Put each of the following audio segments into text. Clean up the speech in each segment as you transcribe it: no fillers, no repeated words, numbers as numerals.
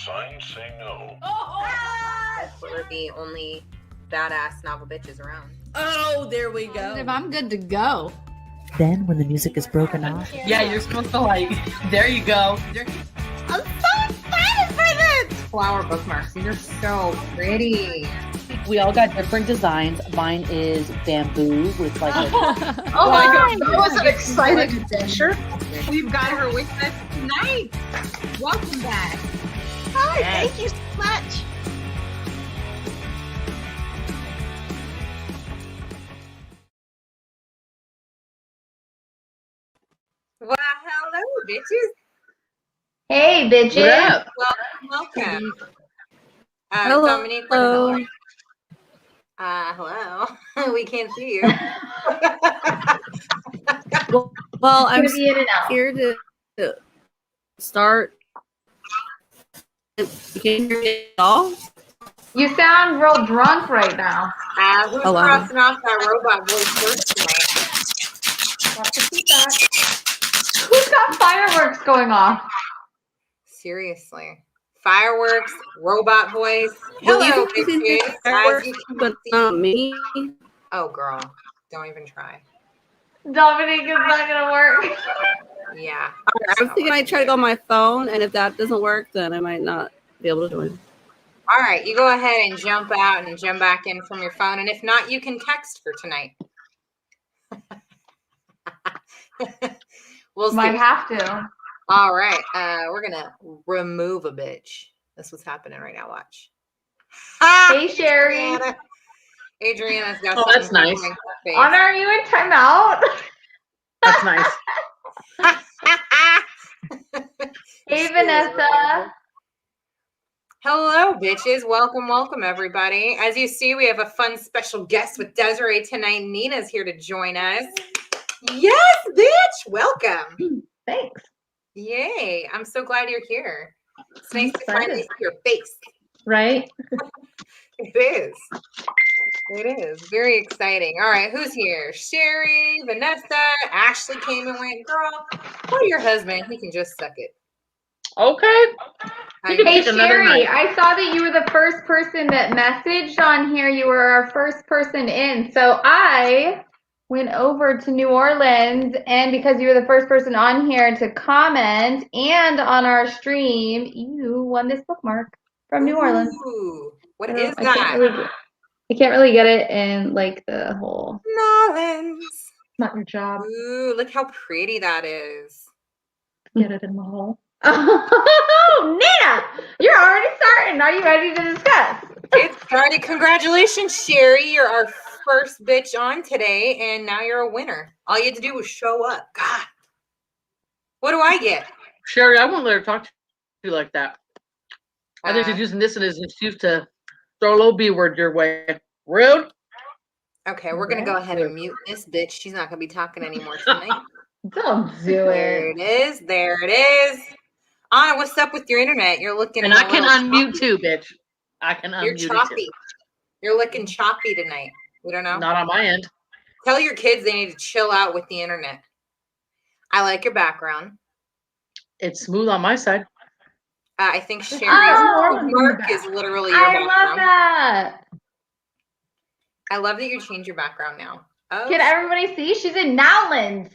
signs say no. We're the only badass novel bitches around. Oh, there we go. If I'm good to go. Then, when the music is broken off, Yeah, you're supposed to like. There you go. I'm so excited for this! Flower bookmarks. These are so pretty. We all got different designs. Mine is bamboo with like a. Oh my god, that was an exciting adventure. We've got her with us tonight. Welcome back. Hi, thank you so much. Well, hello, bitches. Hey, bitches. Welcome. Hello. Dominique, hello. Hello. We can't see you. Well, I'm Gonna be in and out. here to start. You can hear me at all? You sound real drunk right now. Who's Oh, wow. crossing off that robot voice first tonight? Who's got fireworks going off? Seriously. Fireworks, robot voice. Well, Hello, you can hear bitches. fireworks, As you can but see- not me. Oh, girl. Don't even try. Dominique is not gonna work. Yeah. I was thinking I'd try to go on my phone, and if that doesn't work, then I might not be able to join. All right. You go ahead and jump out and jump back in from your phone. And if not, you can text for tonight. We'll see. Might have to. All right. We're going to remove a bitch. That's what's happening right now. Watch. Hey, Sherry. Adriana's got Oh, that's something nice. going on her face. Anna, are you in timeout? That's nice. Hey, Vanessa. Hello, bitches. Welcome, welcome, everybody. As you see, we have a fun special guest with Desiree tonight. Nina's here to join us. Yes, bitch. Welcome. Thanks. Yay. I'm so glad you're here. It's nice to excited. finally see your face. Right? It is. It is. Very exciting. All right, who's here? Sherry, Vanessa, Ashley came and went. Girl, call your husband. He can just suck it. Okay. I can know. Hey, Take another Sherry, night. I saw that you were the first person that messaged on here. You were our first person in. So I went over to New Orleans, and because you were the first person on here to comment and on our stream, you won this bookmark from New Orleans. Ooh, what So is I that? can't really get it in like the whole. Nolans. Not your job. Ooh, look how pretty that is. Get it in the hole. Oh, Nina, you're already starting. Are you ready to discuss? It's started. Congratulations, Sherry. You're our first bitch on today, and now you're a winner. All you had to do was show up. God. What do I get? Sherry, I won't let her talk to you like that. I think she's using this as an excuse to throw a little B word your way. Rude. Okay, we're going to go ahead and mute this bitch. She's not going to be talking anymore tonight. Don't do There it. it is. There it is. Anna, what's up with your internet? You're looking And a I can little unmute choppy. too, bitch. I can You're unmute it choppy. too. You're looking choppy tonight. We don't know. Not on my end. Tell your kids they need to chill out with the internet. I like your background. It's smooth on my side. I think Sherry's Oh, mark is literally your I background. love that. I love that you changed your background now. Oh, Can everybody see? She's in Nowlands.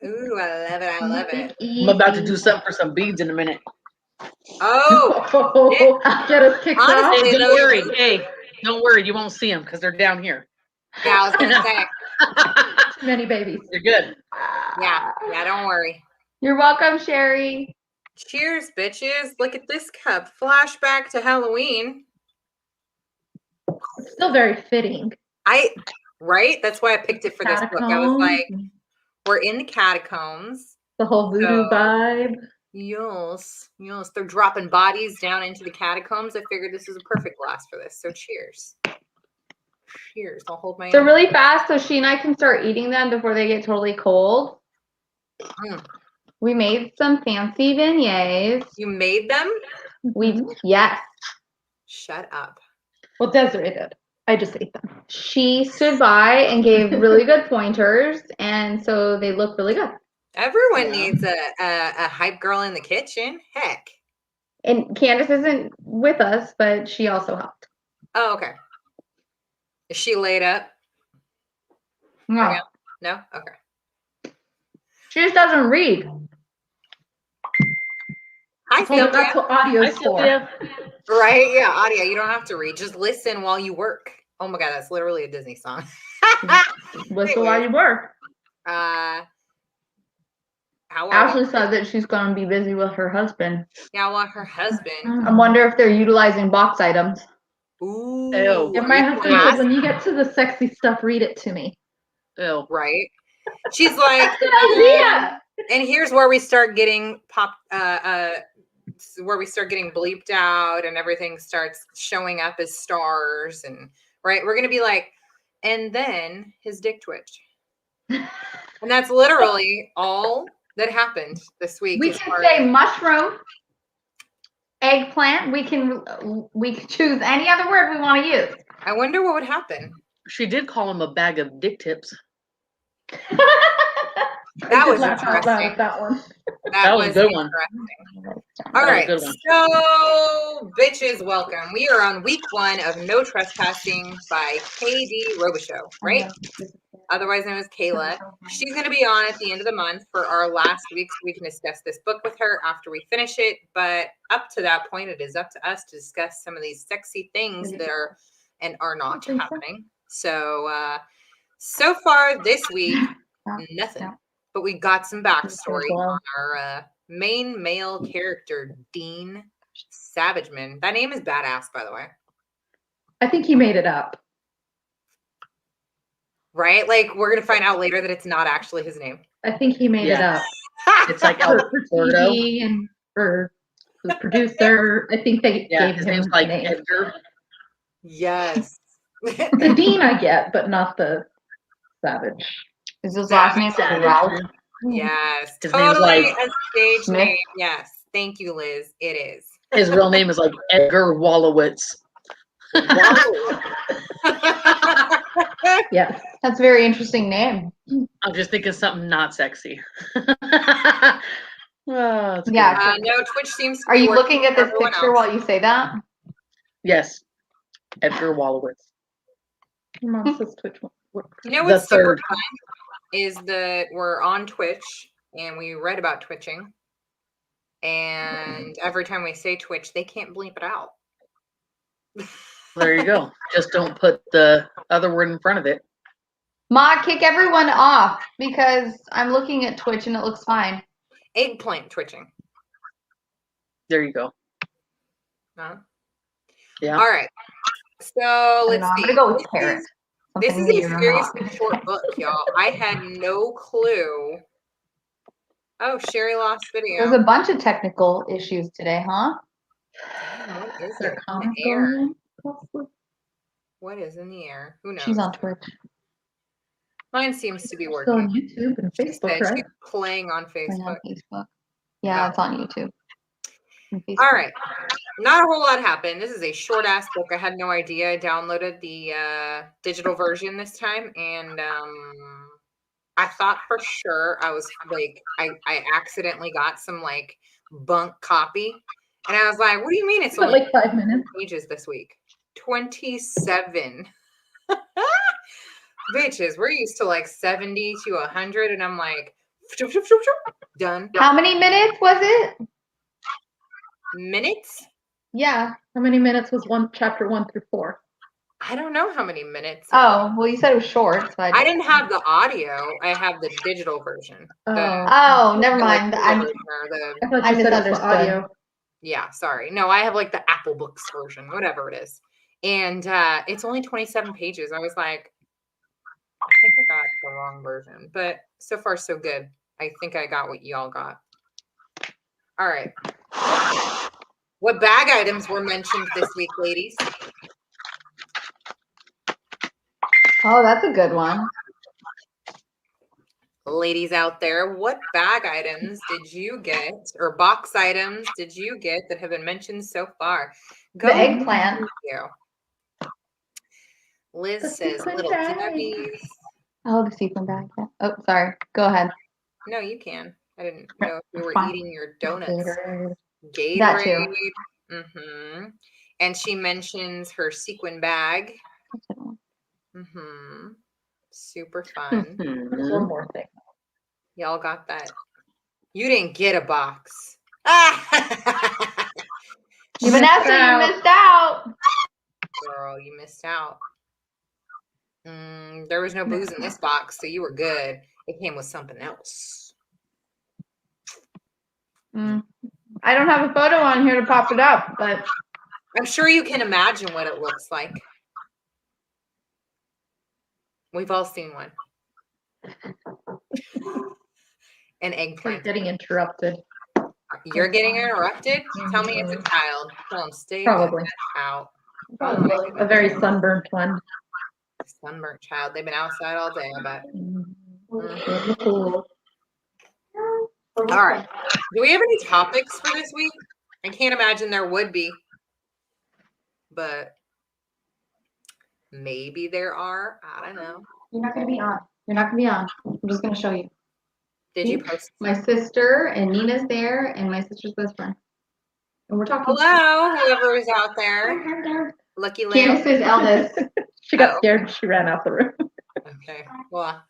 ooh, I love it. I love it. I'm about to do something for some beads in a minute. Oh, Get us kicked Honestly, off. Hey, those- don't worry. Hey, don't worry. You won't see them because they're down here. yeah, I was going to say. Too many babies. You're good. Yeah, don't worry. You're welcome, Sherry. Cheers, bitches. Look at this cup. Flashback to Halloween. Still very fitting. Right? That's why I picked it for this book. I was like, we're in the catacombs. The whole voodoo vibe. Yes. They're dropping bodies down into the catacombs. I figured this was a perfect glass for this. So cheers. Cheers. I'll hold my So really fast, so she and I can start eating them before they get totally cold. Mm. We made some fancy beignets. You made them? Yes. Shut up. Well, Desiree did. I just ate them. She stood by and gave really good pointers, and so they look really good. Everyone Yeah. needs a hype girl in the kitchen. Heck. And Candace isn't with us, but she also helped. Oh, okay. Is she laid up? No, Right now? No? Okay. she just doesn't read. Hi, Sylvia. That's what audio's for. Right? Yeah, audio. You don't have to read. Just listen while you work. Oh my God, that's literally a Disney song. Listen while you work. How are Ashley you? said that she's going to be busy with her husband. Yeah, well, her husband. I wonder if they're utilizing box items. Ooh. Ew. And my husband Yeah. said, when you get to the sexy stuff, read it to me. Ew. Right? She's like, idea. and here's where we start getting where we start getting bleeped out and everything starts showing up as stars and right. We're gonna be like, and then his dick twitched. And that's literally all that happened this week. We can say mushroom, eggplant. We can choose any other word we want to use. I wonder what would happen. She did call him a bag of dick tips. That was Laugh out loud interesting. at that one. That was a good one. interesting. All That was a right, good one. so bitches, welcome. We are on week 1 of No Trespassing by KD Robichaux, right? Otherwise known as Kayla. She's going to be on at the end of the month for our last week, so we can discuss this book with her after we finish it. But up to that point, it is up to us to discuss some of these sexy things that are and are not happening. So, so far this week, nothing. But we got some backstory on our main male character, Dean Savageman. That name is badass, by the way. I think he made it up. Right? Like, we're going to find out later that it's not actually his name. I think he made it up. It's like For Alberto. TV and for the producer. I think they Yeah, gave his him name's the like name. Edgar. Yes. The Dean I get, but not the Savage. Is his last name Savage. Ralph? Yes. His name's Totally like a stage Smith? name. Yes. Thank you, Liz. It is. His real name is like Edgar Wallowitz. Yes. That's a very interesting name. I'm just thinking something not sexy. Oh, it's Yeah. good. No, Twitch seems to Are be you working looking at for this everyone picture else. while you say that? Yes. Edgar Wallowitz. Your mom says Twitch. You know The what's super third. fun is that we're on Twitch and we read about twitching. And every time we say Twitch, they can't bleep it out. There you go. Just don't put the other word in front of it. Ma, kick everyone off because I'm looking at Twitch and it looks fine. Eggplant twitching. There you go. Huh? Yeah. All right. So let's I'm see. gonna go with carrot. This Something is a weird or seriously not. short book, y'all. I had no clue. Oh, Sherry lost video. There's a bunch of technical issues today, huh? What is Is there it a in comment the air? going on? What is in the air? Who knows? She's on Twitch. Mine seems to be Still on working. YouTube and She Facebook, said right? she's playing on Playing Facebook. on Facebook. Yeah, Oh. it's on YouTube. And Facebook. All right. Not a whole lot happened. This is a short ass book. I had no idea. I downloaded the digital version this time, and I thought for sure I was like, I accidentally got some like bunk copy, and I was like, what do you mean it's But only like 5 minutes. pages this week? 27. Bitches, we're used to like 70 to 100, and I'm like, done. How many minutes was it? Minutes? Yeah. How many minutes was chapter 1 through 4? I don't know how many minutes. Oh, well, you said it was short. So I didn't have the audio. I have the digital version. Oh, never mind. I I thought I you said it's the misunderstood. audio. yeah, sorry. No, I have like the Apple Books version, whatever it is. And it's only 27 pages. I was like, I think I got the wrong version. But so far, so good. I think I got what y'all got. All right. What bag items were mentioned this week, ladies? Oh, that's a good one. Ladies out there, what bag items did you get or box items did you get that have been mentioned so far? The eggplant. Thank you. Liz The says sequin little bag. Debbie's. Oh, the sequin bag. Yeah. Oh, sorry. Go ahead. No, you can. I didn't know if you were Fine. eating your donuts. Gatorade. That too. Mm-hmm. And she mentions her sequin bag. Mm-hmm. Super fun. There's Mhm. one more thing. Y'all got that. You didn't get a box. Ah! Vanessa, you missed out. Girl, you missed out. There was no booze in this box, so you were good. It came with something else. I don't have a photo on here to pop it up, but I'm sure you can imagine what it looks like. We've all seen one. An We're eggplant. getting interrupted. You're getting interrupted? Tell me it's a child. Tell them stay the Probably. heck out. Probably a very sunburned one. Sunburnt child. They've been outside all day, I bet. Cool. All right. Do we have any topics for this week? I can't imagine there would be, but maybe there are. I don't know. you're not gonna be on. You're not gonna be on. I'm just gonna show you. Did you post? My sister and Nina's there, and my sister's best friend, and we're talking. Hello, whoever is out there. Lucky Lou. Candace's eldest. She got Oh. scared and she ran out the room. Okay. Well,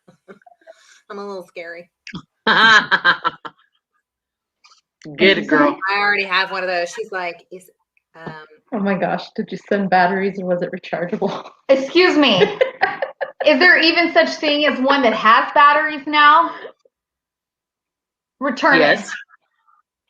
I'm a little scary. Get it, girl. I already have one of those. She's like, is Oh my gosh, did you send batteries or was it rechargeable? Excuse me. Is there even such thing as one that has batteries now? Return Yes. it.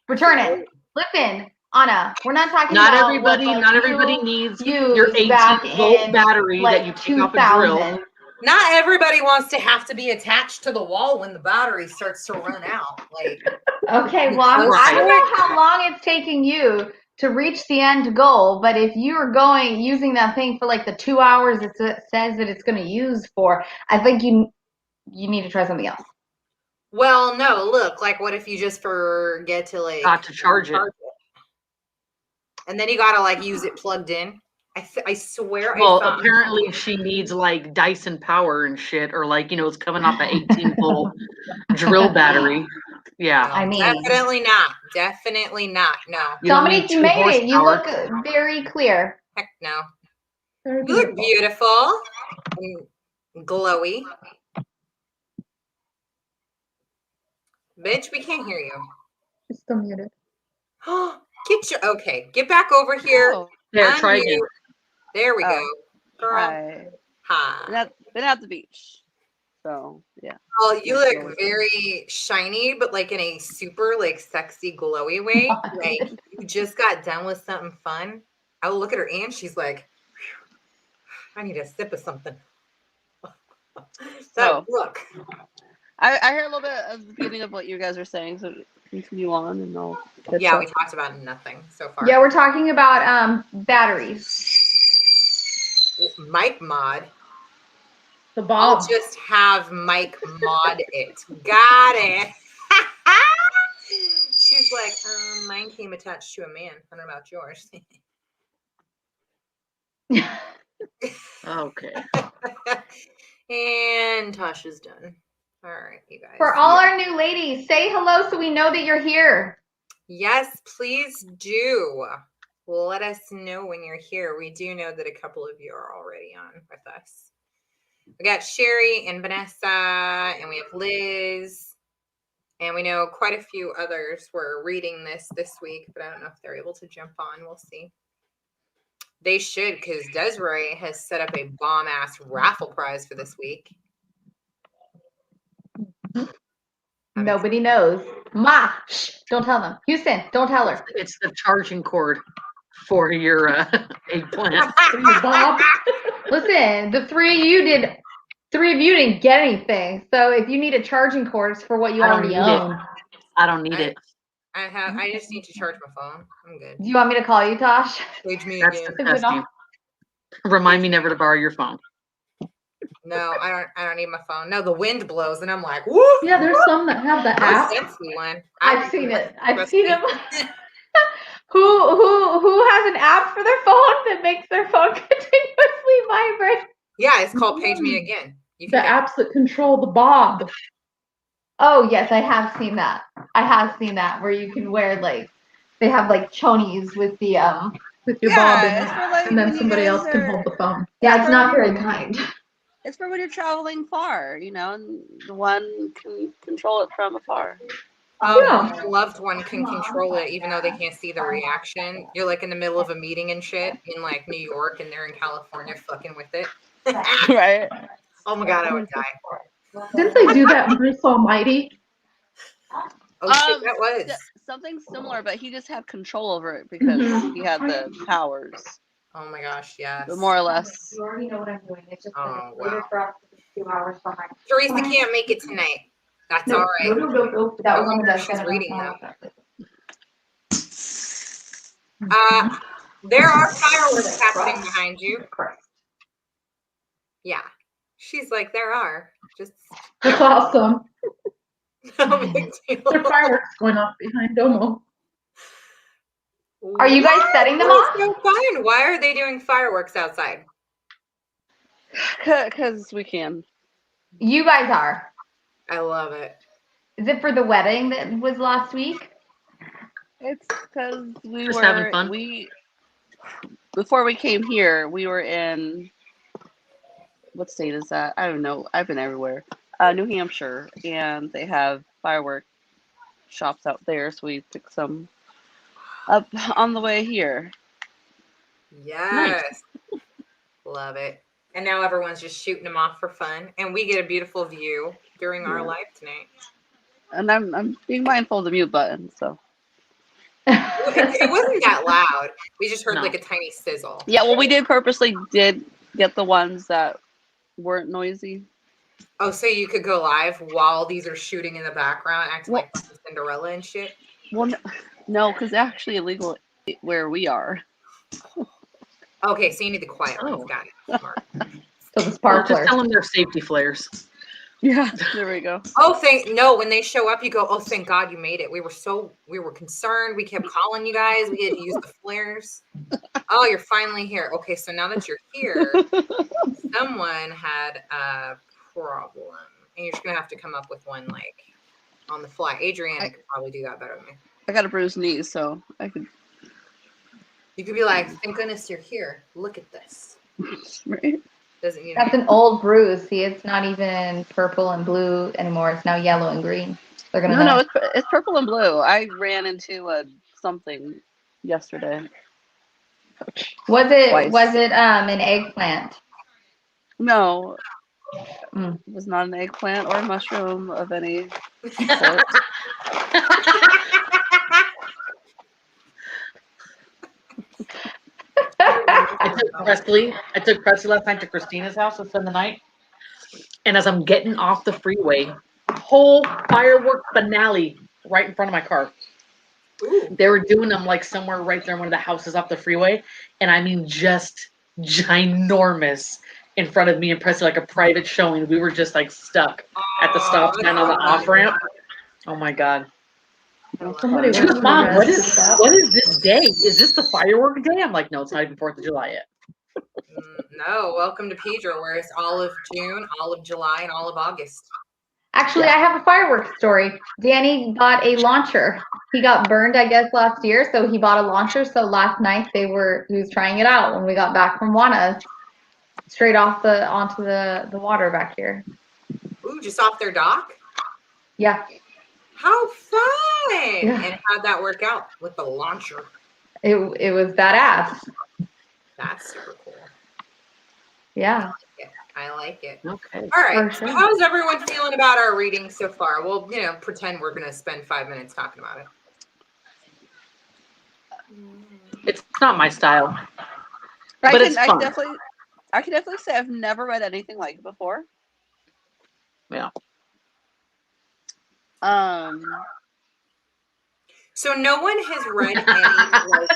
Return it. Listen, Anna, we're not talking Not about everybody. what, like, Not everybody you needs used your back 18-volt in, battery like, that you take off a drill. 2000. not everybody wants to have to be attached to the wall when the battery starts to run out. Like, Okay, well, Right. I don't know how long it's taking you to reach the end goal, but if you're using that thing for like the 2 hours it says that it's going to use for, I think you need to try something else. well, no, look, like what if you just forget to like Got to charge it. and then you gotta like use it plugged in. I swear Well, I thought apparently she needs like Dyson power and shit, or like, it's coming off an 18-volt drill battery. Yeah. no, I mean- definitely not. Definitely not. No. You don't Dominique, need you 2 made it. You horsepower. look very clear. Heck no. Very You look beautiful and glowy. Bitch, we can't hear you. She's still muted. Get back over here. Oh, There, try Unmute. again. There we go. Oh. Girl. hi. Hi. Been at the beach. So, yeah. Oh, you Nice look going. very shiny, but like in a super like sexy glowy way. Like you just got done with something fun. I look at her and she's like, I need a sip of something. So Oh. look. I heard a little bit of the beginning of what you guys are saying, so continue on and I'll catch Yeah, up. we talked about nothing so far. Yeah, we're talking about batteries. Mike mod. The I'll Bob. just have Mike mod it. Got it. She's like, mine came attached to a man. I don't know about yours. Okay. And Tasha's done. All right, you guys. For all our new ladies, say hello so we know that you're here. Yes, please do. Let us know when you're here. We do know that a couple of you are already on with us. We got Sherry and Vanessa, and we have Liz, and we know quite a few others were reading this week, but I don't know if they're able to jump on. We'll see. They should, because Desiree has set up a bomb-ass raffle prize for this week. Nobody knows. Ma, shh, don't tell them. Houston, don't tell her. It's the charging cord for your eggplant. Bob. Listen, the three of you didn't get anything. So if you need a charging cord, it's for what you I don't already need own. it. I don't need it. I just need to charge my phone. I'm good. Do you want me to call you, Tosh? Page me That's again. disgusting. Remind me never to borrow your phone. No, I don't need my phone. No, the wind blows, and I'm like, whoop. Yeah, there's some that have the app. That's the one. I've seen it. I've seen them. Who has an app for their phone that makes their phone continuously vibrate? Yeah, it's called Page Me Again. You The can apps that control the Bob. Oh yes, I have seen that. I have seen that where you can wear like they have like chonies with the With your bob in it's it, for like and then when you somebody guys else can are. hold the phone. Yeah, It's it's for not when very you- kind. It's for when you're traveling far, and the one can control it from afar. Yeah. The loved one can control it even though they can't see the reaction. You're like in the middle of a meeting and shit in like New York and they're in California fucking with it. Right. Oh my god, I would die. Didn't they do that in Bruce Almighty? Oh shit, that was. Something similar, but he just had control over it because he had the powers, Oh my gosh, yes. but more or less. You already know what I'm doing. It's just Oh wow. for us 2 hours behind. Teresa can't make it tonight. That's all right. No. That was on the wonder if desk. she's I don't reading, know. There are fireworks happening behind you. Yeah. She's like, there are. Just That's awesome. no big There deal. are fireworks going off behind Domo. Are you guys setting them off? So fun. Why are they doing fireworks outside? Because we can. You guys are. I love it. Is it for the wedding that was last week? It's because we Just were having fun. Before we came here, we were in what state is that? I don't know. I've been everywhere. New Hampshire, and they have firework shops out there, so we picked some up on the way here. Yes. Love it. And now everyone's just shooting them off for fun. And we get a beautiful view during our live tonight. And I'm being mindful of the mute button, so. It wasn't that loud. We just heard No. like a tiny sizzle. Yeah, well, we purposely did get the ones that weren't noisy. Oh, so you could go live while these are shooting in the background, acting Well- like Cinderella and shit? Well, no, because they're actually illegal where we are. Okay, so you need the quiet ones. Oh. Got it. Smart. So the Well, just sparklers. tell them they're safety flares. Yeah, there we go. Oh, when they show up, you go, oh, thank God you made it. We were concerned. We kept calling you guys. We had to use the flares. Oh, you're finally here. Okay, so now that you're here, someone had a problem. And you're just gonna have to come up with one like on the fly. Adriana could probably do that better than me. I got a bruised knee, so I could. You could be like, thank goodness you're here. Look at this. Right? Doesn't you know? That's an old bruise. See, it's not even purple and blue anymore. It's now yellow and green. They're gonna No, know. it's purple and blue. I ran into something yesterday. Was it Twice. an eggplant? No, Mm. it was not an eggplant or a mushroom of any sort. I took Presley last night to Christina's house to spend the night. And as I'm getting off the freeway, whole firework finale right in front of my car. Ooh. They were doing them like somewhere right there in one of the houses off the freeway. And I mean, just ginormous in front of me and Presley, like a private showing. We were just like stuck at the stop sign on the off ramp. Oh my God. Somebody She went goes, to Mom, the what rest is of that. what is this day? Is this the firework day? I'm like, no, it's not even 4th of July yet. No, welcome to Pedro, where it's all of June, all of July, and all of August. Actually, I have a fireworks story. Danny got a launcher. He got burned, I guess, last year, so he bought a launcher. So last night he was trying it out when we got back from Juana, straight off onto the water back here. Ooh, just off their dock? Yeah, How fun! Yeah. And how'd that work out with the launcher? it was badass. That's super cool. Yeah. I like it. Okay. All right. For So sure. how's everyone feeling about our reading so far? We'll, pretend we're going to spend 5 minutes talking about it. It's not my style. I But can it's fun. I can definitely say I've never read anything like it before. Yeah. So no one has read any.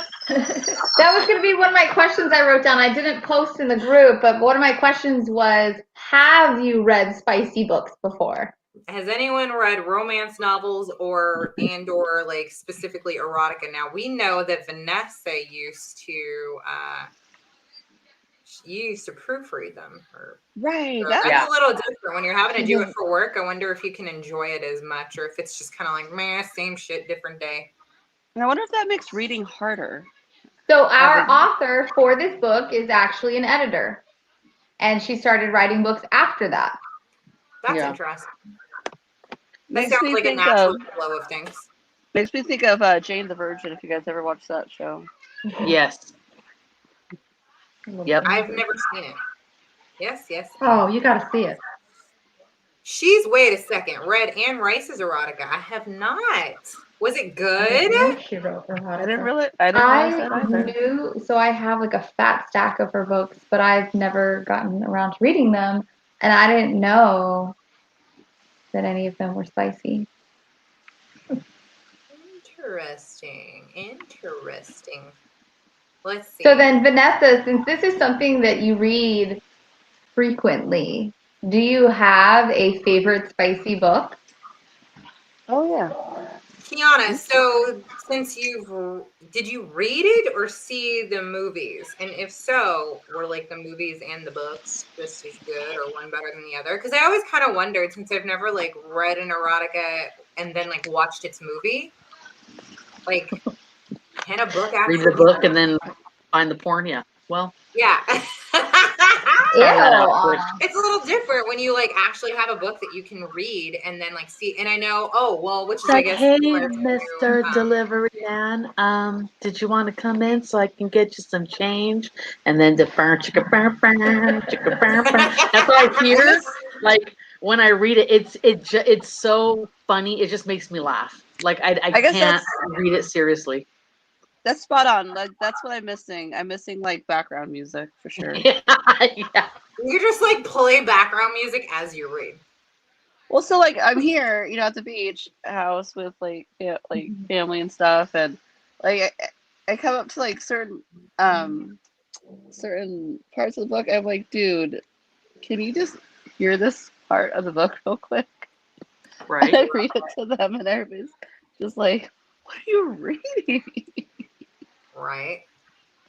That was going to be one of my questions I wrote down. I didn't post in the group, but one of my questions was, have you read spicy books before? Has anyone read romance novels or like specifically erotica? Now we know that Vanessa used to. you used to proofread them. Right. So That's that's a little different when you're having to do it for work. I wonder if you can enjoy it as much, or if it's just kind of like, meh, same shit, different day. I wonder if that makes reading harder. So our Having- author for this book is actually an editor, and she started writing books after that. That's Yeah. interesting. That Makes sounds me like a think natural of flow of things. makes me think of Jane the Virgin. If you guys ever watched that show. Yes. Yep. I've never seen it. Yes. Oh, you got to see it. She's, wait a second, read Anne Rice's erotica. I have not. Was it I good? didn't know she wrote I erotica. didn't realize that either. knew, so I have like a fat stack of her books, but I've never gotten around to reading them, and I didn't know that any of them were spicy. Interesting. Let's see. So then, Vanessa, since this is something that you read frequently, do you have a favorite spicy book? Oh yeah. Kiana, so since did you read it or see the movies? And if so, were like the movies and the books just as good or one better than the other? Because I always kind of wondered, since I've never like read an erotica and then like watched its movie, like can a book actually Read the book and then find the porn. Yeah. Well, yeah. try that out quick. It's a little different when you like actually have a book that you can read and then like see. And I know, which is It's I like, guess hey, similar to, Mr. Delivery Man, did you want to come in so I can get you some change? And then the burn, chicka burn, burn, chicka burn, burn. That's what I hear. Like when I read it, it's so funny. It just makes me laugh. Like I guess can't read it seriously. That's spot on. Like that's what I'm missing. I'm missing like background music for sure. Yeah. You just like play background music as you read. Well, so like I'm here, at the beach house with like family and stuff, and like I come up to like certain parts of the book. I'm like, dude, can you just hear this part of the book real quick? Right. And I read it to them, and everybody's just like, "What are you reading?" Right.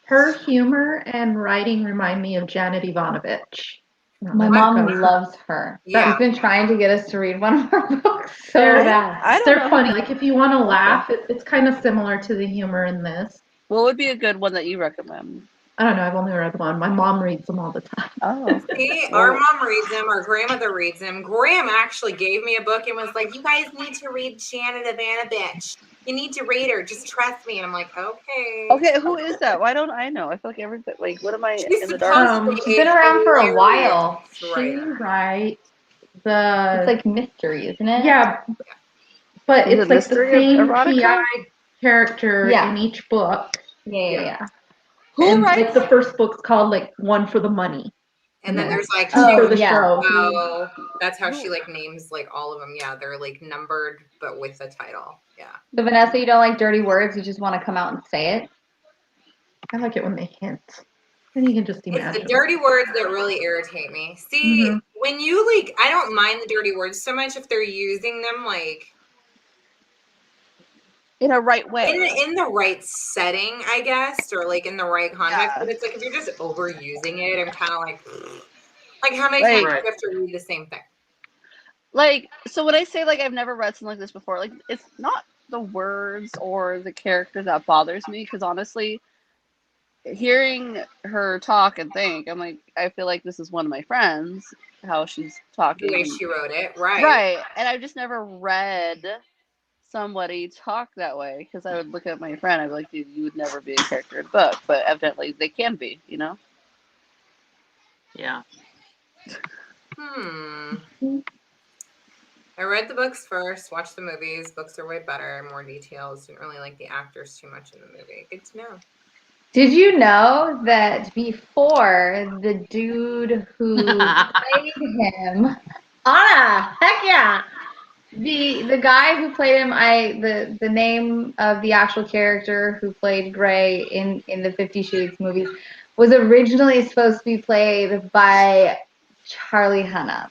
Her humor and writing remind me of Janet Ivanovich. My mom loves her. Yeah. She's been trying to get us to read one of her books so They're- bad. I don't They're know. funny. Like if you want to laugh, it's kind of similar to the humor in this. What would be a good one that you recommend? I don't know. I've only read one. My mom reads them all the time. Oh, See, our mom reads them, our grandmother reads them. Graham actually gave me a book and was like, you guys need to read Janet Ivanovich. You need to read her. Just trust me. And I'm like, okay. okay. Who is that? Why don't I know? I feel like everybody. Like, what am I She's in the supposed dark? to be She's been around for a while. She Writer. writes It's the like mystery, isn't it? yeah, but Is it it's like the mystery same erotica? PI character Yeah. in each book. Yeah. Who And writes? like the first book's called like One for the Money. And then there's like Two for two. the show. Oh, that's how she like names like all of them. Yeah, they're like numbered, but with the title. Yeah. So Vanessa, you don't like dirty words. You just want to come out and say it. I like it when they hint. Then you can just It's the imagine. dirty words that really irritate me. See, when you like, I don't mind the dirty words so much if they're using them like In a right way. in the right setting, I guess, or like in the right context. Yeah. But it's like if you're just overusing it, I'm kind of like how many Like- times do you have to read the same thing? Like, so when I say like I've never read something like this before, like it's not the words or the characters that bothers me, because honestly, hearing her talk and think, I'm like, I feel like this is one of my friends, how she's talking. The way she wrote it, right? Right. And I've just never read somebody talk that way, because I would look at my friend, I'd be like, dude, you would never be a character in a book, but evidently they can be, Yeah. I read the books first, watched the movies. Books are way better, more details. Didn't really like the actors too much in the movie. Good to know. Did you know that before the dude who played him, Anna, heck yeah, the guy who played him, the name of the actual character who played Gray in the 50 Shades movies was originally supposed to be played by Charlie Hunnam.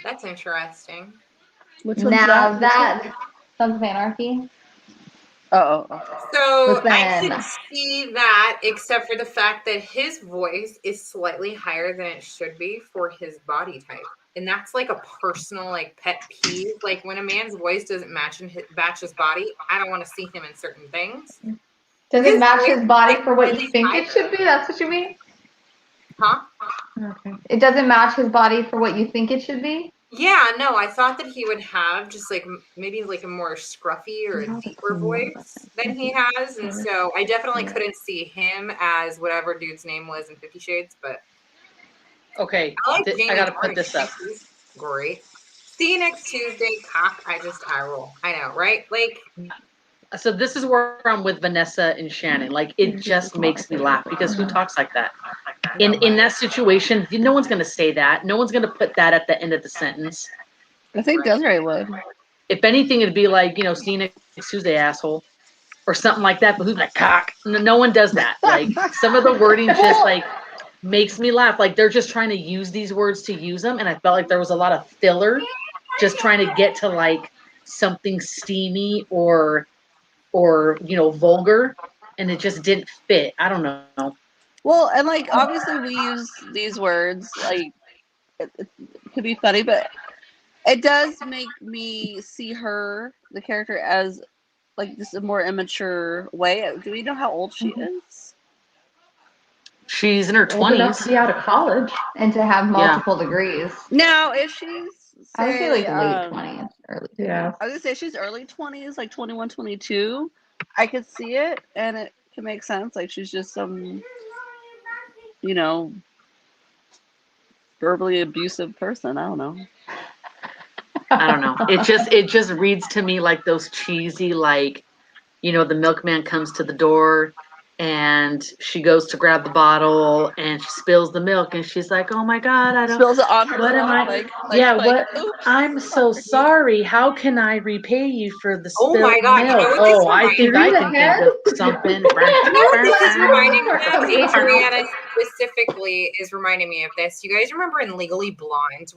That's interesting. Which one's Now that? Sons of Anarchy. Oh. So I Listen. can see that, except for the fact that his voice is slightly higher than it should be for his body type. And that's like a personal like pet peeve. Like when a man's voice doesn't match his body, I don't want to see him in certain things. Does His it match voice his is, body like, for what you really think high. it should be? That's what you mean? Huh? Okay. It doesn't match his body for what you think it should be? Yeah, no, I thought that he would have just like maybe like a more scruffy or a deeper voice than he has. And so I definitely couldn't see him as whatever dude's name was in 50 Shades, but Okay, I like Jamie I gotta Dornan. put this up. He's great. See you next Tuesday, cock. I roll. I know, right? Like, So this is where I'm with Vanessa and Shannon. Like it just makes me laugh because who talks like that? In that situation, no one's gonna say that. No one's gonna put that at the end of the sentence. I think Desiree would. If anything, it'd be like, see you next Tuesday, asshole, or something like that. But who's like cock? No one does that. Like some of the wording just like makes me laugh. Like they're just trying to use these words to use them, and I felt like there was a lot of filler, just trying to get to like something steamy or vulgar, and it just didn't fit. I don't know. Well, and like obviously we use these words like it could be funny, but it does make me see her, the character, as like just a more immature way. Do we know how old she is? She's in her Old enough 20s. to be out of college and to have multiple degrees. Now, if she's I would say like late 20s, 20s, early 20s. I was gonna say she's early 20s, like 21, 22. I could see it, and it can make sense. Like she's just some, verbally abusive person. I don't know. I don't know. It just reads to me like those cheesy, like, the milkman comes to the door and she goes to grab the bottle and she spills the milk and she's like, "Oh my God, I don't. Spills it on herself. What am I? Like, What? Oops, I'm so sorry. How can I repay you for the oh my spilled God, you know milk? what this Oh, I think I can think of something." You know what this is reminding me of? Amazing. Adriana specifically is reminding me of this. You guys remember in Legally Blonde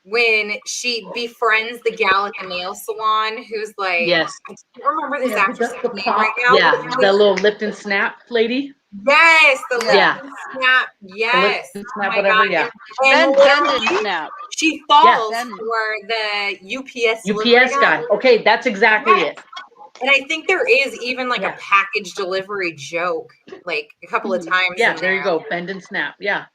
when she befriends the gal at the nail salon who's like, Yes. I can't remember this Yeah, actress' the name pop. right now. Yeah, but that little Lipton Snap lady. Yes, the Yeah. Lipton Snap. Yes. Lipton Oh Snap, my whatever, God. yeah. And Bend literally, and snap. she falls Yes. for the UPS delivery UPS guy. Okay, that's exactly Yes. it. And I think there is even like Yeah. a package delivery joke, like a couple of times. Yeah, in there you go. Bend and snap. Yeah.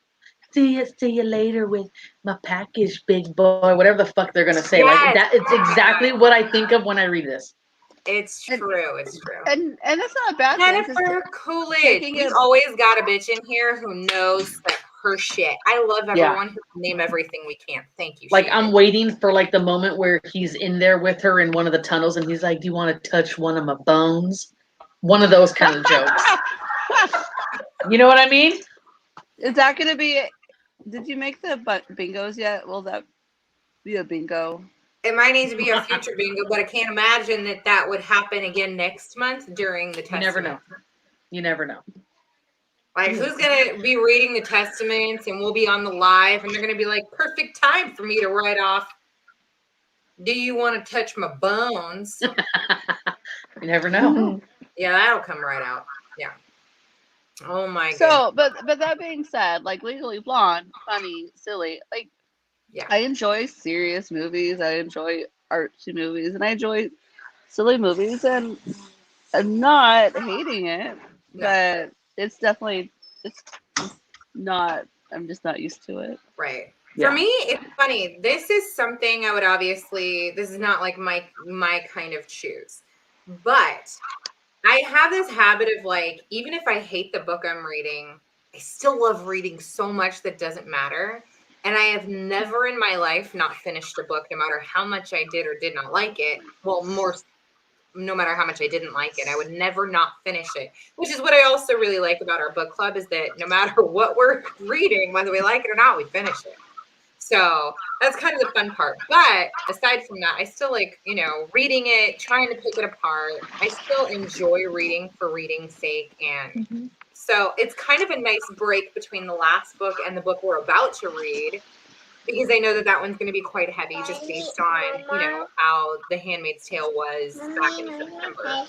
See you later with my package, big boy. Whatever the fuck they're gonna say. Yes. Like that. It's exactly what I think of when I read this. It's true. It's true. And that's not a bad thing. It's just Jennifer Coolidge. taking We've it- always got a bitch in here who knows like her shit. I love everyone who can name everything we can. Thank you. Like Shannon. I'm waiting for like the moment where he's in there with her in one of the tunnels and he's like, "Do you want to touch one of my bones?" One of those kind of jokes. You know what I mean? Is that going to be it? Did you make the bingos yet? Will that be a bingo? It might need to be a future bingo, but I can't imagine that would happen again next month during the testament. You never know. You never know. Like, who's going to be reading the testaments and we'll be on the live and they're going to be like, perfect time for me to write off, "Do you want to touch my bones?" You never know. Yeah, that'll come right out. Yeah. Oh my god. So, but that being said, like Legally Blonde, funny, silly. Like, Yeah. I enjoy serious movies. I enjoy artsy movies, and I enjoy silly movies. And I'm not hating it, but it's definitely it's not. I'm just not used to it. Right. Yeah. For me, it's funny. This is something I would obviously. This is not like my kind of choose, but I have this habit of like, even if I hate the book I'm reading, I still love reading so much that doesn't matter. And I have never in my life not finished a book, no matter how much I did or did not like it. Well, no matter how much I didn't like it, I would never not finish it, which is what I also really like about our book club is that no matter what we're reading, whether we like it or not, we finish it. So that's kind of the fun part. But aside from that, I still like, reading it, trying to pick it apart. I still enjoy reading for reading's sake. And so it's kind of a nice break between the last book and the book we're about to read. because I know that one's going to be quite heavy just based on, how The Handmaid's Tale was back in September.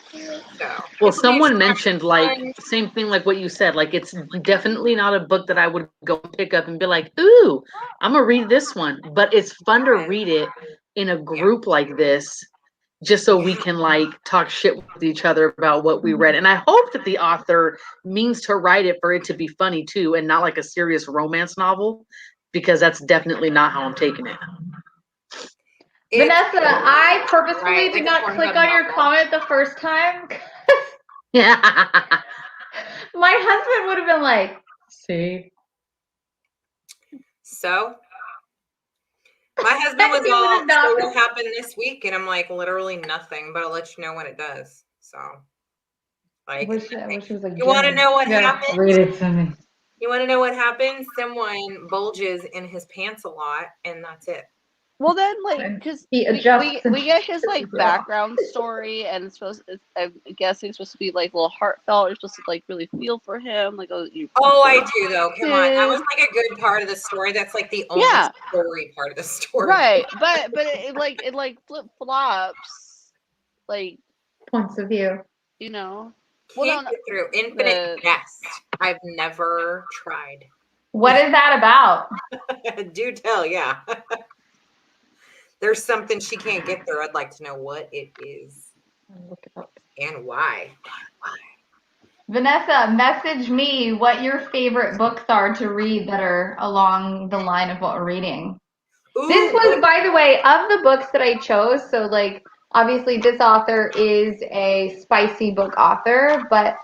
So, Well, someone mentioned like same thing like what you said. Like it's definitely not a book that I would go pick up and be like, "Ooh, I'm gonna read this one." But it's fun to read it in a group like this, just so we can like talk shit with each other about what we read. And I hope that the author means to write it for it to be funny too, and not like a serious romance novel, because that's definitely not how I'm taking it. Vanessa, I purposefully did not click on your comment the first time. Yeah. My husband would have been like, see. So my husband was all, so what happened this week? And I'm like, literally nothing, but I'll let you know when it does. So, like, I wish it was like, you want to know what happened? Read it to me. You want to know what happened? Someone bulges in his pants a lot, and that's it. Well, then, like, because He we adjusts. get his like background story, and it's supposed. I'm guessing it's supposed to be like a little heartfelt. You're supposed to like really feel for him. Like, oh, you. Oh, I do though. Come on, that was like a good part of the story. That's like the only story part of the story. Right, but it flip flops, like Points of view. you know. Can't get through Infinite Jest. I've never tried. What is that about? Do tell, yeah. There's something she can't get through. I'd like to know what it is. Look it up. And why. Vanessa, message me what your favorite books are to read that are along the line of what we're reading. Ooh, this was, by the way, of the books that I chose. So, like, obviously this author is a spicy book author, but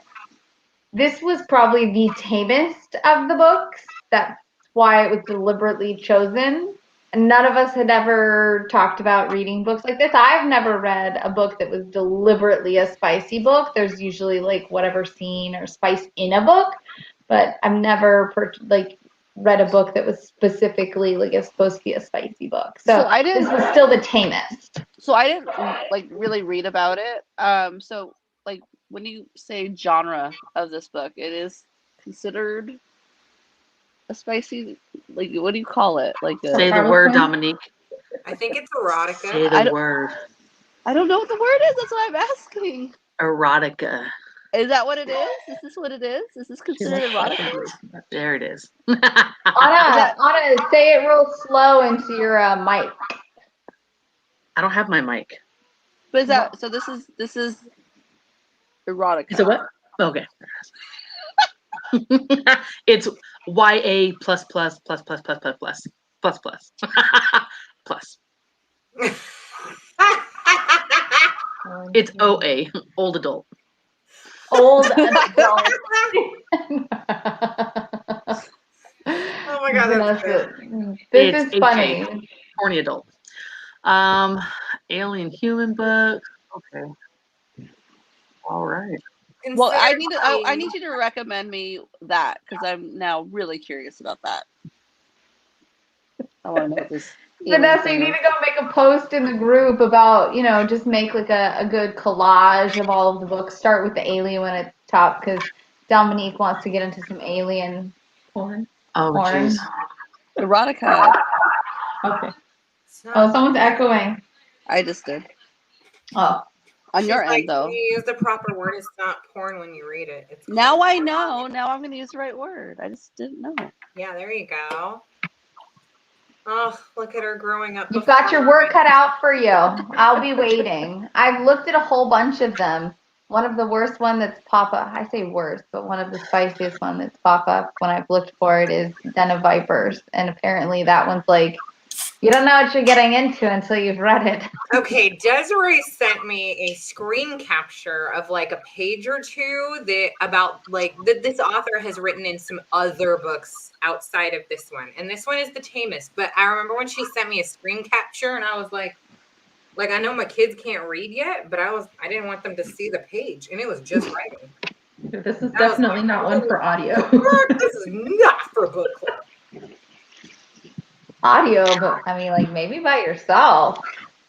this was probably the tamest of the books. That's why it was deliberately chosen. And none of us had ever talked about reading books like this. I've never read a book that was deliberately a spicy book. There's usually like whatever scene or spice in a book, but I've never read a book that was specifically like it's supposed to be a spicy book. So this was still the tamest. So I didn't like really read about it. So like when you say genre of this book, it is considered a spicy, like what do you call it? Like say the word, Dominique. I think it's erotica. Say the word. I don't know what the word is. That's why I'm asking. Erotica. Is that what it is? Is this what it is? Is this considered erotica? There it is. Anna, say it real slow into your mic. I don't have my mic. But is that so? This is erotica. It's a what? Okay. It's YA plus plus plus plus plus plus plus plus plus plus. It's OA, old adult. Old adult. Oh my god, that's good. This is funny. Horny adult. Alien human book. Okay. All right. Well, I need you to recommend me that because I'm now really curious about that. I want to know what this. Vanessa, you need to go make a post in the group about, just make like a good collage of all of the books. Start with the alien one at the top because Dominique wants to get into some alien porn. Oh, jeez. Erotica. Okay. Oh, someone's echoing. I just did. Oh. On your end, though. You use the proper word. It's not porn when you read it. It's now I know. Now I'm going to use the right word. I just didn't know. Yeah, there you go. Oh, look at her growing up. You've got your work cut out for you. I'll be waiting. I've looked at a whole bunch of them. One of the worst one that's pop up. I say worst, but one of the spiciest one that's pop up when I've looked for it is Den of Vipers. And apparently that one's like, you don't know what you're getting into until you've read it. Okay, Desiree sent me a screen capture of like a page or two about this author has written in some other books outside of this one. And this one is the tamest. But I remember when she sent me a screen capture and I was like I know my kids can't read yet, but I didn't want them to see the page. And it was just writing. This is definitely not one for audio. This is not for book club. Audio, but I mean, like maybe by yourself.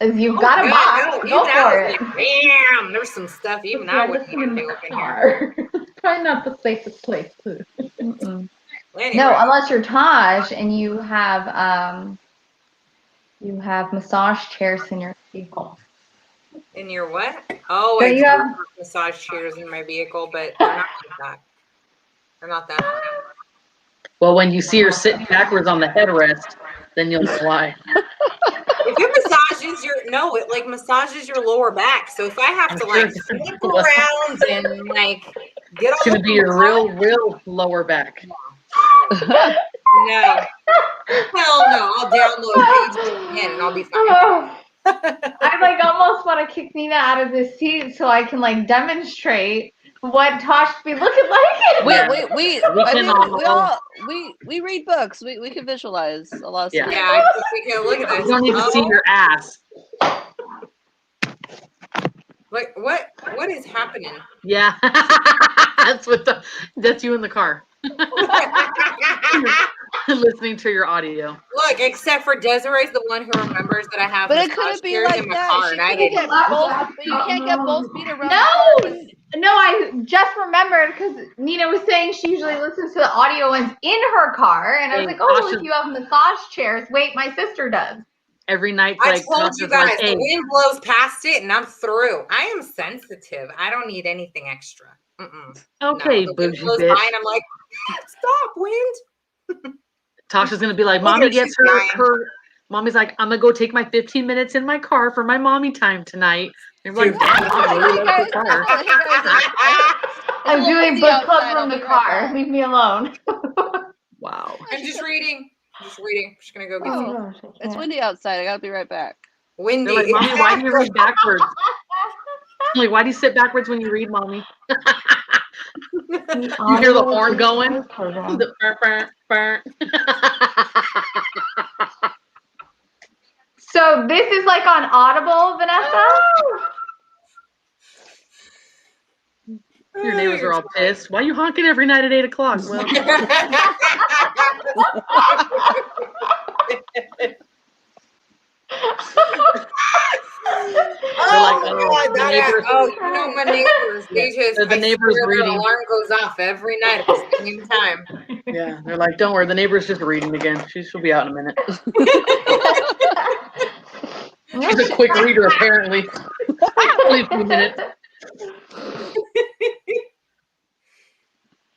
If you've got a box, go for it. Damn, there's some stuff even I wouldn't want to do up in here. Probably not the safest place too. Anyway. No, unless you're Taj and you have You have massage chairs in your vehicle. In your what? Oh, So I you do have- have massage chairs in my vehicle, but they're not like that. They're not that fun. Well, when you see her sitting backwards on the headrest, then you'll know why. If it massages it like massages your lower back. So if I have to like flip around and like get It's all gonna be your real lower back. No. Hell no. I'll download pages again and I'll be fine. Oh, I like almost want to kick Nina out of this seat so I can like demonstrate what Tosh be looking like. We read books. We can visualize a lot of Yeah. stuff. Yeah, I think we can look at You this. don't need to see your ass. Like what is happening? Yeah. That's you in the car. Listening to your audio. Look, except for Desiree's the one who remembers that I have But it massage couldn't be chairs like in my that. car, She and I couldn't didn't. get both, but you can't get both feet around the car. No, I just remembered because Nina was saying she usually listens to the audio ones in her car, and I was Hey, like, oh, Tasha- if you have massage chairs, wait, my sister does. Every night, I like, told you Tasha's guys, like, hey, the wind blows past it, and I'm through. I am sensitive. I don't need anything extra. okay, no, the wind bougie blows bitch. by, and I'm like, stop, wind. Tasha's gonna be like, Look at mommy her, gets she's dying. her. Mommy's like, I'm gonna go take my 15 minutes in my car for my mommy time tonight. And you're like, damn, Mom, really like the car. I'm doing book club outside, from I'll the be right car. back. Leave me alone. Wow. I'm just reading. I'm just just gonna go get Oh, some. gosh, I It's can't. windy outside. I gotta be right back. Windy. They're like, mommy, why do you read backwards? I'm like, why do you sit backwards when you read, mommy? You hear the horn going? The burr, burr, burr. So this is like on Audible, Vanessa? Your neighbors are all pissed. Why are you honking every night at 8 o'clock? Well, the neighbors. You know my neighbors. They just The neighbors their reading. alarm goes off every night at the same time. Yeah, they're like, don't worry, the neighbor's just reading again. She'll be out in a minute. She's a quick reader, apparently. Only a few minutes.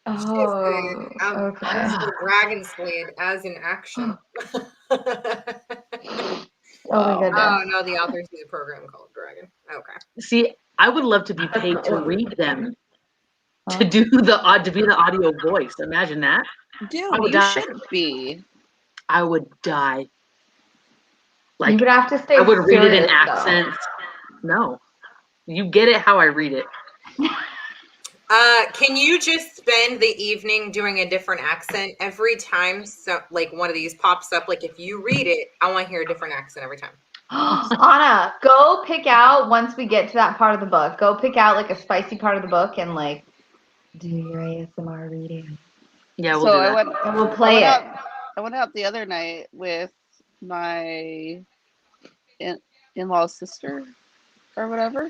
Oh, I'm okay. still Dragon Slayed as in action. Oh my goodness. Oh no, the authors use a program called Dragon. Okay. See, I would love to be paid to read them. To be the audio voice. Imagine that. Dude, would you die. should be. I would die. You Like, would have to stay I would read it in serious, though. accents. No. You get it how I read it. Can you just spend the evening doing a different accent every time? So, like one of these pops up. Like if you read it, I want to hear a different accent every time. Anna, go pick out, once we get to that part of the book, go pick out like a spicy part of the book and like do your ASMR reading. Yeah, we'll So do I that. went. And we'll play it. I went out the other night with my in-law's sister or whatever,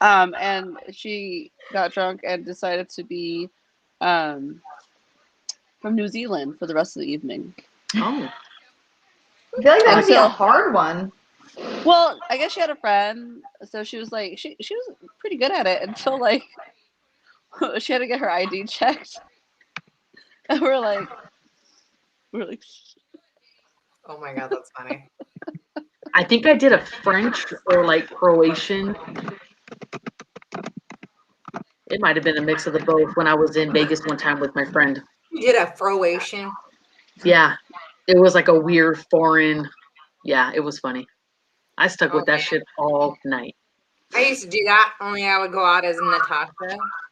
and she got drunk and decided to be from New Zealand for the rest of the evening. Oh. I feel like that would be a So- hard one. Well, I guess she had a friend, so she was like, she was pretty good at it until like she had to get her ID checked, and we're like, Oh my god, that's funny. I think I did a French or like Croatian. It might have been a mix of the both when I was in Vegas one time with my friend. You did a Croatian. Yeah. It was like a weird foreign. Yeah, it was funny. I stuck with that shit all night. I used to do that, only I would go out as Natasha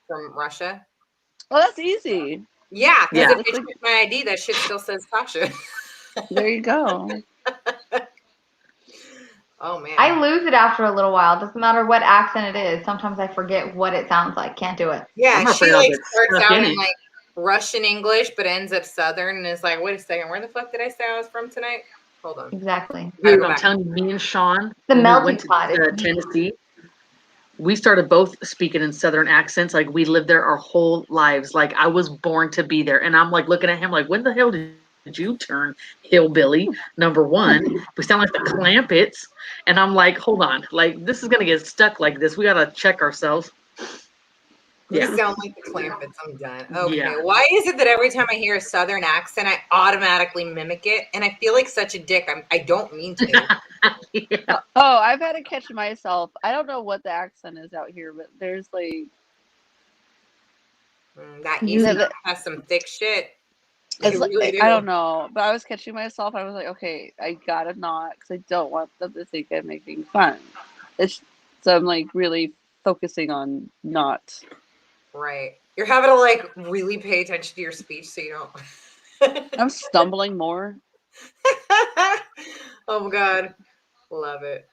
from Russia. oh, that's easy. Yeah, because Yeah. if they check my ID, that shit still says Tasha. There you go. Oh man. I lose it after a little while. Doesn't matter what accent it is. Sometimes I forget what it sounds like. Can't do it. I'm Yeah, afraid she I'll like get starts stuck out in in it. like Russian English, but ends up Southern, and is like, wait a second, where the fuck did I say I was from tonight? Hold on. Exactly. Dude, go I'm back. telling you, me and Sean, The when we melting went to pot is Tennessee, we started both speaking in Southern accents. Like we lived there our whole lives. Like I was born to be there. And I'm like looking at him like, when the hell did Could you turn hillbilly? Number one, we sound like the Clampets, and I'm like, hold on, like this is gonna get stuck like this. We gotta check ourselves. You Yeah, sound like the Clampets. I'm done. Okay. Yeah. Why is it that every time I hear a Southern accent, I automatically mimic it, and I feel like such a dick? I don't mean to. yeah. Oh, I've had to catch myself. I don't know what the accent is out here, but there's like That You- East the- Coast has some thick shit. They it's like, really do. I don't know, but I was catching myself. I was like, okay, I gotta not, because I don't want them to think I'm making fun. So I'm like really focusing on not. Right. You're having to like really pay attention to your speech so you don't. I'm stumbling more. Oh my God. Love it.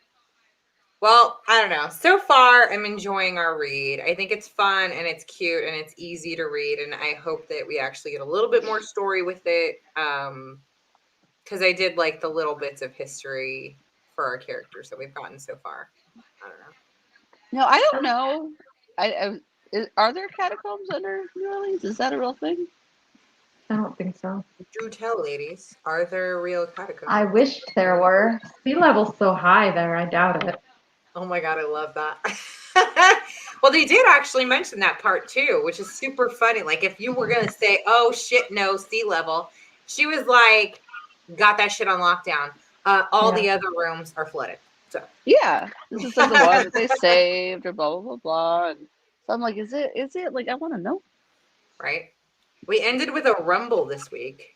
Well, I don't know. So far, I'm enjoying our read. I think it's fun and it's cute and it's easy to read. And I hope that we actually get a little bit more story with it. Because I did like the little bits of history for our characters that we've gotten so far. I don't know. No, I don't know. Are there catacombs under New Orleans? Is that a real thing? I don't think so. Do tell, ladies. Are there real catacombs? I wished there were. Sea level's so high there, I doubt it. Oh my God, I love that. Well, they did actually mention that part too, which is super funny. Like, if you were going to say, oh shit, no, sea level, she was like, got that shit on lockdown. All the other rooms are flooded. So, Yeah, this is like the one that they saved, or blah blah blah blah. And so I'm like, is it like I want to know? right. We ended with a rumble this week.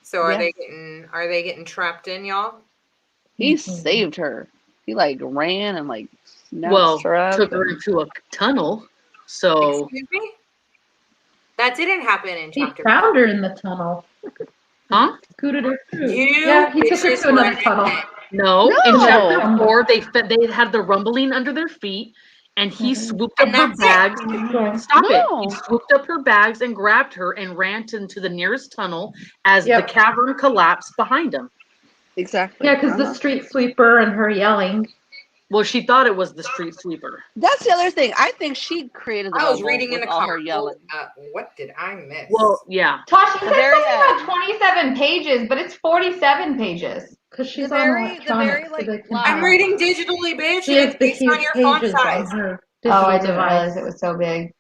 So are Yes. they getting trapped in, y'all? He Mhm. saved her. He like ran and like Well, snatched her up. took her and- into a tunnel. So Excuse me? That didn't happen in He chapter found her in the tunnel. huh? Scooted her through. You Yeah, he took her bitches to another were- tunnel. No, in No. chapter 4, they had the rumbling under their feet, and he swooped up And her that's it. bags. Yeah. Stop it! No. He swooped up her bags and grabbed her and ran into the nearest tunnel as Yep. the cavern collapsed behind him. Exactly. Yeah, because the street sweeper and her yelling. Well, she thought it was the street sweeper. That's the other thing. I think she created the I was rumble reading in with the all her comments. yelling. What did I miss? Well, yeah. Tosh, you The said very something end. like 27 pages, but it's 47 pages. Because she's The on very, electronics. like, so they can last- I'm have- reading digitally, bitch. She has It's the based on huge your font pages on size. her Oh, digital I didn't device. realize it was so big.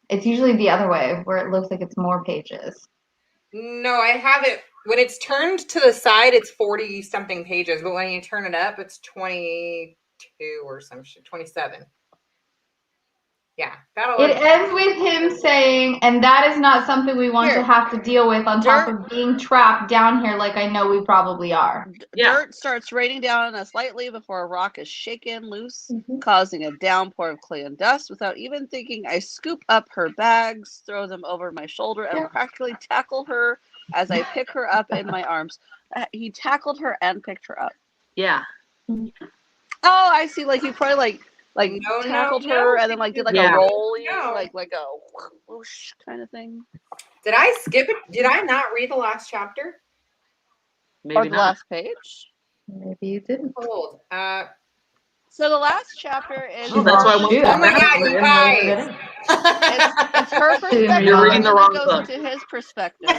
It's usually the other way, where it looks like it's more pages. No, I have it. When it's turned to the side, it's 40 something pages, but when you turn it up, it's 22 or some shit, 27. Yeah, that'll It ends with him saying, and that is not something we want Here. to have to deal with on top Dirt. of being trapped down here like I know we probably are. Yeah. Dirt starts raining down on us lightly before a rock is shaken loose, Mhm. causing a downpour of clay and dust. Without even thinking, I scoop up her bags, throw them over my shoulder, and Yeah. practically tackle her as I pick her up in my arms. He tackled her and picked her up. Yeah. Oh, I see. Like he probably No, tackled no, her no. and then like did like Yeah. a rolling, No. like a whoosh kind of thing. Did I skip it? Did I not read the last chapter? Or Maybe the not. last page. Maybe you didn't. Hold. So the last chapter is. Oh, that's why I went Shoot, to Oh my I God, didn't you realize guys. It's her perspective. You're reading the and wrong it goes book. to his perspective.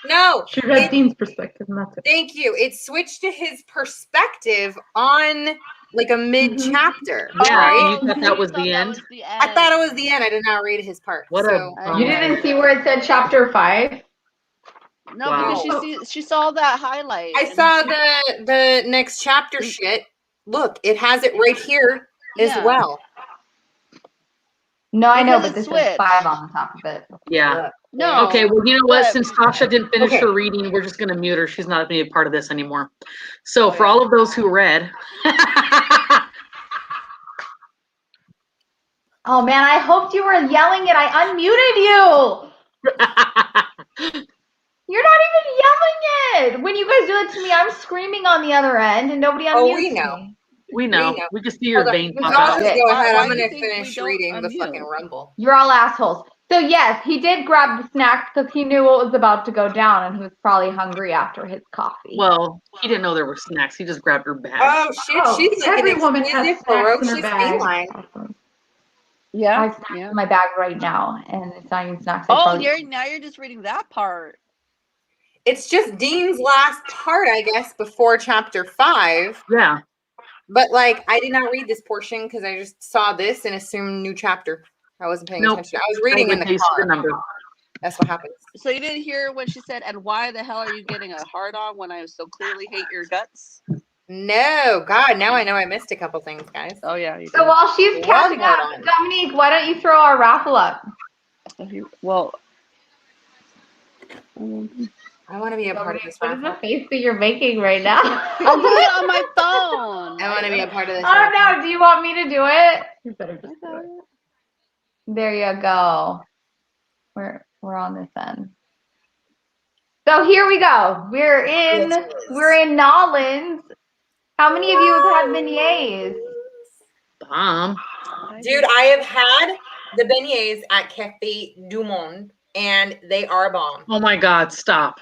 No, She read it- Dean's perspective, not the thank you. It switched to his perspective on like a mid chapter. Yeah, right? and you thought that was the end? I thought it was the end. I did not read his part. What so. a You bummer. didn't see where it said chapter 5? No, Wow. because she saw that highlight. I and saw she- the next chapter shit. Look, it has it right here as Yeah. well. No, I know, Because but it this says switched. 5 on the top of it. Yeah. No. Okay, well, you know what? but- Since Tasha didn't finish Okay. her reading, we're just going to mute her. She's not going to be a part of this anymore. So, Oh, for yeah. all of those who read, Oh man, I hoped you were yelling it. I unmuted you. You're not even yelling it. When you guys do it to me, I'm screaming on the other end and nobody unmutes Oh, we know. me. we know. know. We can see your Hold on. vein pop I'll out. just go ahead. Why I'm do you going to think we finish don't reading the unmute? fucking rumble. You're all assholes. So yes, he did grab the snacks because he knew what was about to go down and he was probably hungry after his coffee. Well, he didn't know there were snacks. He just grabbed her bag. Oh shit, she's like every an woman has exquisite, snacks in her ferocious bag. feline. Awesome. Yeah. I have snacks in my bag right now, and it's not even snacks. I Oh, probably- now you're just reading that part. It's just Dean's last part, I guess, before chapter 5. Yeah. But like, I did not read this portion because I just saw this and assumed new chapter. I wasn't paying Nope. attention. I was reading in the car. Number. That's what happens. So you didn't hear what she said, and why the hell are you getting a hard on when I so clearly hate your guts? No, God, now I know I missed a couple things, guys. Oh yeah. You So did. while she's One catching more up, on. Dominique, why don't you throw our raffle up? Well, I want to be a part of this What is the raffle. face that you're making right now? I'm doing it on my phone. I want to be a part of this. Oh raffle. no, do you want me to do it? You better just do it. There you go. We're on this end. So here we go. We're in Nolans. How many of you have had beignets? Bomb. Dude, I have had the beignets at Cafe Du Monde, and they are bomb. Oh my God! Stop.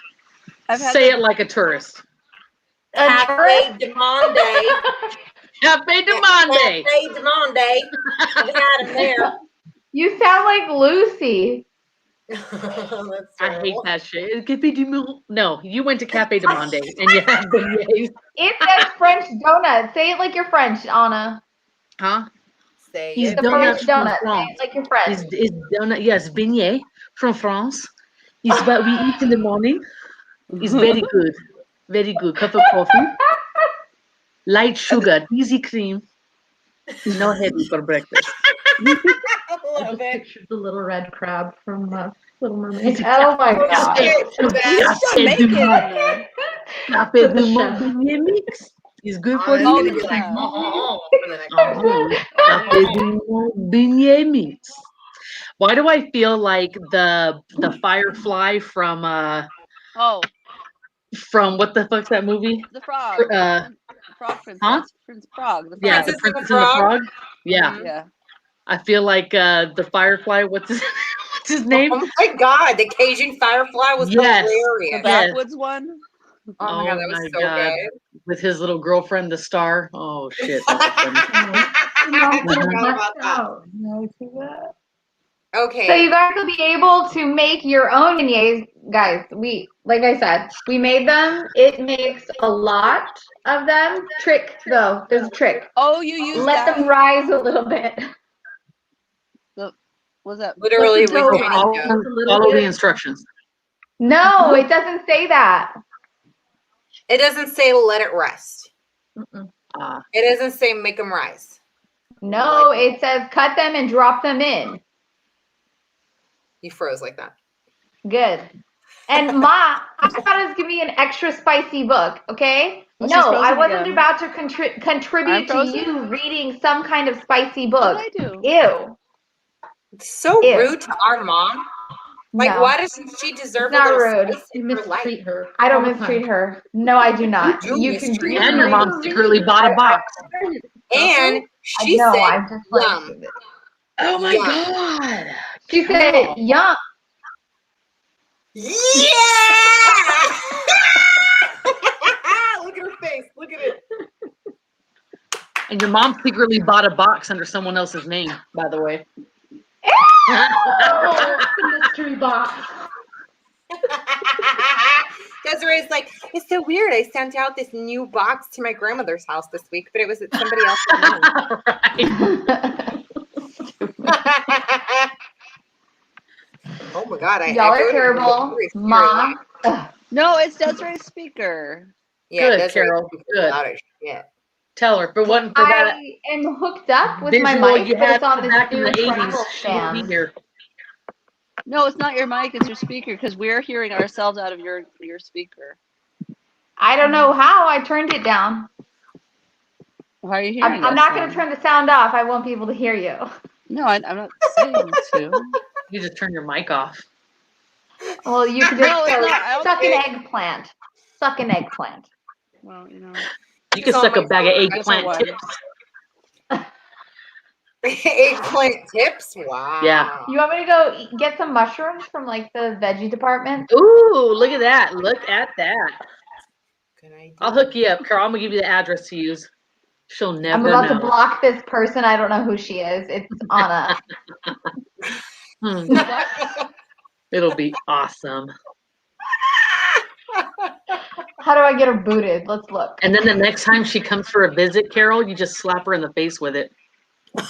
I've had Say the- it like a tourist. Cafe Du Monde. Cafe de Monde. Cafe Du Monde. I've had them there. You sound like Lucy. That's I hate terrible. that shit. Cafe du Monde. No, you went to Cafe de Monde and you had beignets. It says French donut. Say it like you're French, Anna. Huh? Say He's it. The donuts French from donut. Say France. it like you're French. It's donut. Yes, beignet from France. It's what we eat in the morning. It's very good. Very good. Cup of coffee. Light sugar. Easy cream. No heavy for breakfast. I I love just it. pictured the little red crab from Little Mermaid. Oh my god. Jamaican. Cafe du Monde beignet mix. It's good for Oh, you. yeah. for the next Cafe du Monde beignet mix. Why do I feel like the firefly from what the fuck's that movie? The frog. Frog princess. Huh? Prince Frog. The Yeah, frog. the Princess and the Princess and the Frog? Frog. Yeah, Mhm. Yeah. I feel like the firefly. What's his name? Oh my god, the Cajun Firefly was Yes. The hilarious. Yes. backwoods one. Oh my god, that was so God. good. With his little girlfriend, the star. Oh shit. That was funny. I forgot about that. Oh, no, I see that. Okay. So you guys will be able to make your own beignets, guys. Like I said, we made them. It makes a lot of them. Trick though, there's a trick. Oh, you use Let that. them rise a little bit. Was that? Literally, Let the we dough can Follow, rise a little follow the bit. instructions. No, it doesn't say that. It doesn't say let it rest. Mm-mm. It doesn't say make them rise. No, it says cut them and drop them in. You froze like that. Good. And Ma, I thought it was gonna be an extra spicy book, okay? Oh, she's No, frozen I wasn't again. about to I'm contribute to frozen? you reading some kind of spicy What book. did I do? Ew. It's so Ew. rude to our mom. Like, No. why doesn't she deserve It's not a little rude. spice You in her life? mistreat her. I don't all the time. mistreat her. No, I do not. You You can mistreat you And can your read- mom secretly bought a box. And she no, said, I'm just like yum. Oh my Yum. God. she said, "Yum." Yeah! Look at her face. Look at it. And your mom secretly bought a box under someone else's name, by the way. Oh, the mystery box. Desiree's like, it's so weird. I sent out this new box to my grandmother's house this week, but it was at somebody else's Right. name. Oh my god, Y'all are echoed terrible. Desiree's very Mom. loud. No, it's Desiree's speaker. Yeah, Good, Desiree's Carol. super Good. loud as shit. Tell her, for one, for that I am hooked up with my visual mic, you but had it's on this back in new the 80s, travel she won't be stand. here. No, it's not your mic. It's your speaker because we're hearing ourselves out of your speaker. I don't know how I turned it down. How are you hearing I'm us not going to then? turn the sound off. I won't be able to hear you. No, I'm not saying to. You just turn your mic off. Well, you can No, just it's go not. I don't suck an think- eggplant. Suck an eggplant. Well, you know. You can suck a bag of eggplant one. tips. Eggplant tips? Wow. Yeah. You want me to go get some mushrooms from like the veggie department? Ooh, look at that. Look at that. Good idea. I'll hook you up, Carl. I'm going to give you the address to use. She'll I'm never about to know. block this person. I don't know who she is. It's Anna. It'll be awesome. How do I get her booted? Let's look. And then the next time she comes for a visit, Carol, you just slap her in the face with it. Ew!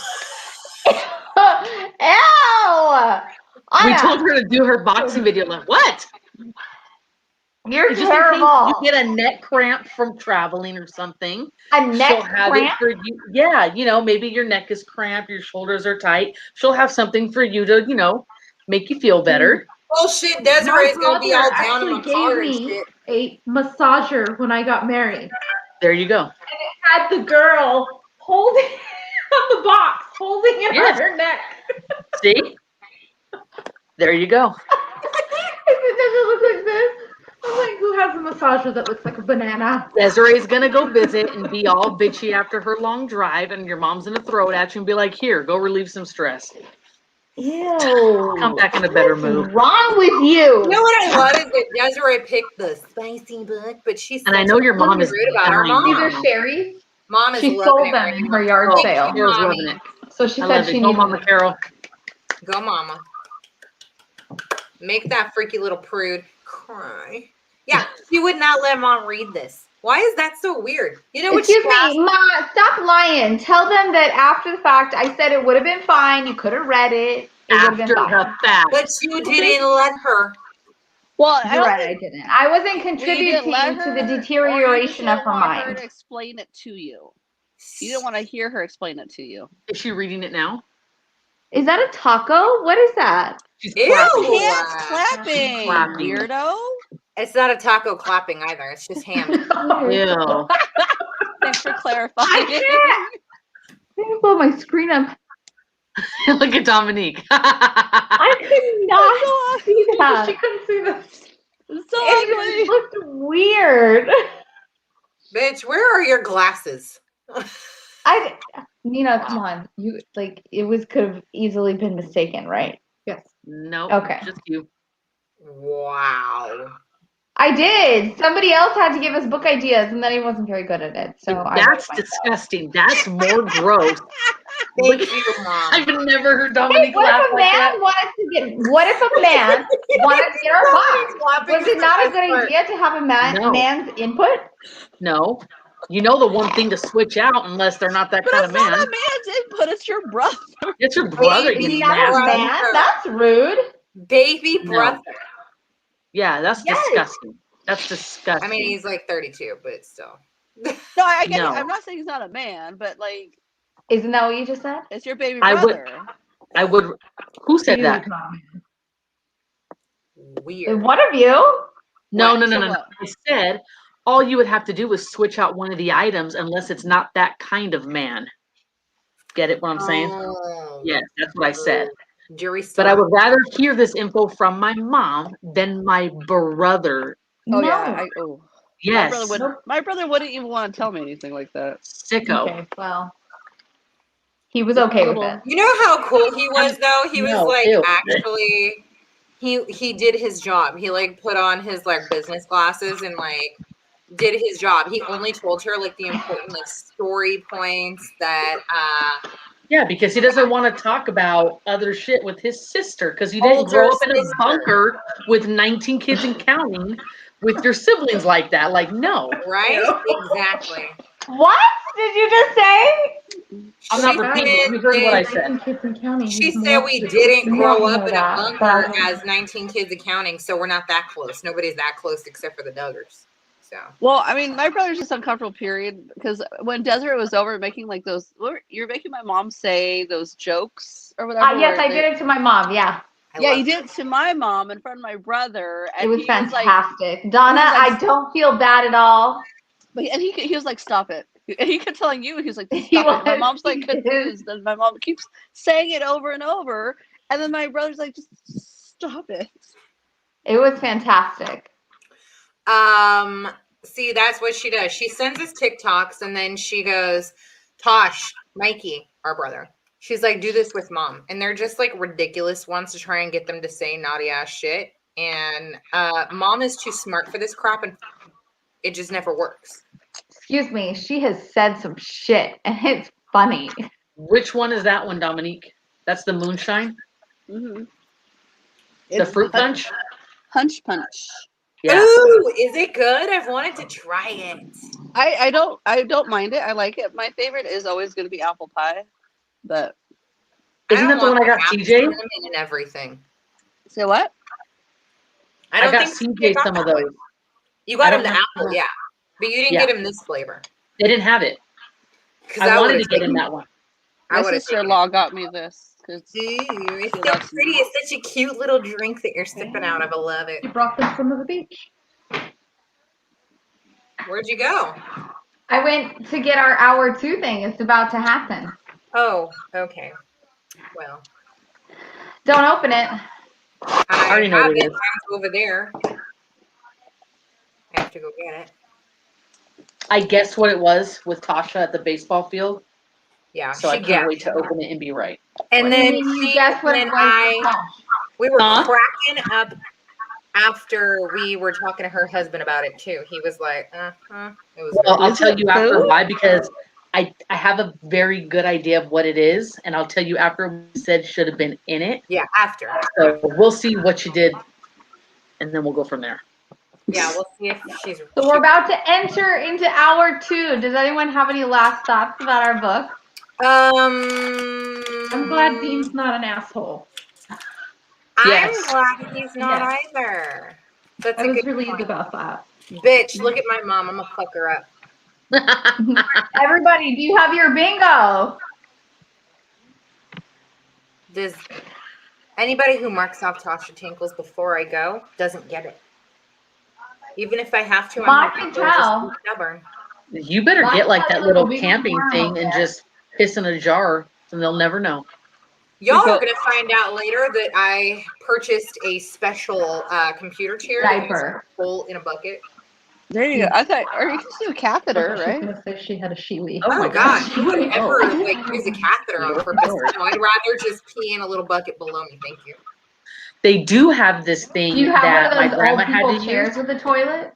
We Anna, told her to do her boxing video. Like, what? you're Just in case terrible. you get a neck cramp from traveling or something. A neck She'll have cramp? it for you. Yeah, maybe your neck is cramped, your shoulders are tight. She'll have something for you to, make you feel better. Oh shit, My Desiree's gonna be all brother down in actually my gave car and me shit. a massager when I got married. There you go. Had the girl holding on the box, holding it Yes. on her neck. See? There you go. It doesn't look like this. I'm like, who has a massager that looks like a banana? Desiree's gonna go visit and be all bitchy after her long drive, and your mom's gonna throw it at you and be like, "Here, go relieve some stress. Ew. Come back in a better What's mood." wrong with you? You know what I love is that Desiree picked the spicy book, but she's And I know your mom is rude about our dying These mom. are now. Sherry's. Mom is She loving sold it them right in now. her yard Thank sale. you, Carol's Mommy. loving it. So she I said love she it. Go, needed Mama them. Carol. Go, Mama. Make that freaky little prude cry. Yeah, she would not let Mom read this. Why is that so weird? You know what? Excuse me, Ma, stop lying. Tell them that after the fact, I said it would have been fine. You could have read it. It would have been After fine. the fact. But you didn't let her. Well, I You're don't right, I think didn't. I wasn't well, you contributing didn't let to the her, or you just deterioration of didn't her want her mind. to explain it to you. You didn't want to hear her explain it to you. Is she reading it now? Is that a taco? What is that? She's Ew. clapping. Hands clapping, clapping. weirdo. It's not a taco clapping either. It's just ham. Ew. Thanks for clarifying. I can't. I didn't blow my screen up. Look at Dominique. I could not see She that. couldn't see this. It's so It ugly. just looked weird. Bitch, where are your glasses? Nina, come on. You could have easily been mistaken, right? Yes. Nope. Okay. Just you. Wow. I did. Somebody else had to give us book ideas, and then he wasn't very good at it. So That's disgusting. That's more gross. Thank you, Mom. I've never heard Hey, Dominique what laugh if a like man that. wanted to get? What if a man wanted to get our box? Was it not a good idea to have a No. man's input? No. You know the one thing to switch out unless they're not that But kind it's of man. not a man's input. It's your brother. It's your brother, Baby Is he you not a nasty. man? That's rude. Baby No. brother. Yeah, that's Yes. disgusting. That's disgusting. I mean, he's like 32, but still. No, I get No. it. I'm not saying he's not a man, but like, Isn't that what you just said? it's your baby I would- brother. I would. Who said He that? is not a man. Weird. One of you. No, What? no, So no, no, no. what? I said all you would have to do is switch out one of the items unless it's not that kind of man. Get it what I'm saying? Oh. Yes, that's what I said. Jury But I still. would rather hear this info from my mom than my brother. Oh No. yeah. Yes. My brother wouldn't even want to tell me anything like that. Sicko. Okay. Well, he was okay with it. You know how cool he was though? He was No, like ew. actually he did his job. He like put on his like business glasses and like did his job. He only told her like the important like story points that Yeah, because he doesn't want to talk about other shit with his sister because he didn't Older grow up in a sister. bunker with 19 kids and counting with your siblings like that. Like, no. right? Exactly. What did you just say? I'm not She repeating it. said You heard what I that- said. Kids and counting. She He's said more- we didn't We grow don't up know in a that, bunker but- as 19 kids accounting, so we're not that close. Nobody's that close except for the Duggars. So Well, I mean, my brother's just uncomfortable. Period. Because when Desiree was over making like those, you're making my mom say those jokes or whatever. Yes, where I did it to my mom. Yeah, Yeah, love you did it to my mom in front of my brother. And it was he like, fantastic. Donna, he was like- I don't feel bad at all. and he was like, "Stop it!" And he kept telling you, he was like, He "Stop it!" And my was. mom's like He did. confused, and my mom keeps saying it over and over, and then my brother's like, "Just stop it." It was fantastic. See, that's what she does. She sends us TikToks and then she goes, Tosh, Mikey, our brother. She's like, do this with mom. And they're just like ridiculous ones to try and get them to say naughty ass shit. And mom is too smart for this crap and it just never works. Excuse me, she has said some shit, and it's funny. Which one is that one, Dominique? That's the moonshine? Mm-hmm. The fruit punch? Punch punch. Yeah. Ooh, is it good? I've wanted to try it. I don't mind it. I like it. My favorite is always going to be apple pie. But Isn't I that don't the one want I got half CJ? cinnamon and everything. say what? I I don't got think CJ got some that of one. those. You got I him the don't know. apple, yeah. But you didn't Yeah. get him this flavor. They didn't have it. Because I wanted would've to get taken in it. that one. My I would have taken sister-in-law got me this because it. Ooh, it's she so loves pretty. me. It's such a cute little drink that you're sipping out of. I love it. You brought them from the beach. Where'd you go? I went to get our hour 2 thing. It's about to happen. Oh, okay. Well, Don't open it. I already know have what it it. is. Mine's over there. I have to go get it. I guessed what it was with Tasha at the baseball field, Yeah, so I she can't guessed. wait to open it and be right. And What do you then mean you she, guessed what it then was? we were Huh? cracking up after we were talking to her husband about it too. He was like, it was Well, good. I'll Is tell it you after poo? why, because I have a very good idea of what it is, and I'll tell you after we said should have been in it. Yeah, after. So we'll see what you did, and then we'll go from there. Yeah, we'll see if she's. So we're about to enter into hour 2. Does anyone have any last thoughts about our book? I'm glad Dean's not an asshole. Yes. I'm glad he's not Yes. either. That's I a was good relieved point. about that. Bitch, look at my mom. I'm gonna fuck her up. Everybody, do you have your bingo? Does anybody who marks off Tasha Tinkles before I go doesn't get it? Even if I have to, Ma I'm can gonna go just tell. be stubborn. You better Mine get like has that a little little big camping worm thing up and there. just piss in a jar, and they'll never know. Y'all go- are gonna find out later that I purchased a special computer chair that uses Diaper. a hole in a bucket. There you go. I thought, or you can do a catheter, She's right? gonna say she had a shiwi. Oh my God, gosh. who would ever Oh. like use a catheter on purpose? No, I'd rather just pee in a little bucket below me. Thank you. They do have this thing Do you have that one my of those grandma old had people to chairs use. with a toilet?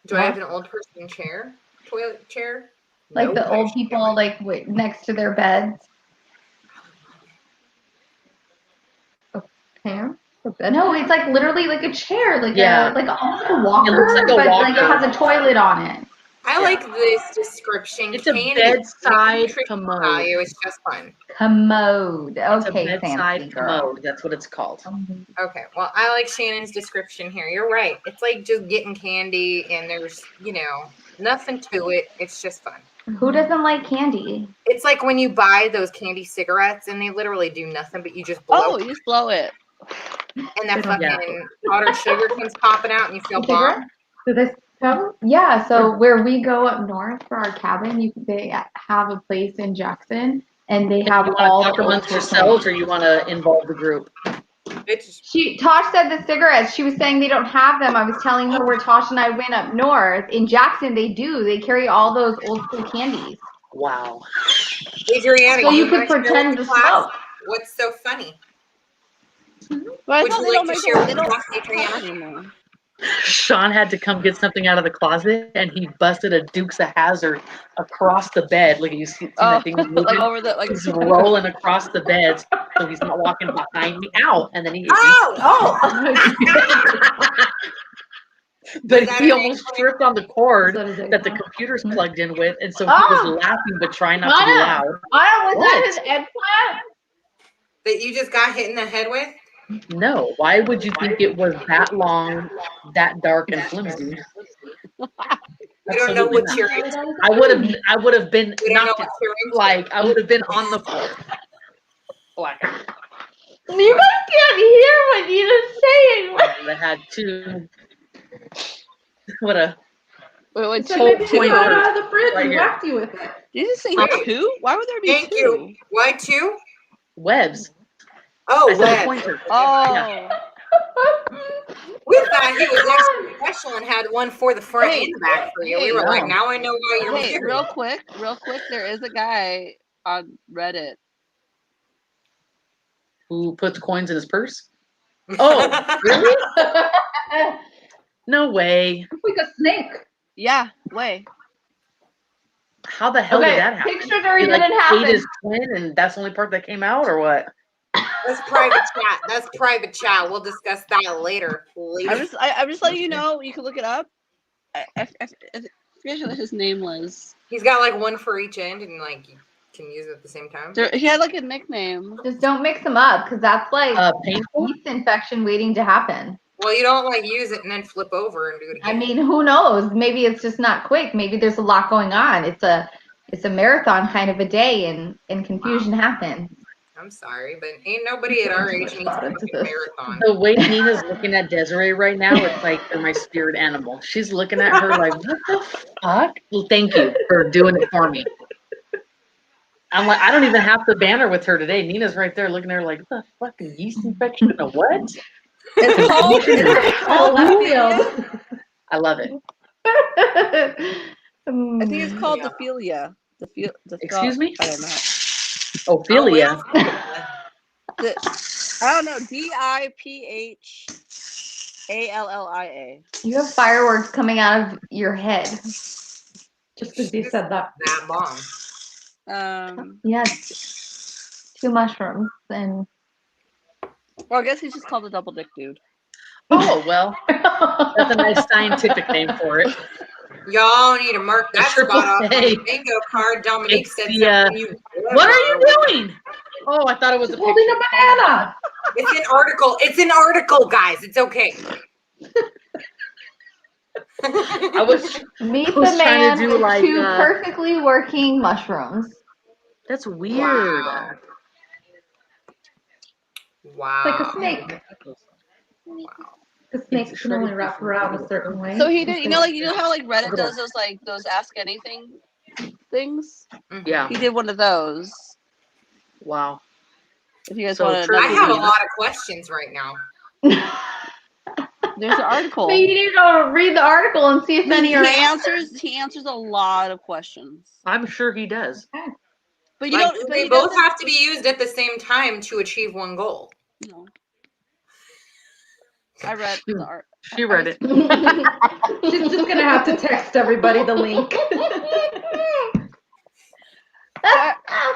Do I have an old person chair? Toilet chair? Like Nope, the I old actually people don't. like next to their beds? Pam? No, it's like literally like a chair, like Yeah. almost a walker, It looks like a but like it walker. has a toilet on it. I like this description. It's a Candy. bedside Nutrition commode. value. It's just fun. Commode. It's a Okay, bedside fancy girl. commode. That's what it's called. Okay, well, I like Shannon's description here. You're right. It's like just getting candy, and there's, nothing to it. It's just fun. Who doesn't like candy? It's like when you buy those candy cigarettes, and they literally do nothing, but you just blow, Oh, you just blow it. and that Yeah. fucking powdered sugar comes popping out, and you feel Cigarette? bomb. Do they have? Yeah, so where we go up north for our cabin, they have a place in Jackson, and they have You all want to talk the amongst yourselves, or you want to involve the group? It's Tosh said the cigarettes. She was saying they don't have them. I was telling her where Tosh and I went up north. In Jackson, they do. They carry all those old school candies. Wow. Adriana. So you could wanna share pretend with to the class? smoke. What's so funny? But I Would thought you they like don't to make share them. with They the don't class, have Adriana? anymore. Sean had to come get something out of the closet, and he busted a Dukes of Hazzard across the bed. Look, you see Oh, that thing moving? like over the like. He's rolling across the bed, so he's not walking behind me. Ow! And then he hit me. Oh! But Is that he an almost eggplant? tripped on the cord Is that his that the eggplant? computer's plugged in with, and so he Oh! was laughing but trying not to be Anna! loud. Anna, was that What? his eggplant? That you just got hit in the head with? No, why would you think it was that long, that dark and flimsy? You don't know Absolutely what not. you're into. I would have been You don't know knocked what out. you're into. Like I would have been on the floor. Like You guys can't hear what Nina's saying. I had two. What a Wait, So two, maybe she point got it hurt out of the fridge right and here. whacked you with it. Did you just say Right. two? Why would there be Thank two? you. Why two? webs. Oh, I said a web. pointer. Oh, We thought he was extra special and had one for the front Hey, and back for you. We hey, were like, no. now I know why you're hey, here. real quick, there is a guy on Reddit. Who puts coins in his purse? Oh, really? No way. It's like a snake. Yeah, way. How the hell Okay, did that happen? pictures or it He like didn't ate happen. his twin, and that's the only part that came out, or what? That's private chat. That's private chat. We'll discuss that later. I'm just letting you know. You can look it up. I forget what his name was. He's got like one for each end, and like you can use it at the same time. He had like a nickname. Just don't mix them up because that's like Painful. yeast infection waiting to happen. Well, you don't like use it and then flip over and do it again. I mean, who knows? Maybe it's just not quick. Maybe there's a lot going on. It's a marathon kind of a day, and confusion happens. I'm sorry, but ain't nobody at our age needs a fucking marathon. The way Nina's looking at Desiree right now, it's like they're my spirit animal. She's looking at her like, what the fuck? Well, thank you for doing it for me. I'm like, I don't even have to banter with her today. Nina's right there looking at her like, what the fucking yeast infection? A what? It's called I love it. I think it's called Diphilia. Excuse me? I don't know. Ophelia. I don't know. Diphallia. You have fireworks coming out of your head. Just because you said that. That bomb. Yes. 2 mushrooms and. Well, I guess he's just called a double dick dude. Oh, well, that's a nice scientific name for it. Y'all need to mark that Triple spot off on A. the bingo card. Dominique It's said the, something. What are you doing? Oh, I thought it was a Holding picture. a banana. It's an article. It's an article, guys. It's okay. I was Meet was the trying man to do with like, 2 perfectly working mushrooms. That's weird. Wow. Like a snake. The snake can only wrap around a certain way. So he did. You know how like Reddit does those Ask Anything things. Yeah. He did one of those. Wow. If you guys So want to, true. I have a lot of questions right now. there's an article. So you need to go read the article and see if any are He answers a lot of questions. I'm sure he does. But you Like, don't. But they he both doesn't- have to be used at the same time to achieve one goal. No. I read the art. She read it. She's just gonna have to text everybody the link.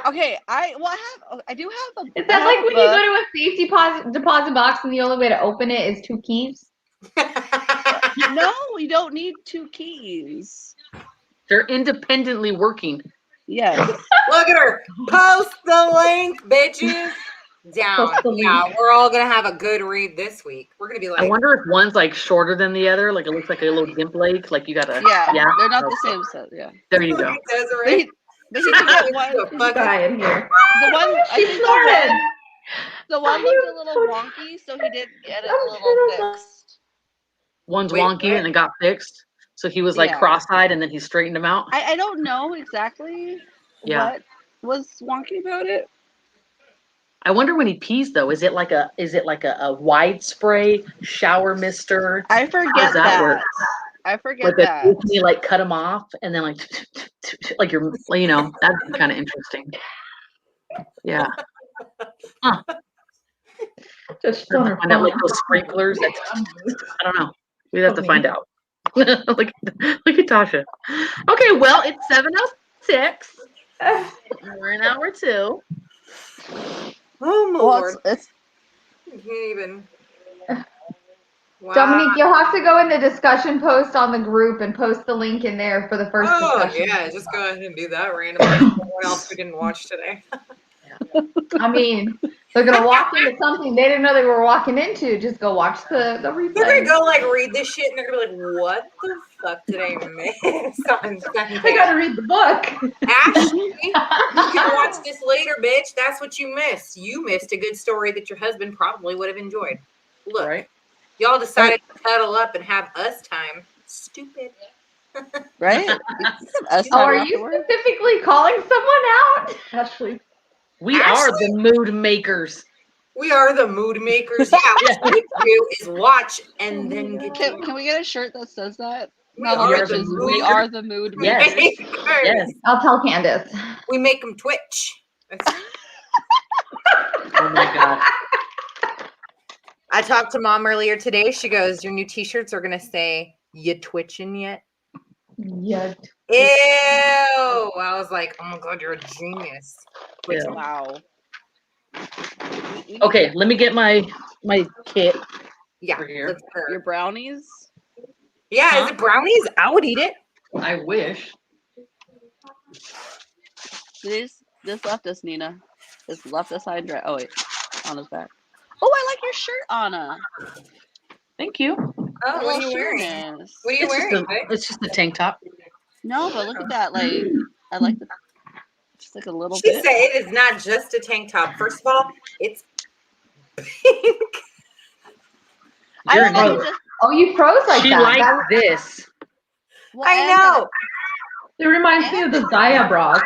Okay, I do have a. Is that like when you go to a safety deposit box and the only way to open it is 2 keys? No, you don't need 2 keys. They're independently working. Yes. Look at her. Post the link, bitches. Down. Post the Yeah, link. we're all gonna have a good read this week. We're gonna be like, I wonder if one's like shorter than the other. Like it looks like a little gimp leg. Like you gotta. Yeah. Yeah. They're not the same set. Yeah. There you go. Desiree. But he did get one. Fuck Dying here. The one. I She think snorted. the one looked a little wonky, so he did get it a little fixed. One's Wait, wonky what? and it got fixed. So he was like Yeah. cross-eyed and then he straightened them out. I don't know exactly Yeah. what was wonky about it. I wonder when he pees though. Is it like a wide spray shower mister? I How forget does that that. work? I forget Like that. can you like cut them off and then like you're that'd be kind of interesting. Yeah. Just on her Find out like phone. those sprinklers. I don't know. We'd have to find out. look at Tasha. Okay, well it's 7:06. We're in hour 2. oh my Well, lord. it's You can't even. Wow. Dominique, you'll have to go in the discussion post on the group and post the link in there for the first discussion. Yeah, just go ahead and do that randomly. What else we didn't watch today? I mean, they're going to walk into something they didn't know they were walking into. Just go watch the replay. They're gonna go like read this shit and they're gonna be like, "What the fuck did I miss on Sunday?" I gotta read the book. Ashley, you can watch this later, bitch. That's what you missed. You missed a good story that your husband probably would have enjoyed. Look, Right? y'all decided to cuddle up and have us time. Stupid. right. Us Oh, time are you afterwards. specifically calling someone out? Ashley. We are the mood makers. We are the mood makers. Yeah, what we do is watch and then get to Can we get a shirt that says that? We Not are the the bitches. mood We makers. are the mood Yes. makers. Yes. I'll tell Candace. We make them twitch. That's- Oh my god. I talked to mom earlier today. She goes, "Your new t-shirts are gonna say, you twitching yet?" Yeah. Ew. I was like, "Oh my god, you're a genius." Yeah. Wow. Okay, let me get my kit. Yeah. Over here. Let's purr. Your brownies? Yeah, Huh? is it brownies? I would eat it. I wish. This left us, Nina. This left us high and dry. Oh wait, Anna's back. Oh, I like your shirt, Anna. Thank you. Oh, Your what are little you wearing? shirt. What are you wearing? babe? It's just a tank top. No, but look at that. Like, I like the just like a little She bit. said it is not just a tank top. First of all, it's pink. I You're don't like an it just. Oh, you froze like She that. likes That- this. Well, I and that know. It reminds me of the Zaya bras.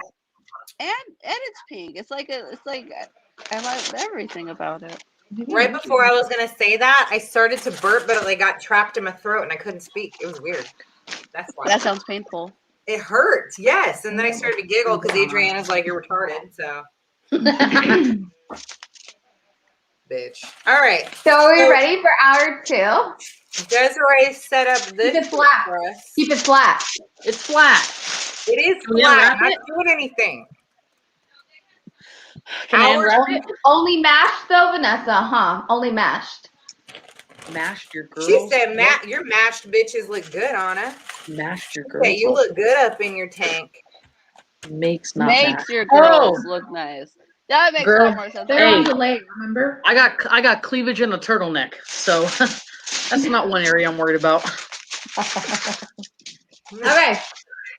and it's pink. It's like I like everything about it. Right before I was gonna say that, I started to burp, but it like got trapped in my throat and I couldn't speak. It was weird. That's why. That sounds painful. It hurt, yes. And then I started to giggle because Adriana's like, "You're retarded." So, bitch. All right. So are we So- ready for hour 2? Desiree set up this Keep it flat. for us. Keep it flat. It's flat. It is Can we flat. unwrap Not it? doing anything. Can I Hour unwrap it? Only mashed though, Vanessa, huh? Only mashed. Mashed your girls. She said, "Matt, your mashed bitches look good, Anna. Mashed your girls. Yeah, you look good up in your tank." Makes not Makes mashed. your girls look nice. That makes a Girl, lot more sense. They're on Hey. delay, remember? I got cleavage and a turtleneck, so that's not one area I'm worried about. Okay.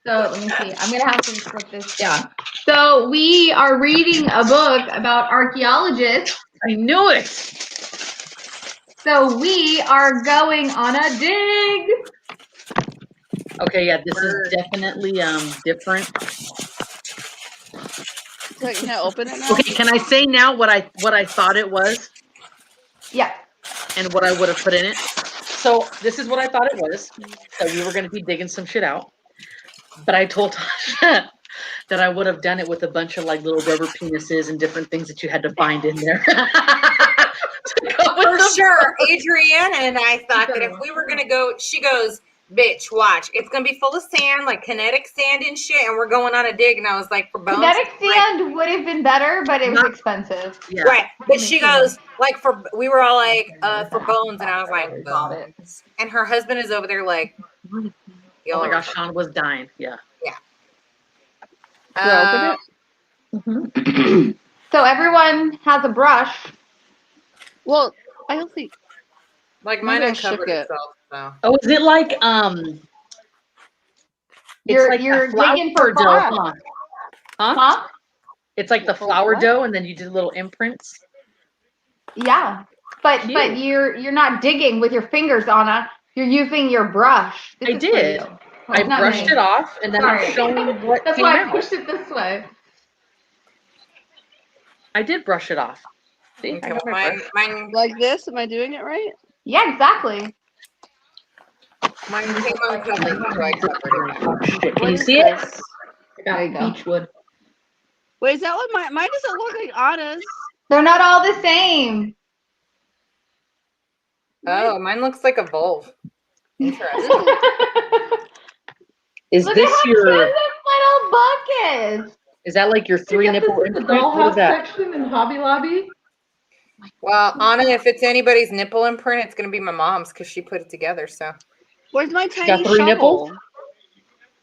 So let me see. I'm gonna have to flip this down. So we are reading a book about archaeologists. I knew it. So we are going on a dig. Okay, yeah, this is definitely different. So can I open it now? Okay, can I say now what I thought it was Yeah. and what I would have put in it? So this is what I thought it was. So we were gonna be digging some shit out. But I told Tasha that I would have done it with a bunch of like little rubber penises and different things that you had to find in there. To go with For the sure. Adriana and I thought that if we were gonna go, she goes, "Bitch, watch. It's gonna be full of sand, like kinetic sand and shit, and we're going on a dig." And I was like, "For bones." Kinetic sand would have been better, but it was expensive. Yeah. Right. But she goes, like, we were all like, for bones, and I was like, Got it. bones. And her husband is over there like, Oh y'all my are gosh, Sean was dying. Yeah. Can I open it? So everyone has a brush. Well, I don't think. like mine Maybe I uncovered shook it. itself. So Oh, is it like You're it's like you're a flour digging for dough, flat. huh? Huh? Huh? It's like the For flour what? dough, and then you did little imprints. Yeah. But Cute. you're not digging with your fingers, Anna. You're using your brush. This I is for did. you. I It's not brushed me. it off, and then Sorry. I'm showing what That's came why I out. pushed it this way. I did brush it off. See, I okay, got well, my brush. mine Like this? Am I doing it right? Yeah, exactly. came uncovered, so I covered it. Oh, shit. Can What you is see it? this? I got There you go. beechwood. Wait, is that what mine doesn't look like Anna's? They're not all the same. Oh, mine looks like a vulve. Interesting. Is Look this at how your? cute this little book is. Is that like your three You got nipple this in the imprint? What is dollhouse that? section in Hobby Lobby. Well, Anna, if it's anybody's nipple imprint, it's gonna be my mom's because she put it together. So Where's my got tiny three shovel? nipples?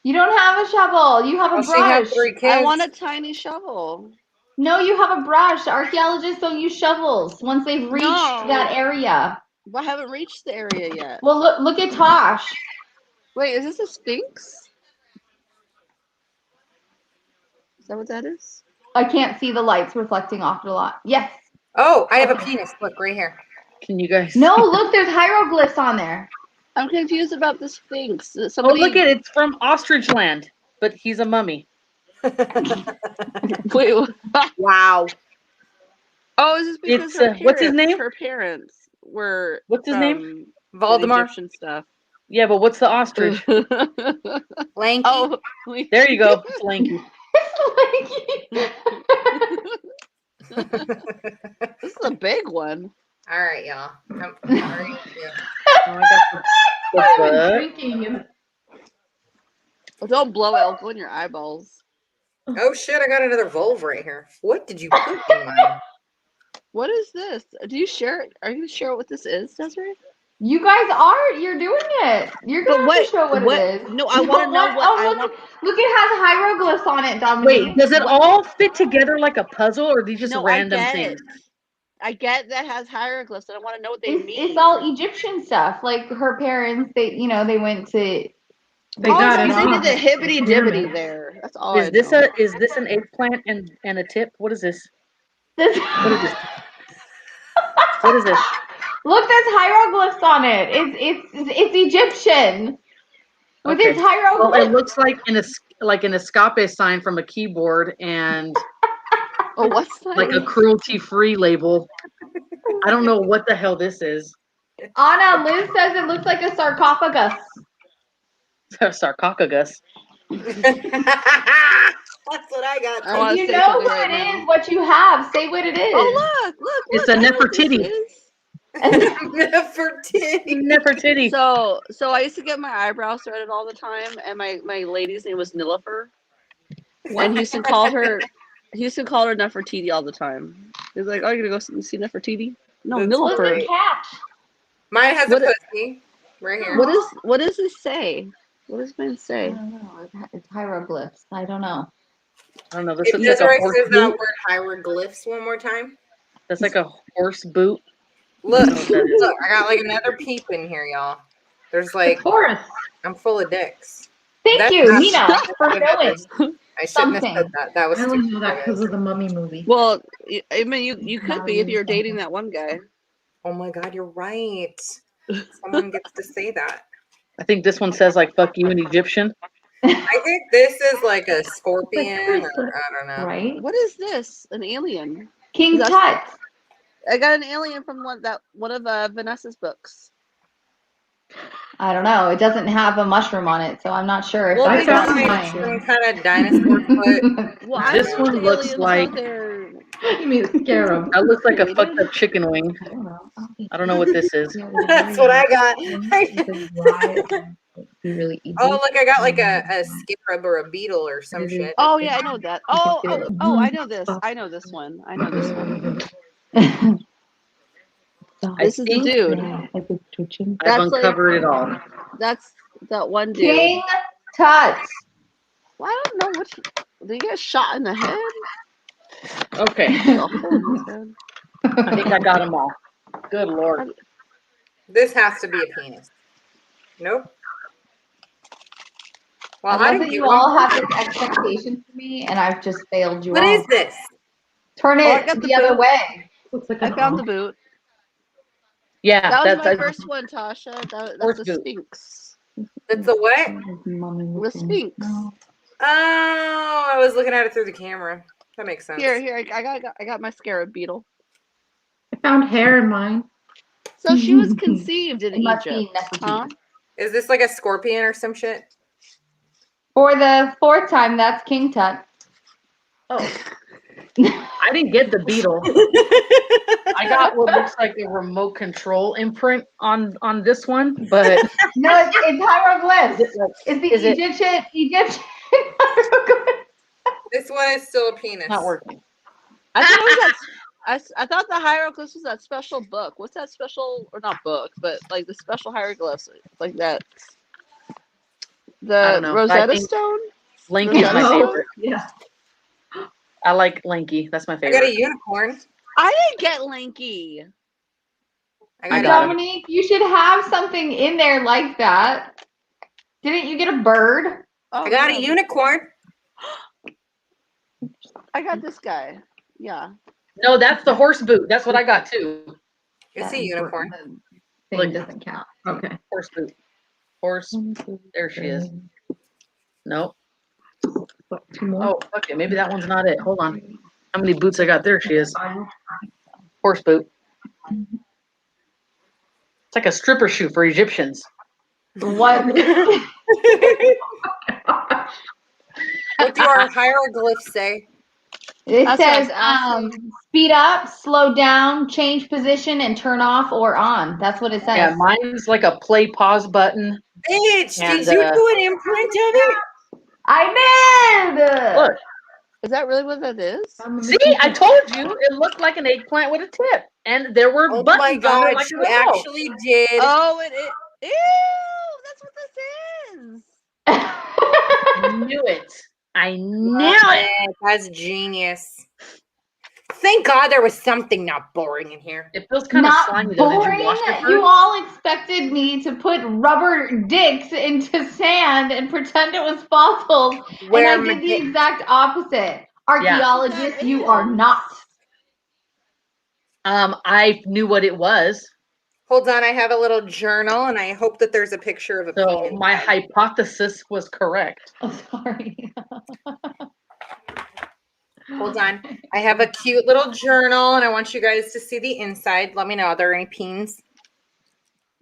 You don't have a shovel. You have a well, she had brush. 3 kids. I want a tiny shovel. No, you have a brush. Archaeologists don't use shovels once they've reached No. that area. I haven't reached the area yet. Well, look at Tosh. Wait, is this a sphinx? Is that what that is? I can't see the lights reflecting off the lot. Yes. Oh, I have a penis. Look right here. Can you guys? No, look, there's hieroglyphs on there. I'm confused about the sphinx. Oh, Somebody... look at it. It's from Ostrich Land, but he's a mummy. Wait. Wow. Oh, is this because It's, her parents, what's his name? Her parents were What's his from name? the Voldemort. Egyptian stuff. Yeah, but what's the ostrich? Lanky. Oh, There you go. It's Lanky. this is a big one. All right, y'all. I'm sorry. Yeah. Oh, I got the I've been butt. drinking and Oh, don't blow it. It'll go in your eyeballs. Oh shit! I got another vulve right here. What did you put in mine? What is this? Do you share it? Are you gonna share what this is, Desiree? You guys are. You're doing it. You're But gonna have to show what it is. No, I want to know what Oh, I look! want. Look, it has hieroglyphs on it, Wait, Dominique. does it all fit together like a puzzle, or are these just No, I random get things? it. I get that has hieroglyphs, and I want to know what they mean. It's all Egyptian stuff. Like her parents, they went to. They All got I it know is they all. did the hibbity Pyramid. dibbity there. That's all I Is this know. an eggplant and a tip? What is this? This, What is this? What is this? look, there's hieroglyphs on it. It's Egyptian with Okay. its Well, hieroglyphs. it looks like an escape sign from a keyboard and Oh, what's that? like a cruelty-free label. I don't know what the hell this is. Anna, Liz says it looks like a sarcophagus. Sarcophagus. That's what I got. I wanna You say know something what right it now. is, what you have. Say what it is. Oh, look! It's I a know what this Nefertiti. is. Nefertiti. Nefertiti. So I used to get my eyebrows threaded all the time, and my lady's name was Nilifer, and Houston called her Nefertiti all the time. He was like, "Oh, you're gonna go see Nefertiti?" No, That's Look, Nilifer. a cat. Mine has What a it- pussy right here. What does this say? What does mine I say? don't know. It's hieroglyphs. I don't know. I don't know. This If looks like a Desiree horse says that boot. word hieroglyphs one more time. That's like a horse boot. Look, I don't know what that is. look, I got like another peep in here, y'all. There's like, Taurus. I'm full of dicks. Thank That's you, not- Nina, for shouldn't have knowing. said- I shouldn't have something. said that. That was I only stupid. know that because of the Mummy movie. Well, I mean, you could be if you're dating that one guy. Oh my god, you're right. Someone gets to say that. I think this one says like "fuck you" in Egyptian. I think this is like a scorpion, or I don't know. Right? What is this? An alien? King That's- Tut. I got an alien from one of Vanessa's books. I don't know. It doesn't have a mushroom on it, so I'm not sure if Well, that's got not mine. Some kind of dinosaur foot. Well, I This don't know one if the looks aliens like- out there. You mean scarab? That looks like a Created. fucked up chicken wing. I don't know. I don't know what this is. That's what I got. Oh, look, I got like a scarab or a beetle or some shit. Oh yeah, I know that. Oh, I know this. I know this one. I know this one. This is the think dude. I've That's like- uncovered it all. That's that one dude. King Tut. Well, I don't know which. Did he get shot in the head? Okay, A hole in his head? I think I got them all. Good lord. This has to be a penis. Nope. Well, I how love did that you you all have this expectation for me, and I've just failed you What all. is this? Turn Oh, I it got the the other boot. way. Looks like I an found the owl. boot. Yeah, That was my that's first one, Tasha. That's Horse the boot. Sphinx. It's a what? The Sphinx. Oh, I was looking at it through the camera. That makes sense. Here, I got my scarab beetle. I found hair in mine. So she was conceived in It must be Egypt. Nefertiti. Huh? Is this like a scorpion or some shit? For the fourth time, that's King Tut. Oh, I didn't get the beetle. I got what looks like a remote control imprint on this one, but No, it's hieroglyphs. It's the Is it- Egyptian hieroglyphs. This one is still a penis. not working. I thought it was that. I thought the hieroglyphs was that special book. What's that special, or not book, but like the special hieroglyphs, like that. I The don't know. I Rosetta think- Stone. Lanky is my No. favorite. Yeah. I like Lanky. That's my I got a favorite. unicorn. I didn't get Lanky. I got got him. Dominique, you should have something in there like that. Didn't you get a bird? Oh, I got a no. unicorn. I got this guy. Yeah. No, that's the horse boot. That's what I got too. It's a unicorn. Thing Like- doesn't count. Okay. Horse boot. Horse. There she is. Nope. What, 2 more? Oh, okay. Maybe that one's not it. Hold on. How many boots I got? There she is. Horse boot. It's like a stripper shoe for Egyptians. What? What do our hieroglyphs say? It That's what I says was asking. speed up, slow down, change position, and turn off or on. That's what it says. Yeah, mine's like a play pause button. Bitch, And, did you do an imprint of it? I did. Look, Is that really what that is? See, I told you it looked like an eggplant with a tip, and there were Oh buttons my on it god, like she a remote. actually did. Oh, ew! That's what this is. I knew it. I knew it. That's genius. Thank God there was something not boring in here. It feels kind of Not slimy though. Did boring. you wash it You first? all expected me to put rubber dicks into sand and pretend it was fossils, Where and I did the exact opposite. Archaeologists, That you are is. not. I knew what it was. Hold on, I have a little journal, and I hope that there's a picture of a So penis. my hypothesis was correct. I'm sorry. Hold on. I have a cute little journal, and I want you guys to see the inside. Let me know. Are there any peens?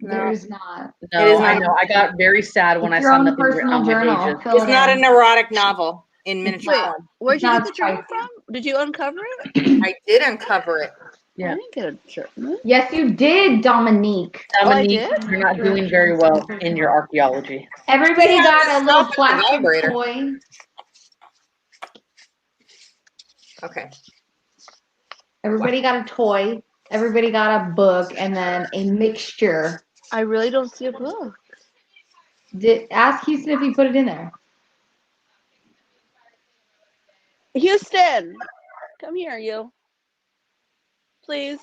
No. There's not. No, It is I not. know. I got very sad when It's I your saw own nothing personal on my journal. pages. Fill It's it not in. an erotic novel in miniature Wait, form. where'd you Now get the it's journal spicy. from? Did you uncover it? I did uncover it. Yeah. I didn't get a journal. Yes, you did, Dominique. Dominique, did? you're not doing very well in your archaeology. Everybody They have got this a little stuff with the plastic vibrator. toy. Okay. Everybody got a toy. Everybody got a book, and then a mixture. I really don't see a book. Ask Houston if he put it in there. Houston, come here, you. Please.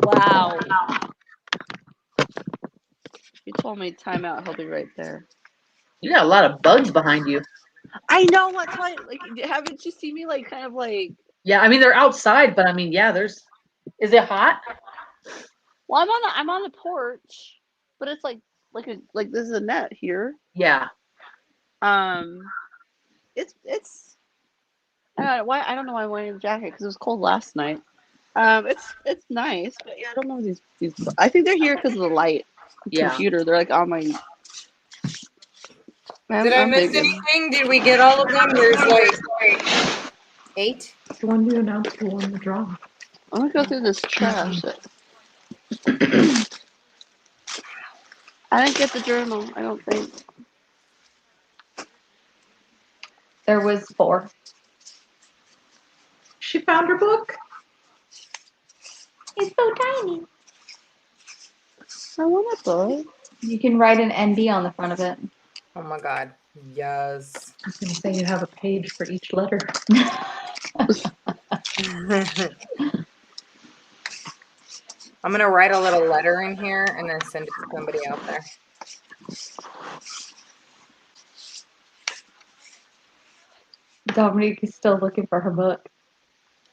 Wow. You told me time out. He'll be right there. You got a lot of bugs behind you. I know. That's why. Like, haven't you seen me like kind of like? Yeah, I mean they're outside, but I mean, yeah, there's. Is it hot? Well, I'm on the porch, but it's like this is a net here. Yeah. It's. I don't know why I'm wearing a jacket because it was cold last night. It's nice, but yeah, I don't know these. I think they're here because of the light. Yeah. Computer. They're like on my. Did I miss anything? Did we get all of them? There's like 8. The one you announced who won the draw. I'm gonna go through this trash. I didn't get the journal. I don't think. There was 4. She found her book. It's so tiny. I want a book. You can write an NB on the front of it. Oh my god. Yes. I was going to say you have a page for each letter. I'm going to write a little letter in here and then send it to somebody out there. Dominique is still looking for her book.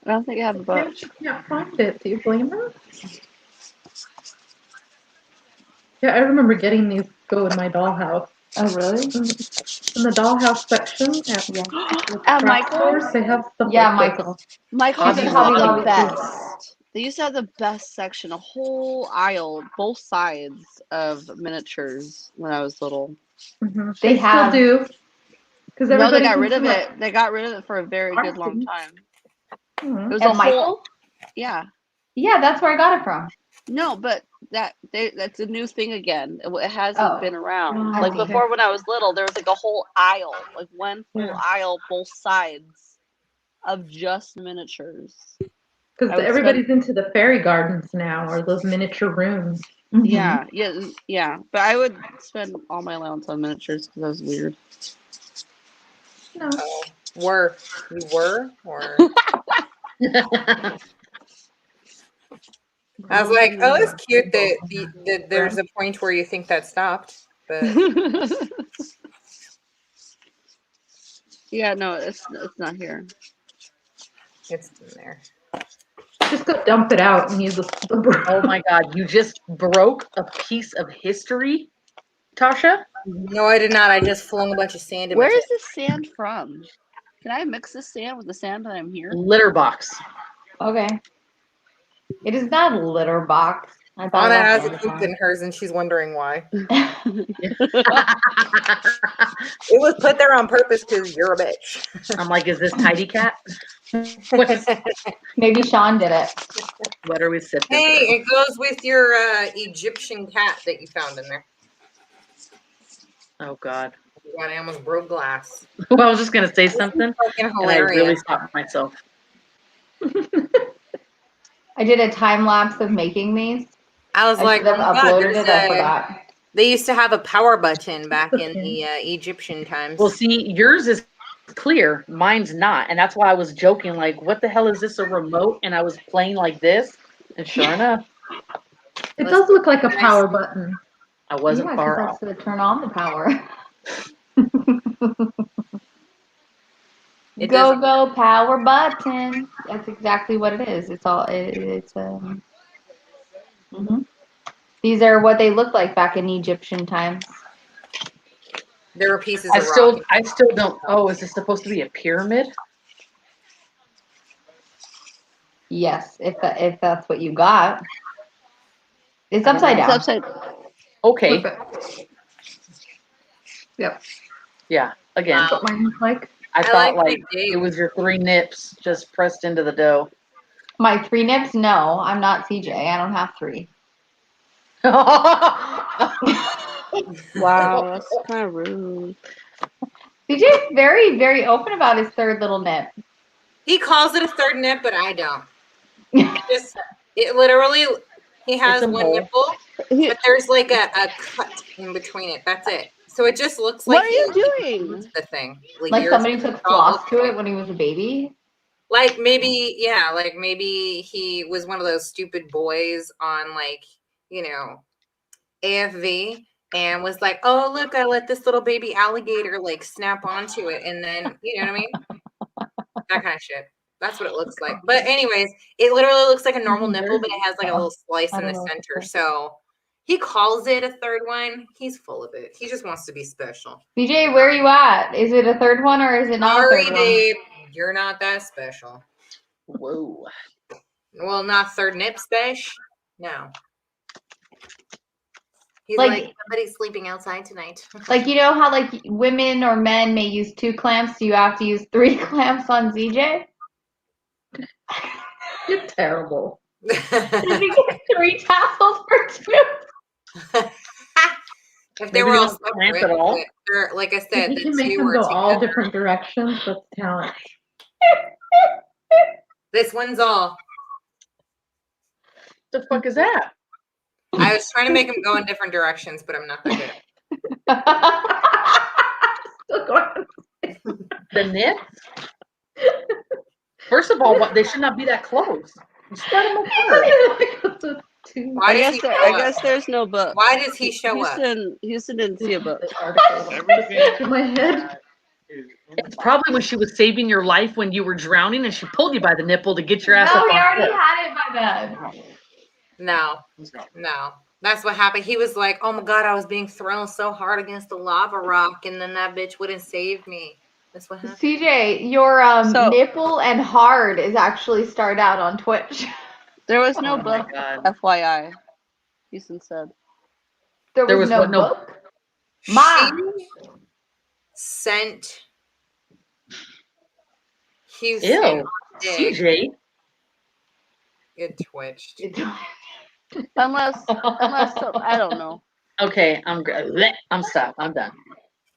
I don't think I have a book. She can't find it. Do you blame her? Yeah, I remember getting these go in my dollhouse. Oh, really? In the dollhouse section At craft Michael's? stores, they have stuff Yeah, like this. Michael. Michael's Hobby is Lobby. the Hobby Lobby best. They used to have the best section, a whole aisle, both sides of miniatures when I was little. Mm-hmm. They still have- do. Because No, they got rid of it. They got rid of it for a very good long time. Mm-hmm. It was At a Michael? whole, yeah. Yeah, that's where I got it from. No, but that's a new thing again. It hasn't Oh. been around. Oh, Like okay. before, when I was little, there was like a whole aisle, like one full aisle, both sides of just miniatures. Because I would everybody's into the fairy gardens now, or those miniature rooms. Mm-hmm. Yeah. But I would spend all my allowance on miniatures because that was weird. No. Oh, were you were or I was like, oh, it's cute that there's a point where you think that stopped, but Yeah, no, it's not here. it's in there. Just go dump it out and use a broom. Oh my god, you just broke a piece of history, Tasha? No, I did not. I just flung a bunch of sand in my Where is face. this sand from? Can I mix this sand with the sand that I'm here? Litter box. Okay. It is not a litter box. I thought Anna about has a it. poop in hers and she's wondering why. It was put there on purpose because you're a bitch. I'm like, is this Tidy Cat? Maybe Sean did it. What are we sifting Hey, through? it goes with your Egyptian cat that you found in there. Oh god. God, I almost broke glass. Well, I was just gonna say something, Fucking and I really hilarious. stopped myself. I did a time lapse of making these. I was I like, should have oh my God, uploaded it. I forgot. they used to have a power button back in the Egyptian times. Well, see, yours is clear, mine's not, and that's why I was joking. Like, what the hell is this, a remote? And I was playing like this, and sure enough, It does look like a power button. I wasn't Yeah, far because off. that's to turn on the power. It Go doesn't- power button. That's exactly what it is. It's all it's mhm. These are what they looked like back in Egyptian times. There were pieces I of still, rock. I still don't. Oh, is this supposed to be a pyramid? Yes, if that's what you got. It's upside It's down. upside. Okay, Flip it. Yep. yeah. Again, That's what mine looks like. I I thought like like the it was your 3 nips just pressed into the dough. My 3 nips? No, I'm not CJ. I don't have 3. Wow, that's kind of rude. CJ's very, very open about his 3rd little nip. He calls it a 3rd nip, but I don't. It literally, he has It's a one mole. nipple, but there's like a cut in between it. That's it. So it just looks like What are you doing? the thing. Like yours somebody is took all floss looks to like. it when he was a baby. Like maybe, yeah, like maybe he was one of those stupid boys on like, you know, AFV and was like, oh, look, I let this little baby alligator like snap onto it. And then, you know what I mean? That kind of shit. That's what it looks like. But anyways, it literally looks like a normal nipple, but it has like a little slice I in don't the know what center. to say. So he calls it a 3rd one. He's full of it. He just wants to be special. CJ, where are you at? Is it a 3rd one or is it not Sorry, a 3rd one? babe. You're not that special. Whoa. Well, not 3rd nip special. No. He's Like- like, somebody's sleeping outside tonight. Like, you know how like women or men may use 2 clamps, so you have to use 3 clamps on CJ? You're terrible. Did you get 3 tassels for 2? If they Maybe were they all don't clamp separate, at all. but they're, like I said, You the can make 2 them were go all together. different directions. That's talent. This one's all. The fuck is that? I was trying to make them go in different directions, but I'm not that good. Still going. The nips? First of all, what, they should not be that close. You spread them apart. Why I does guess he there, show I up? guess there's no book. Why does he show up? Houston didn't see a book. To my head. It's probably when she was saving your life when you were drowning and she pulled you by the nipple to get your ass No, up he on already shore. had it by then. No. That's what happened. He was like, oh my God, I was being thrown so hard against the lava rock, and then that bitch wouldn't save me. That's what happened. CJ, your So- nipple and hard is actually started out on Twitch. There was no Oh my book, God. FYI. Houston said. There was no what? No. book. Ma. She sent Houston Ew. dick. CJ. It twitched. Unless I don't know. Okay, I'm stopped. I'm done.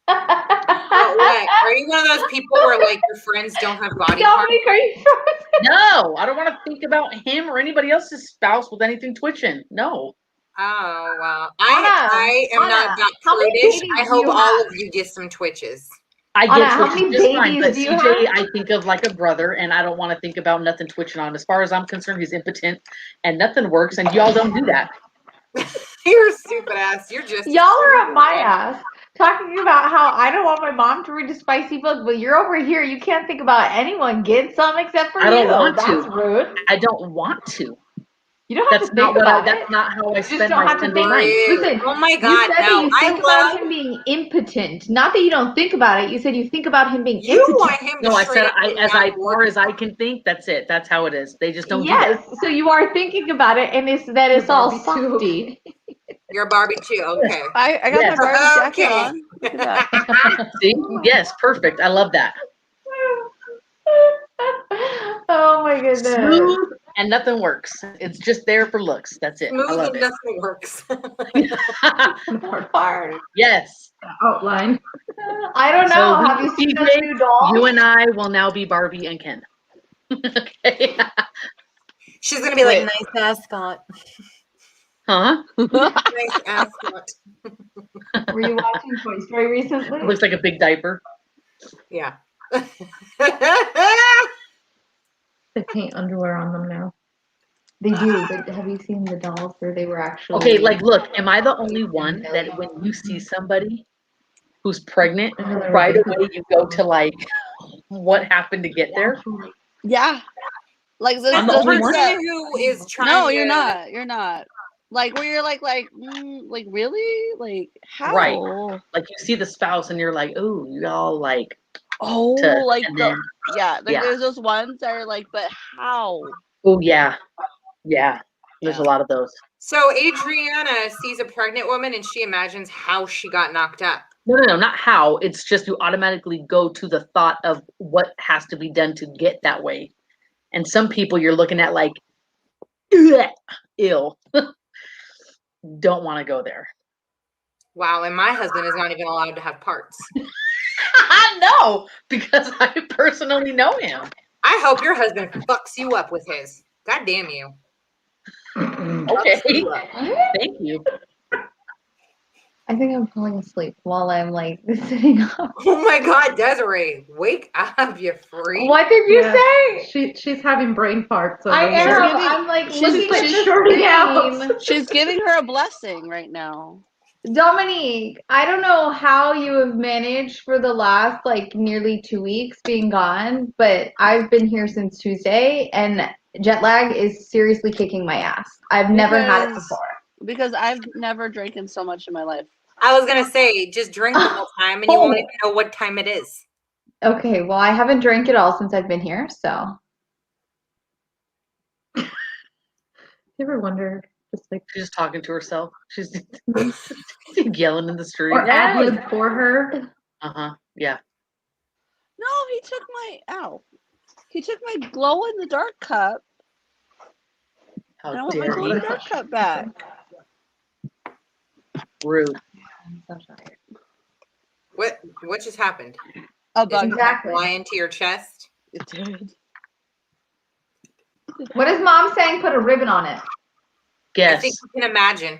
Oh, what? Are you one of those people where like your friends don't have body parts? Dominic, are you sure? No, I don't want to think about him or anybody else's spouse with anything twitching. No. Oh wow. Anna, I am not Anna, that how many prudish. babies I do hope you all have? of you get some twitches. I Anna, get how twitching many just fine, babies but do you CJ, have? I think of like a brother, and I don't want to think about nothing twitching on. As far as I'm concerned, he's impotent, and nothing works, and y'all don't do that. You're a stupid ass. You're just Y'all are on my ass talking about how I don't want my mom to read a spicy book, but you're over here. You can't think about anyone getting some except for I don't you. want That's to. rude. I don't want to. You don't have That's to not think what I. about That's it. not how I just spend don't my have to Sunday think- night. Listen, Oh my You God, said that no. you I think about love him being impotent. Not that you don't think about it. You said you think about him being you impotent. want him to No, I straight said up I be as that far as I can think. That's it. That's how it is. They just don't do Yes, so you are thinking about it, and it's that it's all Barbie too. softy. You're a Barbie too. Okay. I got Yes. my Barbie jacket Okay. on. Look at that. that. See? Yes, perfect. I love that. Oh my goodness. Smooth and nothing works. It's just there for looks. That's it. I Smooth love and it. nothing works. Hard Yes. outline. I don't know. So Have you seen those new dolls? you and I will now be Barbie and Ken. Okay. She's gonna be Wait. like, nice ascot. Huh? Nice ascot. Were you watching Toy Story recently? It looks like a big diaper. Yeah. They paint underwear on them now. They do, but have you seen the dolls where they were actually? Okay, like, look, am I the only one that when you see somebody who's pregnant, right away you go to like, what happened to get there? Yeah. Like this, I'm the this only is one? that- who is trying No, to... you're not. You're not. Like where you're like really? Like how? Right. Like you see the spouse and you're like, ooh, y'all like, Oh, like and the then, yeah. Like yeah. there's those ones that are like, but how? oh yeah, yeah. There's a lot of those. So Adriana sees a pregnant woman and she imagines how she got knocked up. No, not how. It's just you automatically go to the thought of what has to be done to get that way. And some people you're looking at like, ill. Don't want to go there. Wow, and my husband is not even allowed to have parts. I know, because I personally know him. I hope your husband fucks you up with his. God damn you. Okay. Fucks you up. Thank you. I think I'm falling asleep while I'm like sitting up. Oh my God, Desiree, wake up, you freak. What did you Yeah. say? She's having brain farts. I over here. am. giving- I'm like she's- looking at she's the shorting out. screen. She's giving her a blessing right now. Dominique, I don't know how you have managed for the last like nearly 2 weeks being gone, but I've been here since Tuesday and jet lag is seriously kicking my ass. I've never had it Because- before. Because I've never drinking so much in my life. I was going to say, just drink the whole time and you won't even know what time it is. Okay, well, I haven't drank at all since I've been here, so. You ever wondered, just like, She's just talking to herself. She's yelling in the street. or ad lib for her? Yeah. No, he took my glow in the dark cup. And I How want my dare glow in the he? dark cup back. Rude. I'm so tired. What just happened? A bug. Exactly. Fly into your chest? It did. What is mom saying? Put a ribbon on it. I Guess. think you can imagine.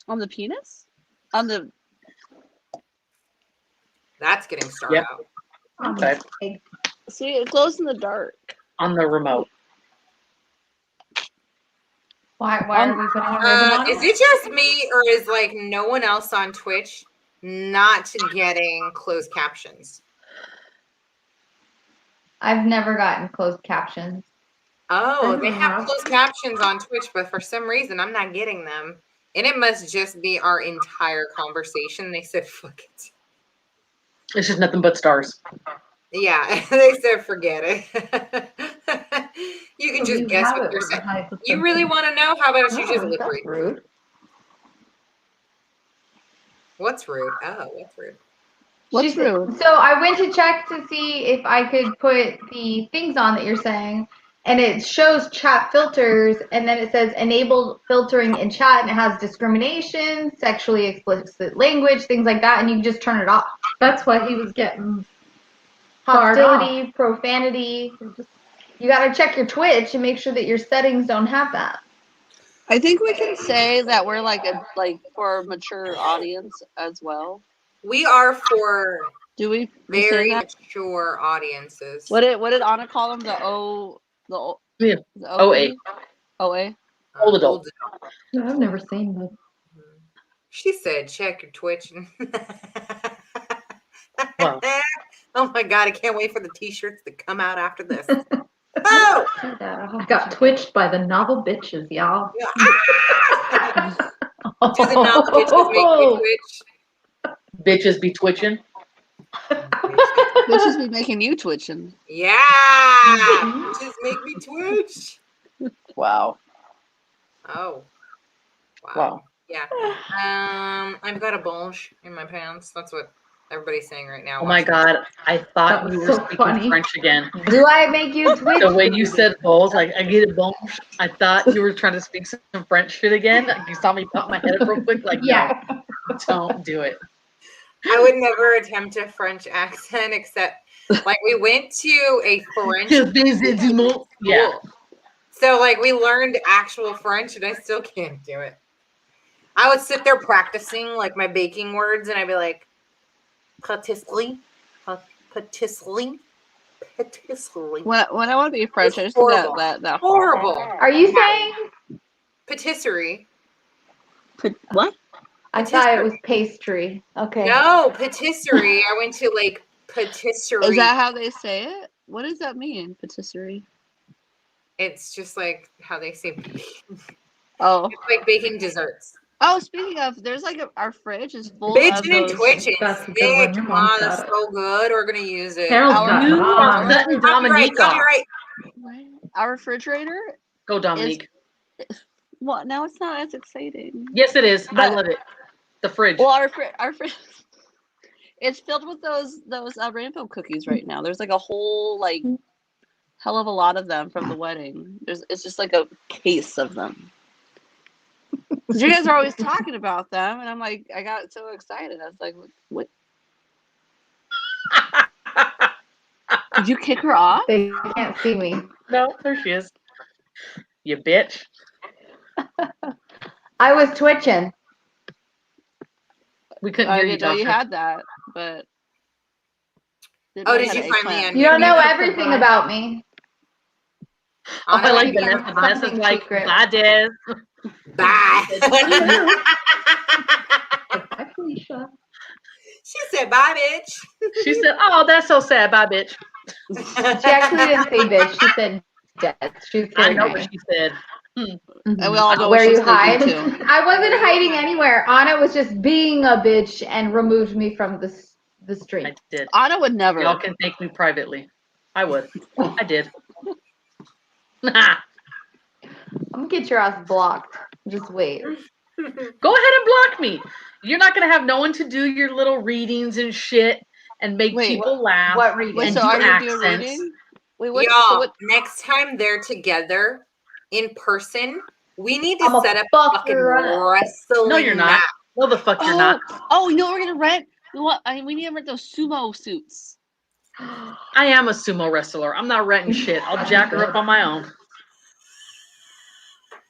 On the penis? On the That's getting started Yep. out. Okay. see, it glows in the dark. On the remote. Why are we putting a ribbon on Is it? it just me or is like no one else on Twitch not getting closed captions? I've never gotten closed captions. Oh, I they have have. closed captions on Twitch, but for some reason I'm not getting them. And it must just be our entire conversation. They said, fuck it. It's just nothing but stars. Yeah, they said, forget it. You can just guess what they're saying. You really want to know? How about you just lip read? Rude. What's rude? Oh, what's rude? What's rude? So I went to check to see if I could put the things on that you're saying, and it shows chat filters, and then it says enable filtering in chat, and it has discrimination, sexually explicit language, things like that, and you can just turn it off. That's why he was getting barred Hostility, profanity. You got to check your Twitch and make sure that your settings don't have that. I think we can say that we're like for a mature audience as well. We are for Do we very say that? mature audiences. What did Anna call them? Yeah. the OA. OA. Old adult. No, I've never seen this. She said, check your Twitch. Wow. Oh my God, I can't wait for the t-shirts to come out after this. Oh! I got twitched by the novel bitches, y'all. Do the novel bitches make me twitch? Bitches be twitching. This just be making you twitching. Yeah! Bitches make me twitch. Wow. Oh. Wow. Yeah. I've got a bulge in my pants. That's what Everybody's saying right now. Oh my God. I That thought was you were so speaking funny. French again. Do I make you twitch? The way you said balls, like I get it bones. I thought you were trying to speak some French shit again. You saw me pop my head up real quick. Like, Yeah. no, don't do it. I would never attempt a French accent except like we went to a French Yeah. So like we learned actual French and I still can't do it. I would sit there practicing like my baking words and I'd be like patisserie, patisserie, patisserie. When I want to be French, I It's just do horrible. that Horrible. Are you saying? Patisserie. what? I thought it was pastry. Okay. No, patisserie. I went to like patisserie. Is that how they say it? What does that mean, patisserie? It's just like how they say Oh. it's like baking desserts. Oh, speaking of, there's like our fridge is full of Bitching and those. twitching. That's a good one. Sick. Your Mom, mom's that's got it. so good. We're gonna use it. Harold's Our- got You it. are Our- cutting Copyright, Dominique off. copyright. Our refrigerator. Go, Dominique. Well, now it's not as exciting. Yes, it is. I But- love it. The fridge. Well, our fridge. It's filled with those rainbow cookies right now. There's like a whole like hell of a lot of them from the wedding. It's just like a case of them. 'Cause you guys are always talking about them, and I'm like, I got so excited. I was like, what? Did you kick her off? They can't see me. No, there she is. You bitch. I was twitching. We couldn't I hear you, didn't know you Joshua. had that, but. Oh, did you find me on You don't know YouTube? everything about me. Oh, I like Honestly, Vanessa. something Vanessa's like, secret. bye, Des. Bye. Hi, Felicia. She said, bye, bitch. She said, oh, that's so sad. Bye, bitch. She actually didn't say bitch. She said dead. She was I very know nice. what she said. And we all know Where what she's you hide? thinking too. I wasn't hiding anywhere. Anna was just being a bitch and removed me from the I stream. did. Anna would never. Y'all can thank me privately. I would. I did. I'm gonna get your ass blocked. Just wait. Go ahead and block me. You're not gonna have no one to do your little readings and shit and make Wait, people laugh. What reading? Wait, and so do are you doing accents. reading? Wait, what? Y'all, So what? next time they're together in person, we need to I'ma set up fuck a fucking your ass. wrestling No, you're not. match. No, the fuck you're Oh, not. oh, you know what we're gonna rent? You know what? We need to rent those sumo suits. I am a sumo wrestler. I'm not renting shit. I'll jack her up on my own.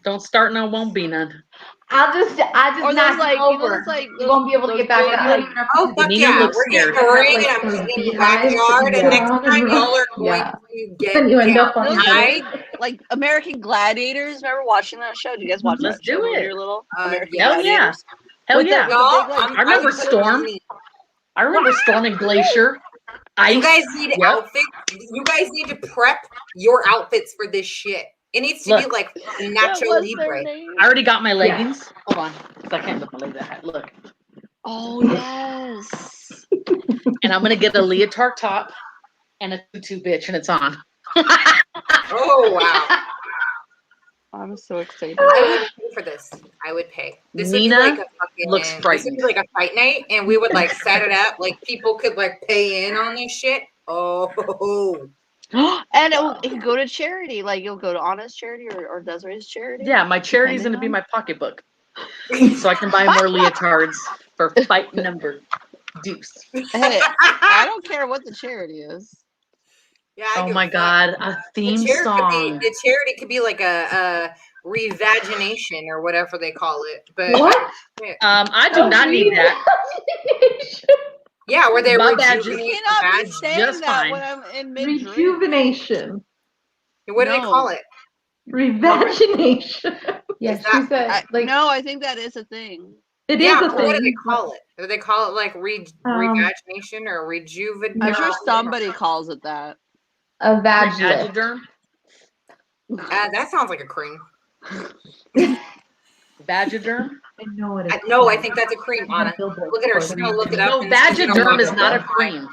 Don't start none, won't be none. I just Or knock those like, you you know, over. those like You won't be able to those get back big, up. like, Oh, fuck Nina yeah. looks We're getting scared. a ring and Like I'm those sitting in the beehives backyard, and that next go on time and y'all are on. going Yeah. to get Then you end up on those the I- like American Gladiators. Remember watching that show? Did you guys watch Let's that show do when it. you were little? Uh, American yeah. Hell yeah. Gladiators. Hell With the- yeah. Y'all, big, like- I remember would put Storm. money. I remember Storm and Glacier. Ice. You guys need Yep. outfits. You guys need to prep your outfits for this shit. It needs to be Look. like What Nacho was their Libre. name? I already got my leggings. Hold on. 'Cause I can't lift my leg that high. Look. Oh yes. And I'm going to get a leotard top and a tutu bitch, and it's on. Oh wow! I'm so excited. I would pay for this. I would pay. This Nina would be like a fucking. looks This would frightened. be like a fight night, and we would like set it up. Like people could like pay in on this shit. Oh, And it can go to charity. Like you'll go to Anna's charity or Desiree's charity. Yeah, my charity's going to be Depending my pocketbook. So I can buy more leotards for fight number deuce. Hey, I don't care what the charity is. yeah. I Oh give my a fuck. God. A theme song. The charity could be like a revagination or whatever they call it. But What? I do not need that. yeah, where they My bad, You rejuvenate the cannot be vag. saying just that fine. when I'm in mid drink. Rejuvenation. What do they No. call it? Revagination. Yeah, Is she that- said like No, I think that is a thing. It is Yeah, a but what do they thing. call it? Do they call it like revagination or rejuvenation? I'm sure somebody calls it that. a vaginet. Vagiderm. That sounds like a cream. Vagiderm. I know it is. No, I think that's a cream, I had a Anna. billboard Look at her. for She's it. gonna look it up. No, and she's gonna Vagiderm look is it not a up. cream.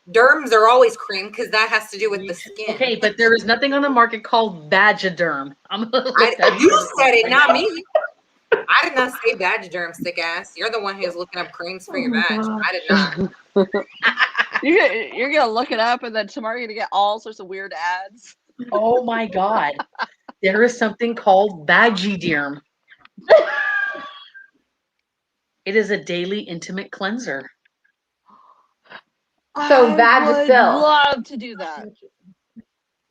Derms are always cream because that has to do with the skin. Okay, but there is nothing on the market called Vagiderm. I'm gonna look that You shit up. said it, not me. I did not say Vagiderm, sick ass. You're the one who's looking up creams for your Oh my vag. gosh. I did not. You're gonna look it up, and then tomorrow you're gonna get all sorts of weird ads. Oh my God. There is something called Vagiderm. It is a daily intimate cleanser. So I would Vagisil. love to do that.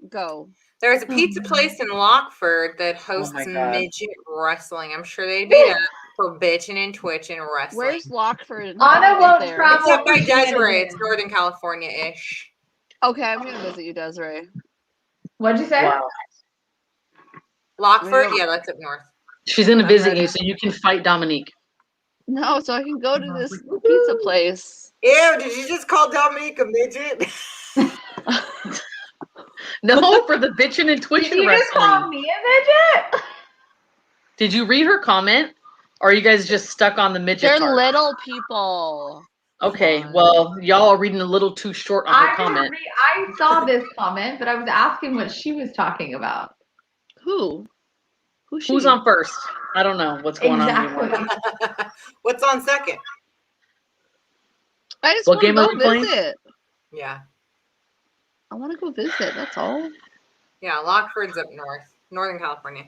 Go. There's a pizza place in Lockford that hosts my God. midget wrestling. I'm sure they'd be down for bitching and twitching and wrestling. Where's Lockford? Anna How do I get won't there? travel. It's up by for Desiree. shenanigans. It's Northern California-ish. Okay, I'm gonna visit you, Desiree. What'd you say? Wow. Lockford? Well, Yeah, that's up north. She's gonna I'm visit ready. you so you can fight Dominique. No, so I can go to this pizza place. Ew, did you just call Dominique a midget? No, for the bitching and Did twitching you just call wrestling. me a midget? Did you read her comment? Or are you guys just stuck on the midget They're part? little people. Okay, Come on. well, y'all are reading a little too short on her comment. I saw this comment, but I was asking what she was talking about. Who? Who's Who's she? on first? I don't know what's going on anymore. Exactly. What's on second? I just What want to game are go we playing? visit. Yeah. I want to go visit. That's all. Yeah, Lockford's up north. Northern California.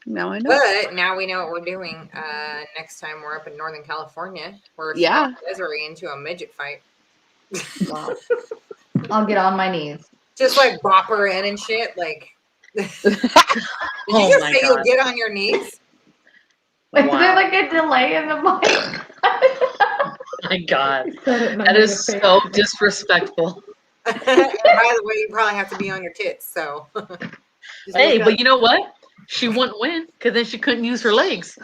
Now I know. But now we know what we're doing. Next time we're up in Northern California, we're Yeah. throwing Desiree into a midget fight. Wow. I'll get on my knees. Just like bop her in and shit. Like, did you Oh just my say you'll God. get on your knees? Is there Wow. like a delay in the mic? My God. Said it and I That made is a face. so disrespectful. And by the way, you probably have to be on your tits. So, just Hey, look up. but you know what? She wouldn't win because then she couldn't use her legs.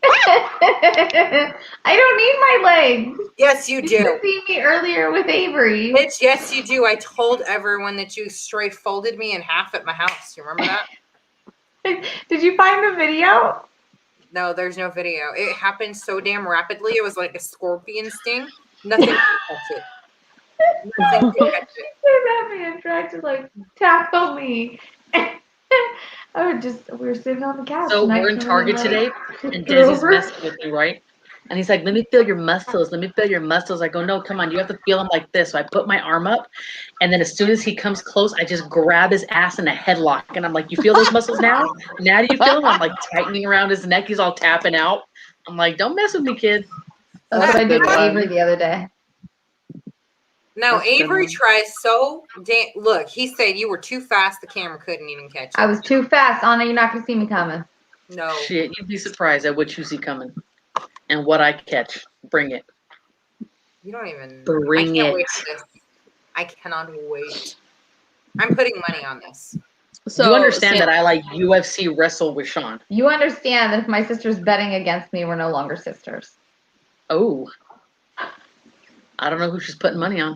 I don't need my legs. Yes, you You should do. have seen me earlier with Avery. Bitch, yes, you do. I told everyone that you straight folded me in half at my house. You remember that? Did you find the video? No, there's no video. It happened so damn rapidly. It was like a scorpion sting. Nothing could catch it. Nothing could catch it. That man tried to like tackle me. We were sitting on the couch. So and I we're in totally, Target like, today, tipped and her Desi's over. messing with me, right? And he's like, let me feel your muscles. Let me feel your muscles. I go, no, come on. You have to feel them like this. So I put my arm up. And then as soon as he comes close, I just grab his ass in a headlock. And I'm like, you feel those muscles now? Now do you feel them? I'm like tightening around his neck. He's all tapping out. I'm like, don't mess with me, kid. That's what I did Good with one. Avery the other day. No, That's a good Avery one. tries so damn. Look, he said you were too fast. The camera couldn't even catch it. I was too fast. Anna, you're not gonna see me coming. No. Shit, you'd be surprised at what you see coming and what I catch. Bring it. You don't even. Bring I can't it. wait for this. I cannot wait. I'm putting money on this. So you understand Sam- that I like UFC wrestle with Sean. You understand that if my sister's betting against me, we're no longer sisters. Oh. I don't know who she's putting money on.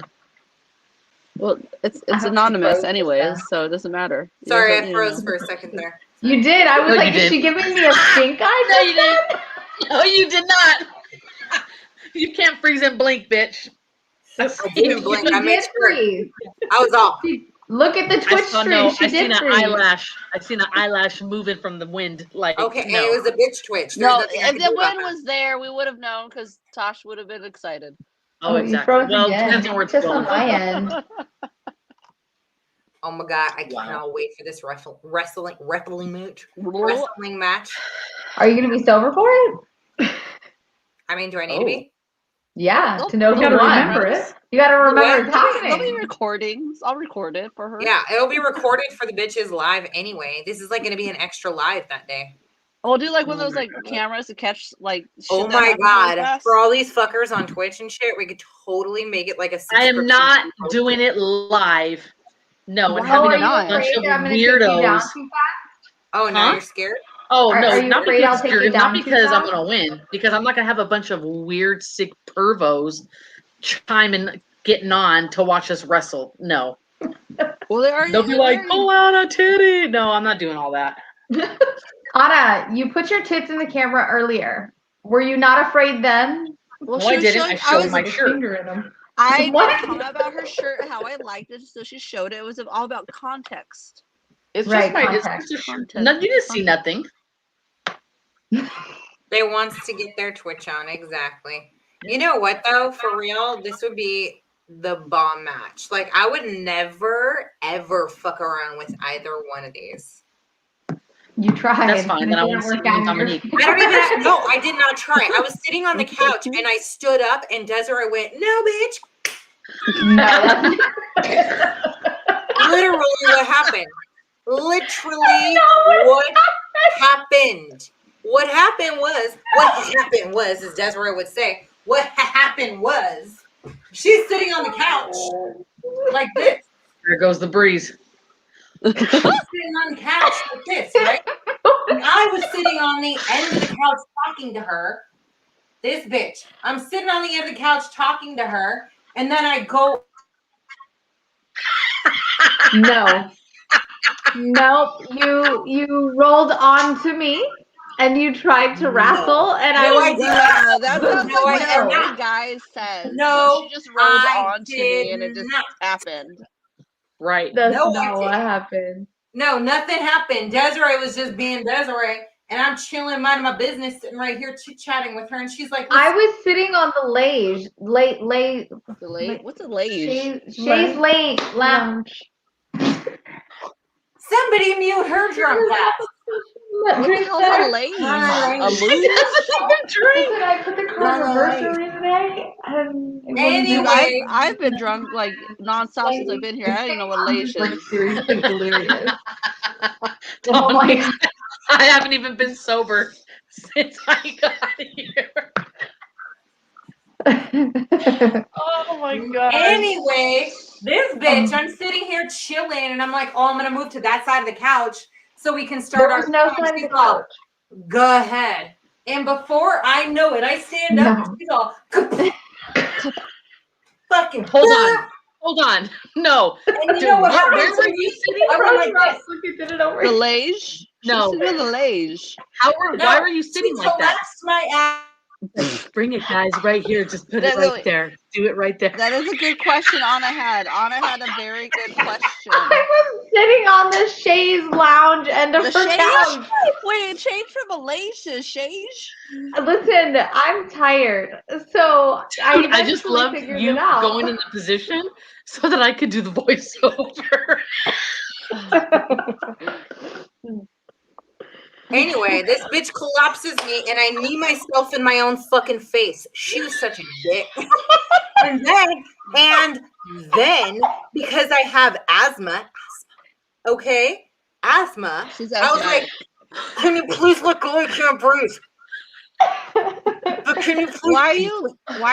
Well, it's I hope she anonymous froze anyways, just so it doesn't matter. You Sorry, don't I need to froze know. for a second there. You did. I was No, like, you is she didn't. giving me a stink eye? No, you just didn't. No, you did not. You can't freeze and blink, bitch. I didn't blink. She I made did sure. freeze. I was off. Look at the I Twitch saw stream. no. She I seen did an freeze. eyelash. I seen an eyelash moving from the wind. Like Okay, no. it was a bitch twitch. There's No, nothing I if could the do about wind that. was there, we would have known because Tosh would have been excited. Oh, You exactly. froze Well, again. depends on where it's Just on going. my end. Oh my god, I Wow. cannot wait for this wrestling match. Are you gonna be sober for it? I mean, do I need to be? Yeah, to know You who gotta won. remember it. You gotta remember What? it's There'll be happening. recordings. I'll record it for her. Yeah, it'll be recorded for the bitches live anyway. This is like going to be an extra live that day. We'll do like one of Oh those my like God. cameras to catch like shit Oh that my happens really god! fast. For all these fuckers on Twitch and shit, we could totally make it like a I subscription. am not doing it live. No, and Why having are a you not? bunch afraid of that I'm gonna take you down weirdos. too fast? Oh, now Huh? you're scared? Oh Are no, you not afraid I'll because take you're you not down too because I'm fast? gonna win. Because I'm not gonna have a bunch of weird, sick pervos chiming, getting on to watch us wrestle. No, Well, they already. they'll be like, pull out a titty. No, I'm not doing all that. Anna, you put your tits in the camera earlier. Were you not afraid then? Well, No, I didn't. I showed my With a shirt. finger in them. I What? made a comment about her shirt, how I liked it, so she showed it. It was all about context. It's Right, just my. It's context. just a shirt. Content. No, you didn't see nothing. They wants to get their Twitch on, exactly. You know what though? For real, this would be the bomb match. Like I would never ever fuck around with either one of these. You tried. That's fine. and Then it I didn't want to see work you out and in your Dominique. I don't even know. I did not try. I was sitting on the couch and I stood up and Desiree went, "No, bitch." No, that's Literally what happened. Literally what happened. What happened was, as Desiree would say, what happened was she's sitting on the couch like this. There goes the breeze. She's sitting on the couch like this, right? And I was sitting on the end of the couch talking to her. This bitch. I'm sitting on the end of the couch talking to her, and then I go. no. Nope. You rolled onto me and you tried to wrestle and I No, was I did Yeah, that sounds No, like what I did every not. guy says. No, she just rolled I on to me and it did just not. happened. Right. That's No, not I what didn't. happened. No, nothing happened. Desiree was just being Desiree, and I'm chilling, minding my business, sitting right here chit-chatting with her, and she's like, I "Listen, was sitting on the What's a lage? Shay's lane lounge. somebody mute her drunk ass." What the hell's a lage? A She luge? doesn't even drink. Listen, I put the car in reverse earlier today. And it wasn't Anyway. doing- I've been drunk like nonstop since I've been here. I don't even know what lage like is. seriously hilarious. Don't Oh my do that. I haven't even been sober since I got here. Oh my god. Anyway, this bitch, I'm sitting here chilling, and I'm like, "Oh, I'm gonna move to that side of the couch so we can start There our was no show." sign of She's the all, couch. "Go ahead." And before I know it, I stand up, No. and she's all, fucking Hold on. No. And you Dude, know what where happened were to you me? sitting? I went like this. Look, you did it over. The lage? No. She's sitting on the lage. Why were you sitting she like that? collapsed my ass. Bring it, guys, right here. Just put it No, right there. Do it right there. That is a good question Anna had. Anna had a very good question. I was sitting on the Shay's lounge end of The her shage? couch. Wait, change from a lage to shage? Listen, I'm tired, so I Dude, I just eventually loved figured you it out. going in the position so that I could do the voiceover. Anyway, this bitch collapses me and I knee myself in my own fucking face. She was such a dick. and then because I have asthma, okay? Asthma. She's I was like, asthmatic. "Can you please let go? I can't breathe." But can you please Why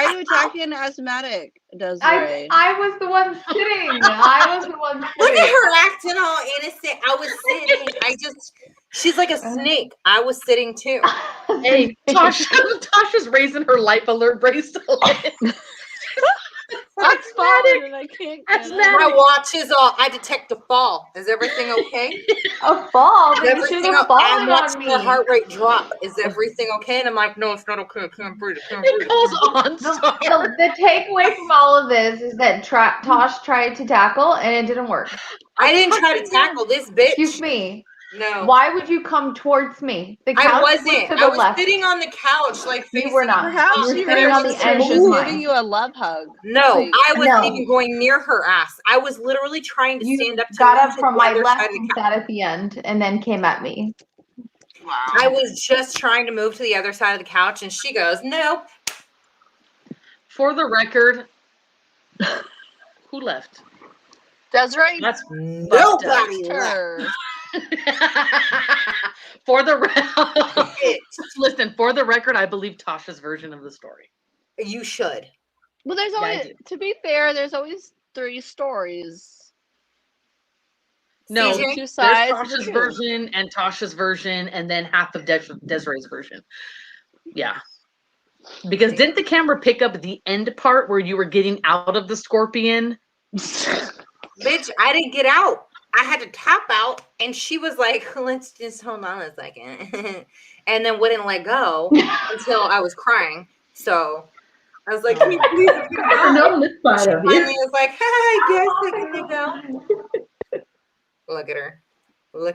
are you attacking an asthmatic, Desiree? I was the one sitting. I was the one Look at sitting. her acting all innocent. I was sitting. She's like a snake. I was sitting too. Hey, Tasha's raising her life alert bracelet. That's falling and I can't get it. My watch is all. I detect a fall. Is everything okay? A fall? Is Then you everything should have okay? fallen I'm on watching me. her heart rate drop. Is everything okay? And I'm like, "No, it's not okay. I can't breathe. I can't It breathe." goes on. Sorry. The takeaway from all of this is that Tosh tried to tackle and it didn't work. I didn't try to tackle this bitch. Excuse me. No. Why would you come towards me? The couch I was wasn't. to the I was left. sitting on the couch, like facing. You were not. Perhaps You were you sitting were on the just edge of giving mine. you a love hug. No, Like, I wasn't No. even going near her ass. I was literally trying to You stand up to got move up to from the my other left side of the and couch. sat at the end and then came at me. I was just trying to move to the other side of the couch, and she goes, "Nope." For the record, who left? Desiree That's Nobody ducked left. her. for the listen. For the record, I believe Tasha's version of the story. You should. Well, there's Yeah, I always, do. to be fair, there's always 3 stories. No, CJ? Two there's sides of the Tasha's truth. version and Tasha's version, and then half of Desiree's version. Yeah. Because didn't the camera pick up the end part where you were getting out of the scorpion? Bitch, I didn't get out. I had to tap out, and she was like, "Let's just hold on a second," and then wouldn't let go until I was crying. So I was like, "Can you please let me go?" No, this side She of finally you. was like, "I guess I can let go." Look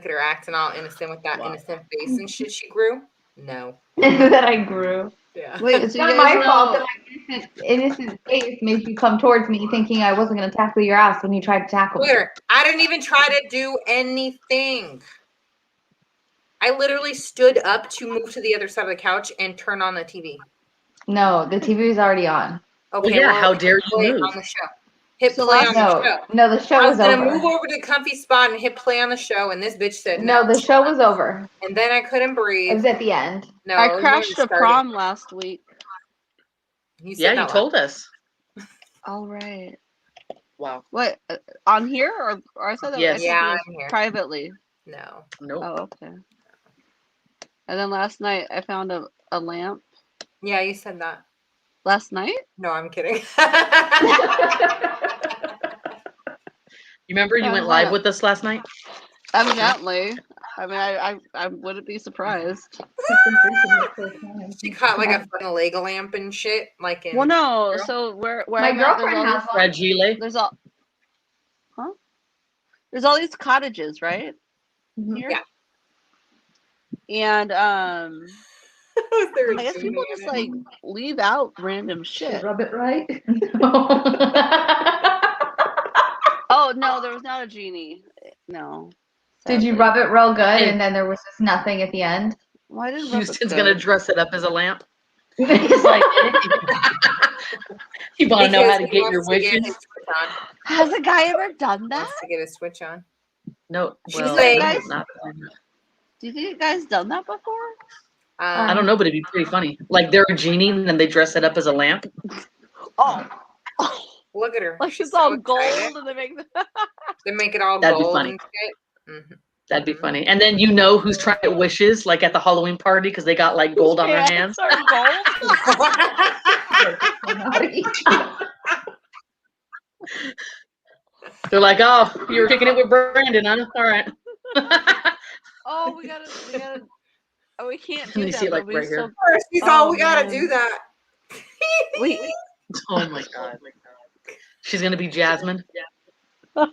at her acting all innocent with that innocent face and shit she grew. No. that I grew. Yeah. Wait, It's so you not guys my fault know? that my innocent face made you come towards me thinking I wasn't going to tackle your ass when you tried to tackle me. Clear. I didn't even try to do anything. I literally stood up to move to the other side of the couch and turn on the TV. No, the TV was already on. Okay, yeah, how dare you play move? on the show. Hit So play last- on the show. No, the show I was was gonna over. move over to the comfy spot and hit play on the show, and this bitch said No, no. the show was over. And then I couldn't It breathe. was at the end. No, I it was when crashed it a started. prom last week. You said Yeah, that you told us. All right. Wow. What, on here or I said that Yes. I told Yeah, you this I'm here. privately. No. Nope. Oh, okay. And then last night I found a lamp. Yeah, you said that. Last night? No, I'm kidding. You remember you went live with us last night? Evidently. I mean, I wouldn't be surprised. She caught like a fucking Lego lamp and shit. Like in Well, no. So where My I'm at, girlfriend has one. Fragile. there's all, huh? There's all these cottages, right? Mhm. Here? Yeah. And Was there a I guess genie people in just it? like leave out random shit. Rub it right. Oh no, there was not a genie. No. Did you sadly. rub it real good and then there was just nothing at the end? Well, I didn't rub it Houston's good. gonna dress it up as a lamp. He's like, you want to know how to Because he get your wants to get wishes? his switch on. Has a guy ever done that? Wants to get his switch on. No. She's Well, like, no, guys- not. Do you think you guys done that before? I don't know, but it'd be pretty funny. Like they're a genie and then they dress it up as a lamp. Oh. Look at her. Like She's it's all so gold excited. and they make They make it all That'd be gold funny. and shit. Mm-hmm. That'd be funny. And then you know who's trying to get wishes, like at the Halloween party, because they got like gold on their hands. Are gold. They're like, oh, you're kicking it with Brandon, huh? All right. Oh, we gotta. Oh, we can't do Let me that. see it, like, but we right here. She's Oh, all, we gotta man. do that. We. Oh my god. She's gonna be Jasmine. Oh,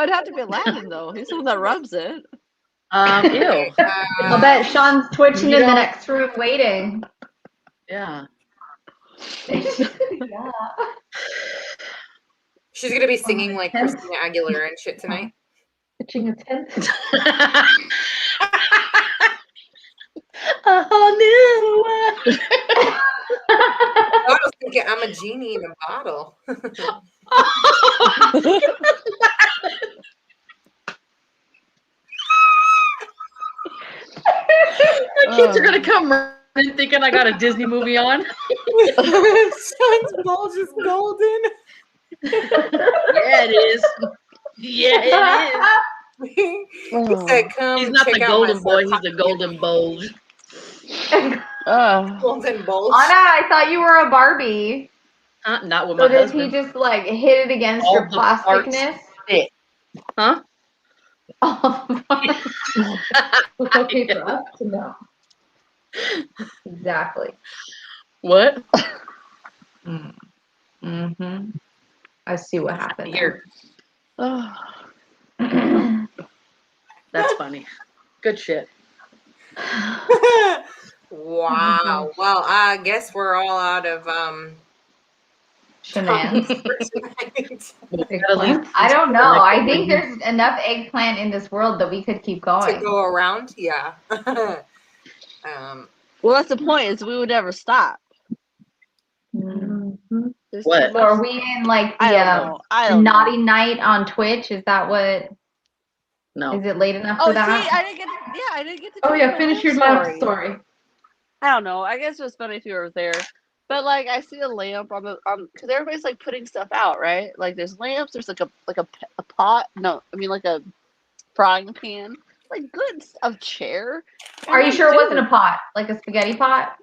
it'd have to be Aladdin though. He's the one that rubs it. Ew. I'll bet Sean's twitching You in the know- next room waiting. Yeah. Yeah. She's gonna be singing like Christina Aguilera and shit tonight. Pitching a tent. A whole new world. I was thinking I'm a genie in a bottle. My kids are gonna come running thinking I got a Disney movie on. Sean's bulge is golden. Yeah, it is. Yeah, it He Oh. said, "Come is. He's not check the out golden my boy, he's sarcophagus." the golden bulge. Golden bulge. Anna, I thought you were a Barbie. Not with So my did husband. he just like hit it against All your the parts plasticness? fit. Huh? Oh, It's okay for us to know. exactly. What? Mm-hmm. I see what happened. Here. Oh. That's funny. Good shit. Wow. Well, I guess we're all out of Shenanigans. for tonight. Eggplant? I don't know. I think there's enough eggplant in this world that we could keep to going. go around. Yeah. Well, that's the point. Is we would never stop. Mhm. There's What? too So are much- we in like I the don't know. I don't naughty know. night on Twitch? Is that what? No. Is it late enough Oh, for see, that? I didn't get. I didn't get to. Oh tell yeah, my finish your lamp last story. I don't know. I guess it was funny if you were there. But like I see a lamp on the because everybody's like putting stuff out, right? Like there's lamps, there's like a pot. No, I mean like a frying pan, like good a chair. And Are I'm you like, sure it wasn't a dude, pot, like a spaghetti pot?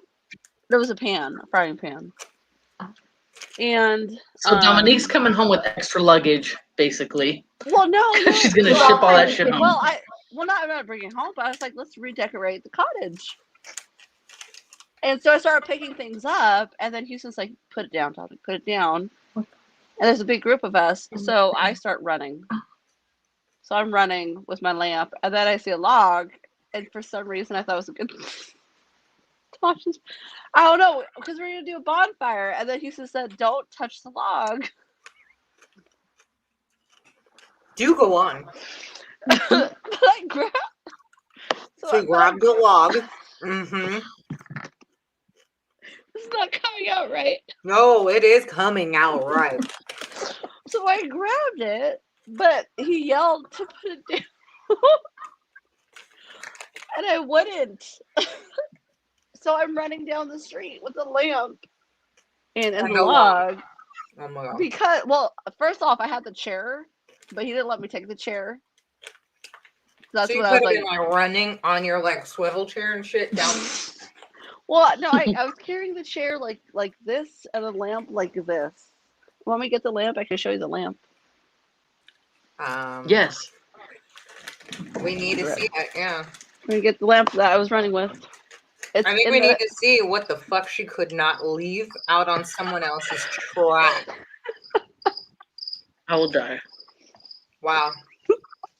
There was a pan, a frying pan. And So Dominique's coming home with extra luggage, basically. well, no, She's gonna Well, ship all that I- shit home. well, I'm not bringing it home, but I was like, let's redecorate the cottage. And so I started picking things up, and then Houston's like, put it down, Dominic, put it down. And there's a big group of us, so I start running. So I'm running with my lamp, and then I see a log, and for some reason I thought it was a good. Tasha's, I don't know, because we're gonna do a bonfire, and then he just said, "Don't touch the log." Do go on. But I grabbed. So you grabbed the log. This is not coming out right. No, it is coming out right. So I grabbed it, but he yelled to put it down, and I wouldn't. So I'm running down the street with the lamp and the log. Oh my god. Because, well, first off, I had the chair, but he didn't let me take the chair. That's So you what I could was have like. been like running on your like swivel chair and shit down. Well, no, I was carrying the chair like this and the lamp like this. Want me to get the lamp? I can show you the lamp. Yes. We need to see it, yeah. Let me get the lamp that I was running with. It's I think in we the- need to see what the fuck she could not leave out on someone else's track. I will die. Wow.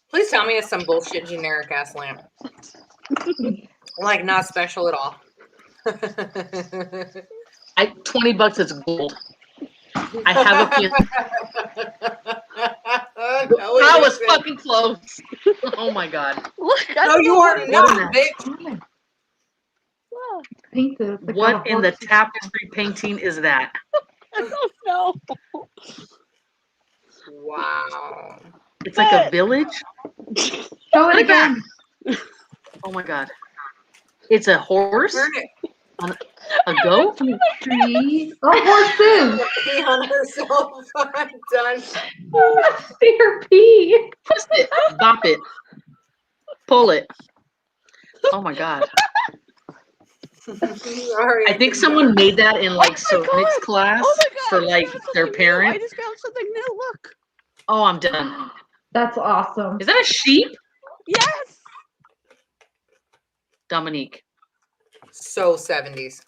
Please tell me it's some bullshit generic ass lamp. Like not special at all. $20 is gold. I have a feeling. No, I it was isn't. fucking close. Oh my god. Look, I No, don't you know are what it not, is. bitch. Look, Painted. Like What in the tapestry painting is that? I don't know. Wow. It's like a village? Show it again. Oh my god. It's a horse? Turn it. A goat? Tree. Oh, horses. Pee on herself. I'm done. See her pee. Twist it. Bop it. Pull it. Oh my god. Sorry, I think someone made that in like Oh my ceramics God. class Oh my god! for I like found their something new. I parents. just found something new. Look. Oh, I'm done. That's awesome. Is that a sheep? Yes. Dominique. So 70s.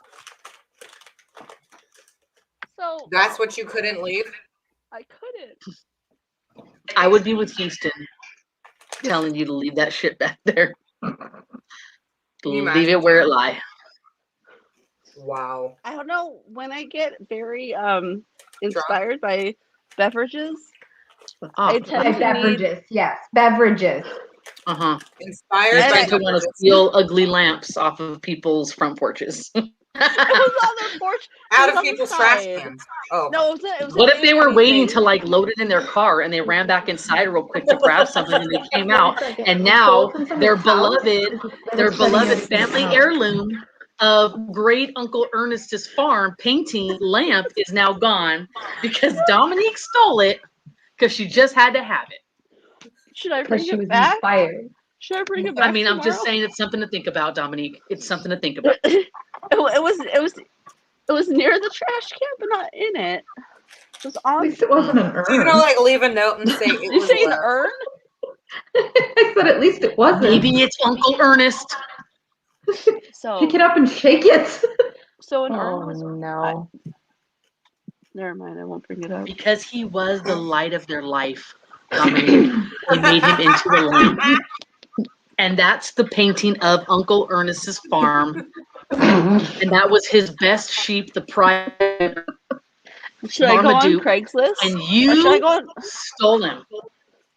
So That's what you couldn't leave? I couldn't. I would be with Houston telling you to leave that shit back there. Can you Leave it where it lie. Wow. I don't know. When I get very inspired by beverages, I Oh, tend By to beverages, yes. Beverages. uh-huh. Inspired You by tend to want to steal ugly lamps off of people's front porches. It was on the porch. out It was of on the people's trash side. cans. Oh. No, it was What a if they were waiting anything. to like load it in their car and they ran back inside real quick to grab something and they came out Wait a second. and We now stole from someone's their house? beloved They're setting everything family out. heirloom of great Uncle Ernest's farm painting lamp is now gone because Dominique stole it because she just had to have it. Should I Because bring she was it back? inspired. Should I bring it back? I mean, I'm just tomorrow? saying it's something to think about, Dominique. It's something to think about. It was near the trash can, but not in it. It was At on. least it wasn't an So you're urn. gonna like leave a note and say it You was say an left. urn? I said at least it wasn't. Maybe it's Uncle Ernest. So Pick it up and shake it. So an urn Oh was. no. Never mind. I won't bring it up. Because he was the light of their life, Dominique. They made him into a lamp. And that's the painting of Uncle Ernest's farm. And that was his best sheep, the pride. Should I go on Marmaduke. Craigslist? And Or should I you go on? stole him.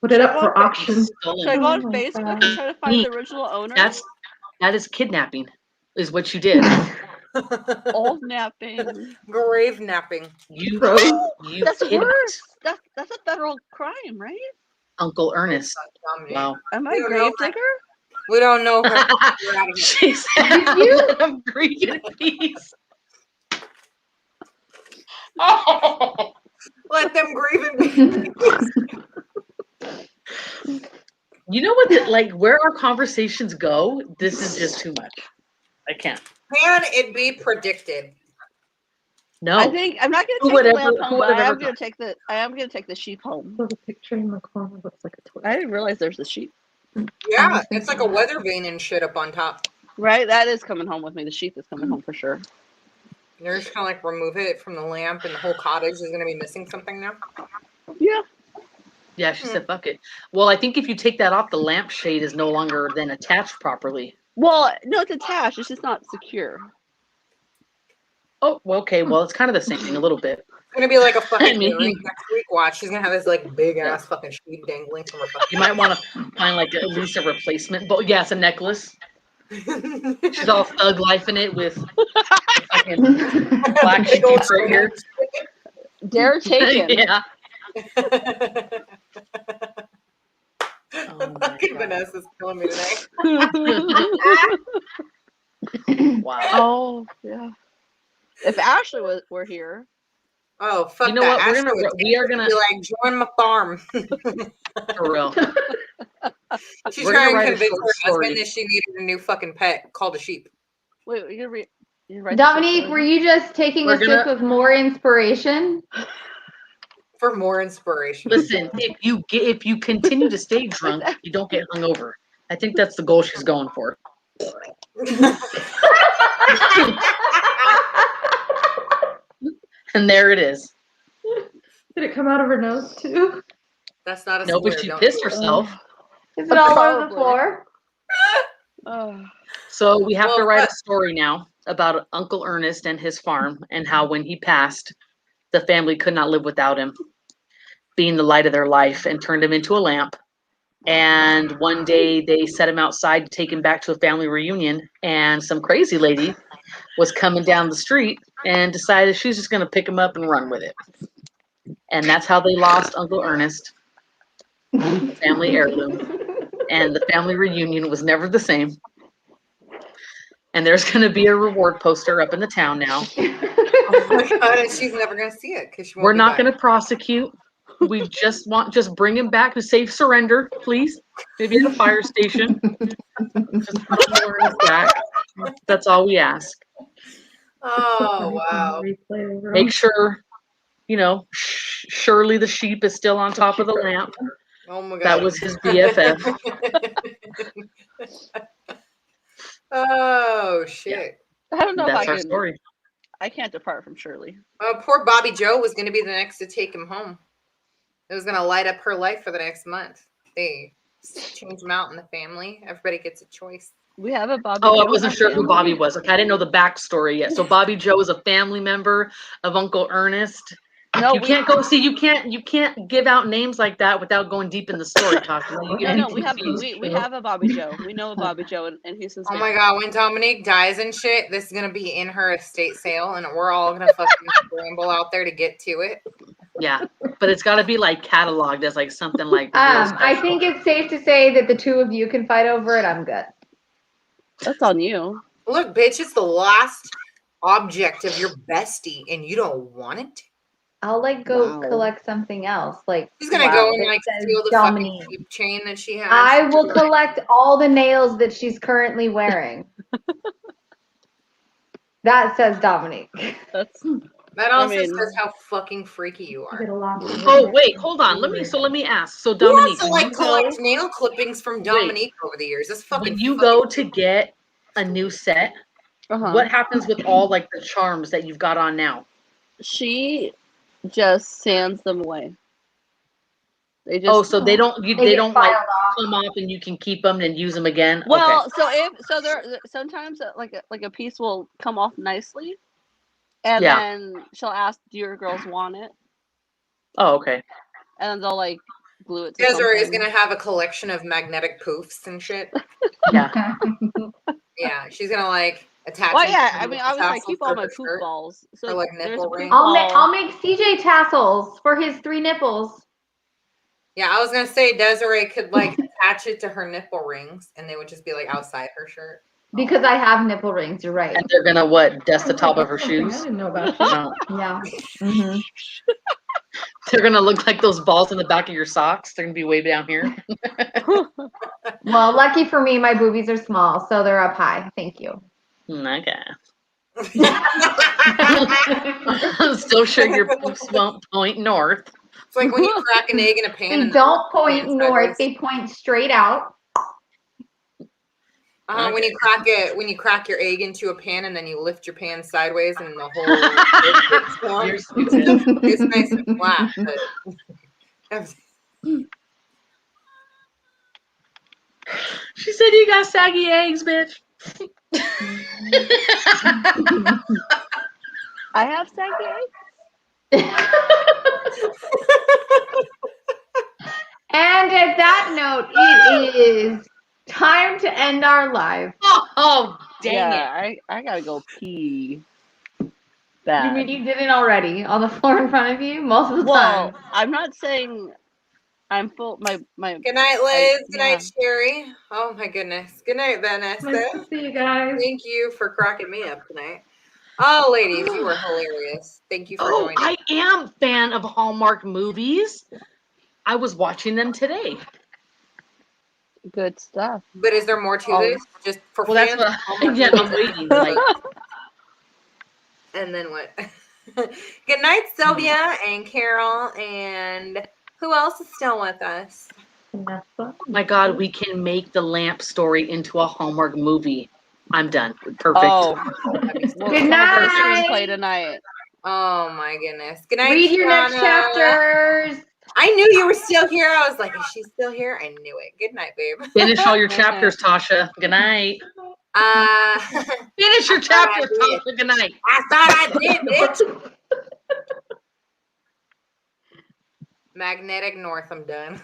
Put it up for auction. Stole Should I him. go on Oh my Facebook God. and try to find the original owner? That is kidnapping, is what you did. Old napping. Grave napping. You That's kidnapped worse. That's a federal crime, right? Uncle Ernest. Dominique. Wow. Am I We a don't know grave her. digger? We don't know her. We're out of here. She said, let him grieve in peace. Oh. Let them grieve in peace. You know what? Like where our conversations go, this is just too much. I can't. Can it be predicted? No. I think I'm not Who gonna would take the ever- lamp who home, would but have I ever am gonna take the sheep home. So the picture in the corner looks like a toy. I didn't realize there's a sheep. Yeah, it's like a weather vane and shit up on top. Right? That is coming home with me. The sheep is coming home for sure. You're just gonna like remove it from the lamp, and the whole cottage is gonna be missing something now. Yeah. Yeah, she said fuck it. Well, I think if you take that off, the lampshade is no longer then attached properly. Well, no, it's attached. It's just not secure. Oh, well, okay. Well, it's kind of the same thing a little bit. It's gonna be like a fucking I mean- earring next week. Watch, she's gonna have this like big ass fucking sheet dangling from her fucking. You might want to find like at least a replacement. But yeah, it's a necklace. She's all thug life in it with fucking black Big old sheets right here. Dare taken. Yeah. Oh my fucking God. Vanessa's killing me today. Wow. Oh yeah. If Ashley were here, Oh fuck You know that! what? We're Ashley gonna- would we are take it and gonna- be like, join my farm. For real. She's We're trying gonna to write a convince short her husband story. that she needed a new fucking pet called a sheep. wait, you gonna you write the short Dominique, story? were you just taking We're a sip gonna- of more inspiration? For more inspiration. Listen, if you continue to stay drunk, you don't get hungover. I think that's the goal she's going for. And there it is. Did it come out of her nose too? That's not a No, but square, she don't pissed do it. herself. Is it all over the Probably. floor? Oh. So we have Well, to write but- a story now about Uncle Ernest and his farm and how when he passed, the family could not live without him, being the light of their life, and turned him into a lamp. And one day they set him outside to take him back to a family reunion, and some crazy lady was coming down the street and decided she's just going to pick him up and run with it. And that's how they lost Uncle Ernest, the family heirloom. And the family reunion was never the same. And there's going to be a reward poster up in the town now. Oh my god, and she's never gonna see it because she won't We're be not back. going to prosecute. We just bring him back to safe surrender, please. Maybe at a fire station. Just put Uncle Ernest back. That's all we ask. Oh wow. Replay over. Make sure, Shirley the sheep is still on top of the lamp. Oh my god. That was his BFF. Oh shit. I don't know That's if our I can. story. I can't depart from Shirley. Poor Bobby Joe was gonna be the next to take him home. It was gonna light up her life for the next month. They change him out in the family. Everybody gets a choice. We have a Bobby. Oh, Joe I in wasn't our sure who family. Bobby was. Okay, I didn't know the backstory yet. So Bobby Joe is a family member of Uncle Ernest. No, You can't go see. You can't give out names like that without going deep in the story. Talking. No, we have a Bobby Joe. We know a Bobby Joe, and he's his. Oh my god, when Dominique dies and shit, this is gonna be in her estate sale, and we're all gonna fucking scramble out there to get to it. Yeah, but it's got to be like cataloged as like something like. real I special. think it's safe to say that the two of you can fight over it. I'm good. That's on you. Look, bitch, it's the last object of your bestie, and you don't want it. I'll go Wow. collect something else. She's gonna Wow. go and It says steal the Dominique. fucking sheep chain that she has. I will collect all the nails that she's currently wearing. That says Dominique. That's That also I mean- says how fucking freaky you I get are. a lot of Oh wait, hold on. Let me ask. So Who Dominique, also when you collect go- nail clippings from Dominique over the years? That's fucking. when you go to get a new set, uh-huh. what happens with all like the charms that you've got on now? She just sands them away. They just Oh, so they don't They they get don't like filed off. come off and you can keep them and use them again. well, Okay. so there sometimes like a piece will come off nicely, and Yeah. then she'll ask, "Do your girls want it?" Oh, okay. And then they'll like glue it to Desiree is something. gonna have a collection of magnetic poofs and shit. Yeah. Yeah, she's gonna attach. Well, them yeah. to I mean, obviously, I tassels keep for all my her poop shirt. balls. So or, like, there's nipple a poop rings. ball. I'll make CJ tassels for his 3 nipples. Yeah, I was gonna say Desiree could attach it to her nipple rings, and they would just be outside her shirt. Because I have nipple rings, you're right. And they're gonna what? Dust the top of her Something I shoes? didn't know about you. No. Yeah. Mm-hmm. They're gonna look like those balls in the back of your socks. They're gonna be way down here. Well, lucky for me, my boobies are small, so they're up high. Thank you. Okay. I'm still sure your poops won't point north. It's like when you crack an egg in a pan. They and don't point pan north, sideways. they point straight out. When you crack your egg into a pan and then you lift your pan sideways and the whole You're stupid. it's nice and flat. But She said you got saggy eggs, bitch. I have seconds. And at that note, it is time to end our live. Oh, dang it. Yeah, I gotta go pee. You Bad. mean you didn't already on the floor in front of you most of the Well, time? I'm not saying I'm full. My Good night, Liz. Good yeah. night, Sherry. Oh my goodness. Good night, Vanessa. Nice to see you guys. Thank you for cracking me up tonight. Oh, ladies, you were hilarious. Thank you for Oh, joining. I am a fan of Hallmark movies. I was watching them today. Good stuff. But is there more to Oh. this? Just for Well, that's fans? what Hallmark yeah, movies? I'm waiting. Like, And then what? Good night, Sylvia and Carol. And who else is still with us? Vanessa. oh my God, we can make the lamp story into a Hallmark movie. I'm done. Perfect. Oh, That'd be so we'll Good come up with a night. screenplay tonight. Oh my goodness. Good night, Read your next Shauna. chapters. I knew you were still here. I was like, is she still here? I knew it. Good night, babe. Finish all your chapters, Tasha. Good night. Finish your I thought I chapters, did. Tasha. Good night. I thought I did, bitch. Magnetic North, I'm done.